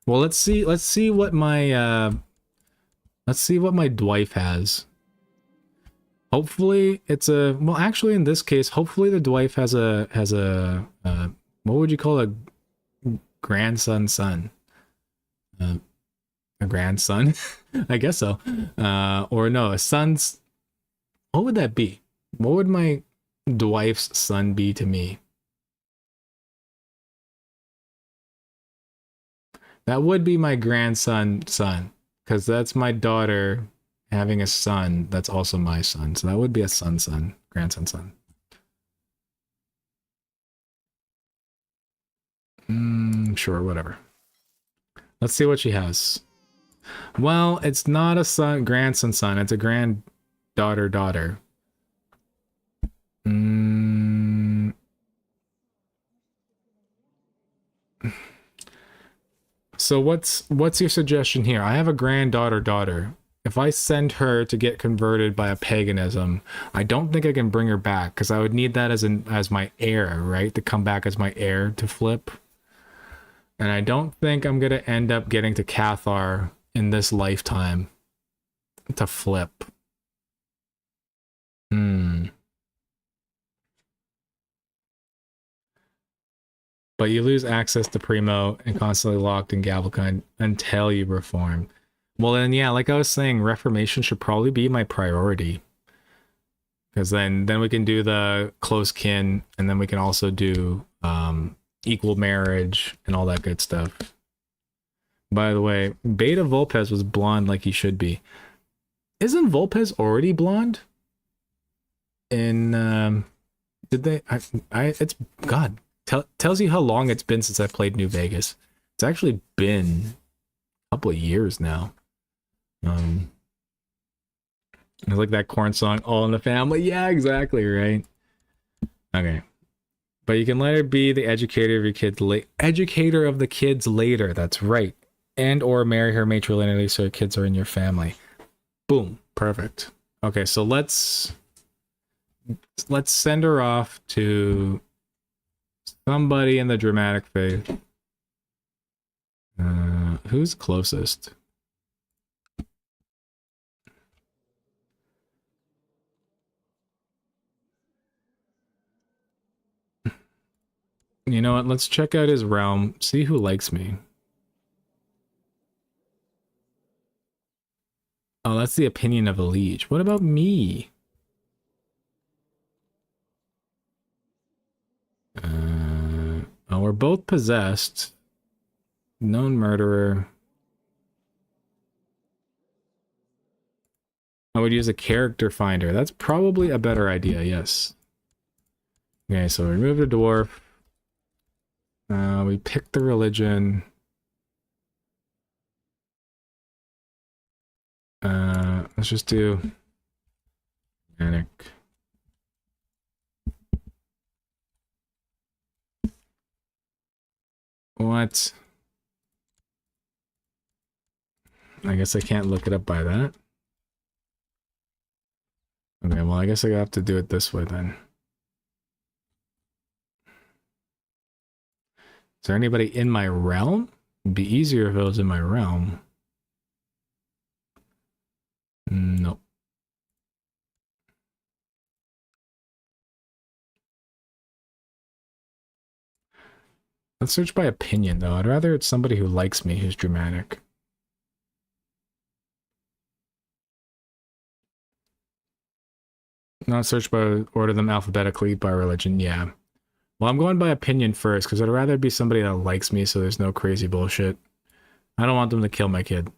Well, let's see what my Dwife has. Hopefully it's a, well, actually in this case, hopefully the Dwife has a what would you call a grandson son? A grandson? I guess so. Or no, a son's, what would that be? What would my Dwife's son be to me? That would be my grandson son, because that's my daughter having a son that's also my son. So that would be a son, grandson son. Sure, whatever. Let's see what she has. Well, it's not a grandson son, it's a daughter. So what's your suggestion here? I have a daughter. If I send her to get converted by a paganism, I don't think I can bring her back because I would need that as my heir, right? To come back as my heir to flip. And I don't think I'm gonna end up getting to Cathar in this lifetime to flip. But you lose access to Primo and constantly locked in Gavelkind until you reform. Well then, yeah, like I was saying, Reformation should probably be my priority. Because then we can do the close kin, and then we can also do equal marriage and all that good stuff. By the way, Beta Volpez was blonde like he should be. Isn't Volpez already blonde? In did they? It's God. Tells you how long it's been since I played New Vegas. It's actually been a couple of years now. It's like that corn song, All in the Family. Yeah, exactly, right? Okay. But you can let her be the educator of your kids, educator of the kids later. That's right. And or marry her matrilineally so your kids are in your family. Boom. Perfect. Okay, so let's send her off to Somebody in the dramatic faith. Who's closest? You know what? Let's check out his realm. See who likes me. Oh, that's the opinion of a liege. What about me? Oh, we're both possessed. Known murderer. I would use a character finder. That's probably a better idea, yes. Okay, so we remove the dwarf. We pick the religion. Let's just do manic. What? I guess I can't look it up by that. Okay, well, I guess I have to do it this way then. Is there anybody in my realm? It'd be easier if it was in my realm. Nope. Let's search by opinion, though. I'd rather it's somebody who likes me who's dramatic. Not search by order them alphabetically by religion, yeah. Well, I'm going by opinion first, because I'd rather be somebody that likes me so there's no crazy bullshit. I don't want them to kill my kid.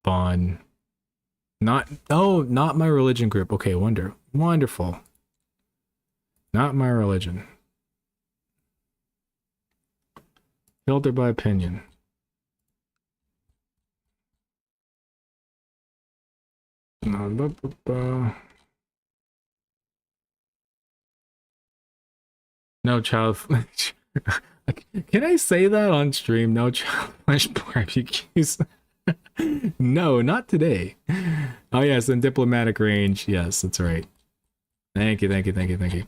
Bond. Not my religion group. Okay, wonderful. Not my religion. Filter by opinion. No child flesh. Can I say that on stream? No child flesh barbecues. No, not today. Oh yes, in diplomatic range. Yes, that's right. Thank you.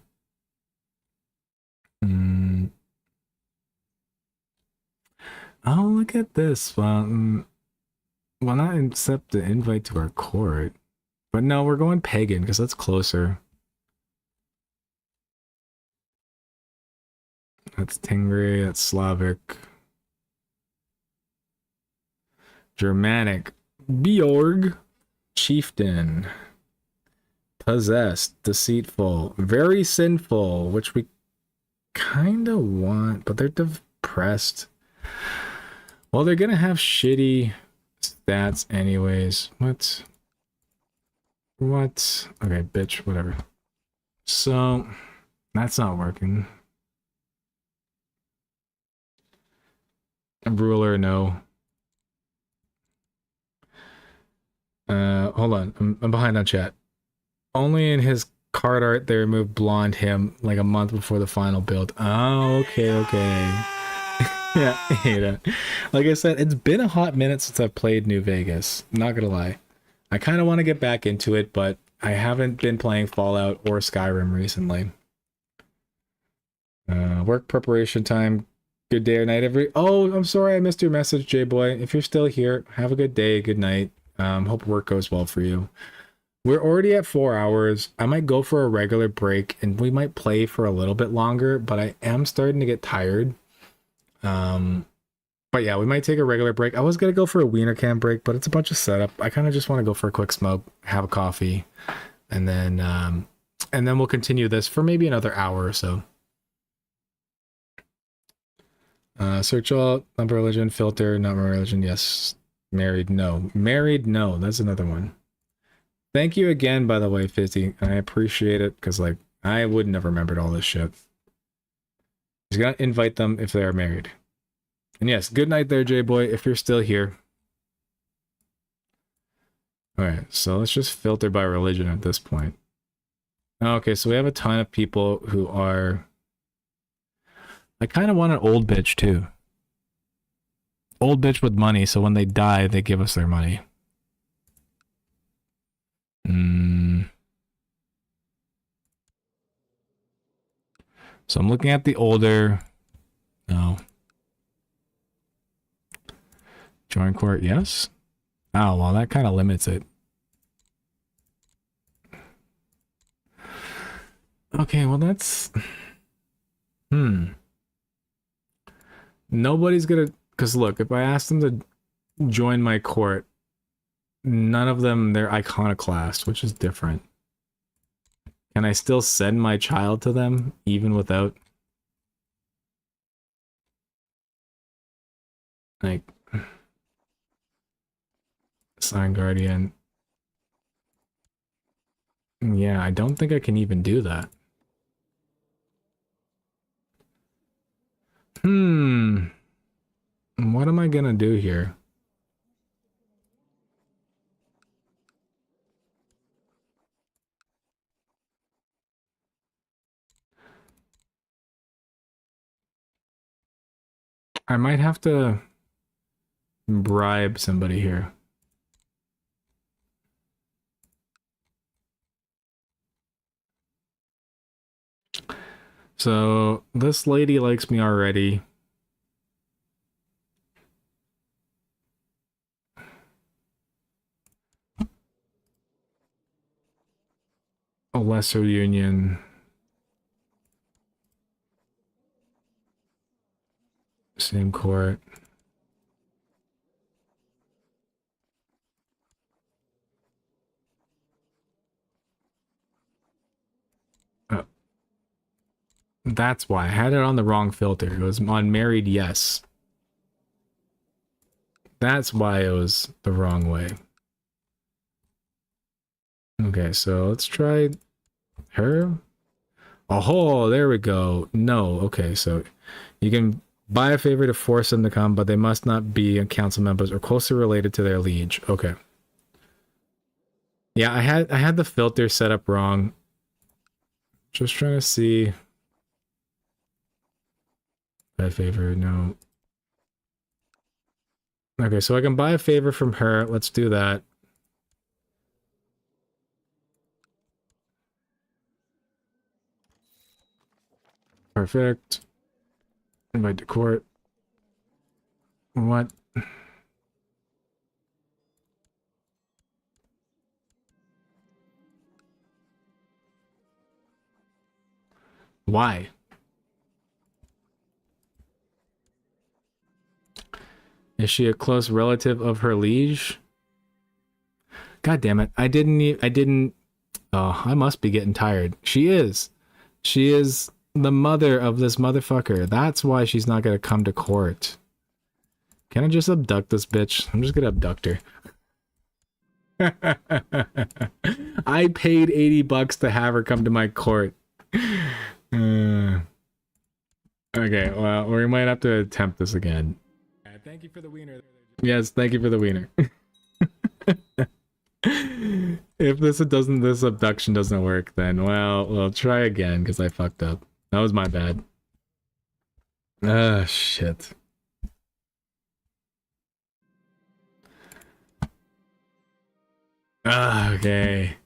Oh, look at this. Well, not accept the invite to our court. But no, we're going pagan because that's closer. That's Tingri, that's Slavic. Germanic. Bjorg. Chieftain. Possessed. Deceitful. Very sinful, which we kind of want, but they're depressed. Well, they're gonna have shitty stats anyways. What? Okay, bitch, whatever. So, that's not working. A ruler, no. Hold on. I'm behind on chat. Only in his card art they removed blonde him like a month before the final build. Oh, okay. Yeah, I hate it. Like I said, it's been a hot minute since I've played New Vegas. Not gonna lie. I kind of want to get back into it, but I haven't been playing Fallout or Skyrim recently. Work preparation time. Good day or night, Oh, I'm sorry I missed your message, J-Boy. If you're still here, have a good day, good night. Hope work goes well for you. We're already at 4 hours. I might go for a regular break, and we might play for a little bit longer, but I am starting to get tired. But yeah, we might take a regular break. I was gonna go for a Wiener Camp break, but it's a bunch of setup. I kind of just want to go for a quick smoke, have a coffee, and then we'll continue this for maybe another hour or so. Search all, number religion, filter, not my religion, yes. Married, no. Married, no. That's another one. Thank you again, by the way, Fizzy. I appreciate it, because, like, I wouldn't have remembered all this shit. Just gonna invite them if they are married. And yes, good night there, J-Boy, if you're still here. Alright, so let's just filter by religion at this point. Okay, so we have a ton of people who are... I kind of want an old bitch, too. Old bitch with money, so when they die, they give us their money. Mm. So I'm looking at the older. No. Join court, yes. Oh, well, that kind of limits it. Okay, well, that's... Nobody's gonna... Because look, if I ask them to join my court, none of them, they're iconoclast, which is different. Can I still send my child to them, even without... Like... Sign Guardian. Yeah, I don't think I can even do that. What am I gonna do here? I might have to bribe somebody here. So, this lady likes me already. A lesser union. Same court. Oh, that's why. I had it on the wrong filter. It was on married, yes. That's why it was the wrong way. Okay, so let's try her. Oh, there we go. No, okay, so you can buy a favor to force them to come, but they must not be council members or closely related to their liege. Okay. Yeah, I had the filter set up wrong. Just trying to see. Buy a favor, no. Okay, so I can buy a favor from her. Let's do that. Perfect. Invite to court. What? Why? Is she a close relative of her liege? God damn it. I didn't. Oh, I must be getting tired. She is. She is the mother of this motherfucker. That's why she's not gonna come to court. Can I just abduct this bitch? I'm just gonna abduct her. I paid $80 to have her come to my court. Okay, well, we might have to attempt this again. Thank you for the wiener. Yes, thank you for the wiener. If this abduction doesn't work, then well, we'll try again because I fucked up. That was my bad. Ah, shit. Ah, okay.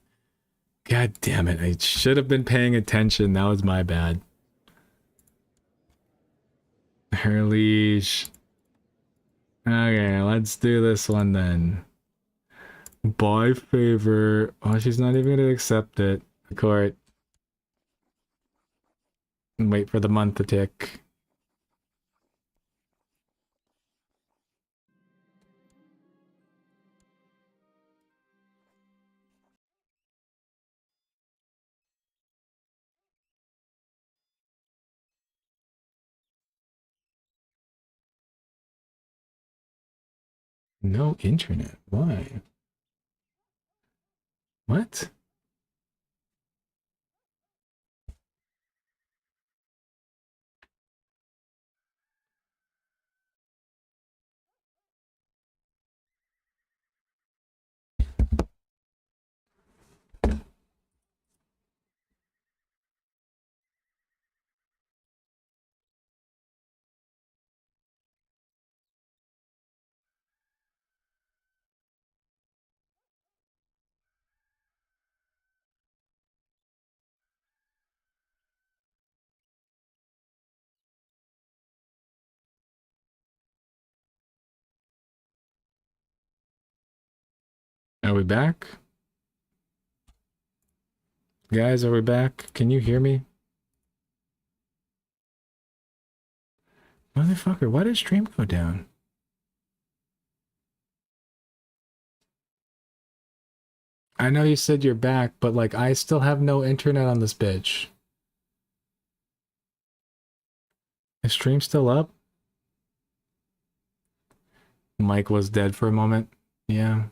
God damn it. I should have been paying attention. That was my bad. Her leash. Okay, let's do this one then. Buy favor. Oh, she's not even gonna accept it. Court. And wait for the month to tick. No internet. Why? What? Are we back? Guys, are we back? Can you hear me? Motherfucker, why did stream go down? I know you said you're back, but like I still have no internet on this bitch. Is stream still up? Mike was dead for a moment. Yeah.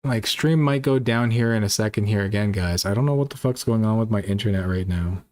Like stream might go down here in a second here again, guys. I don't know what the fuck's going on with my internet right now.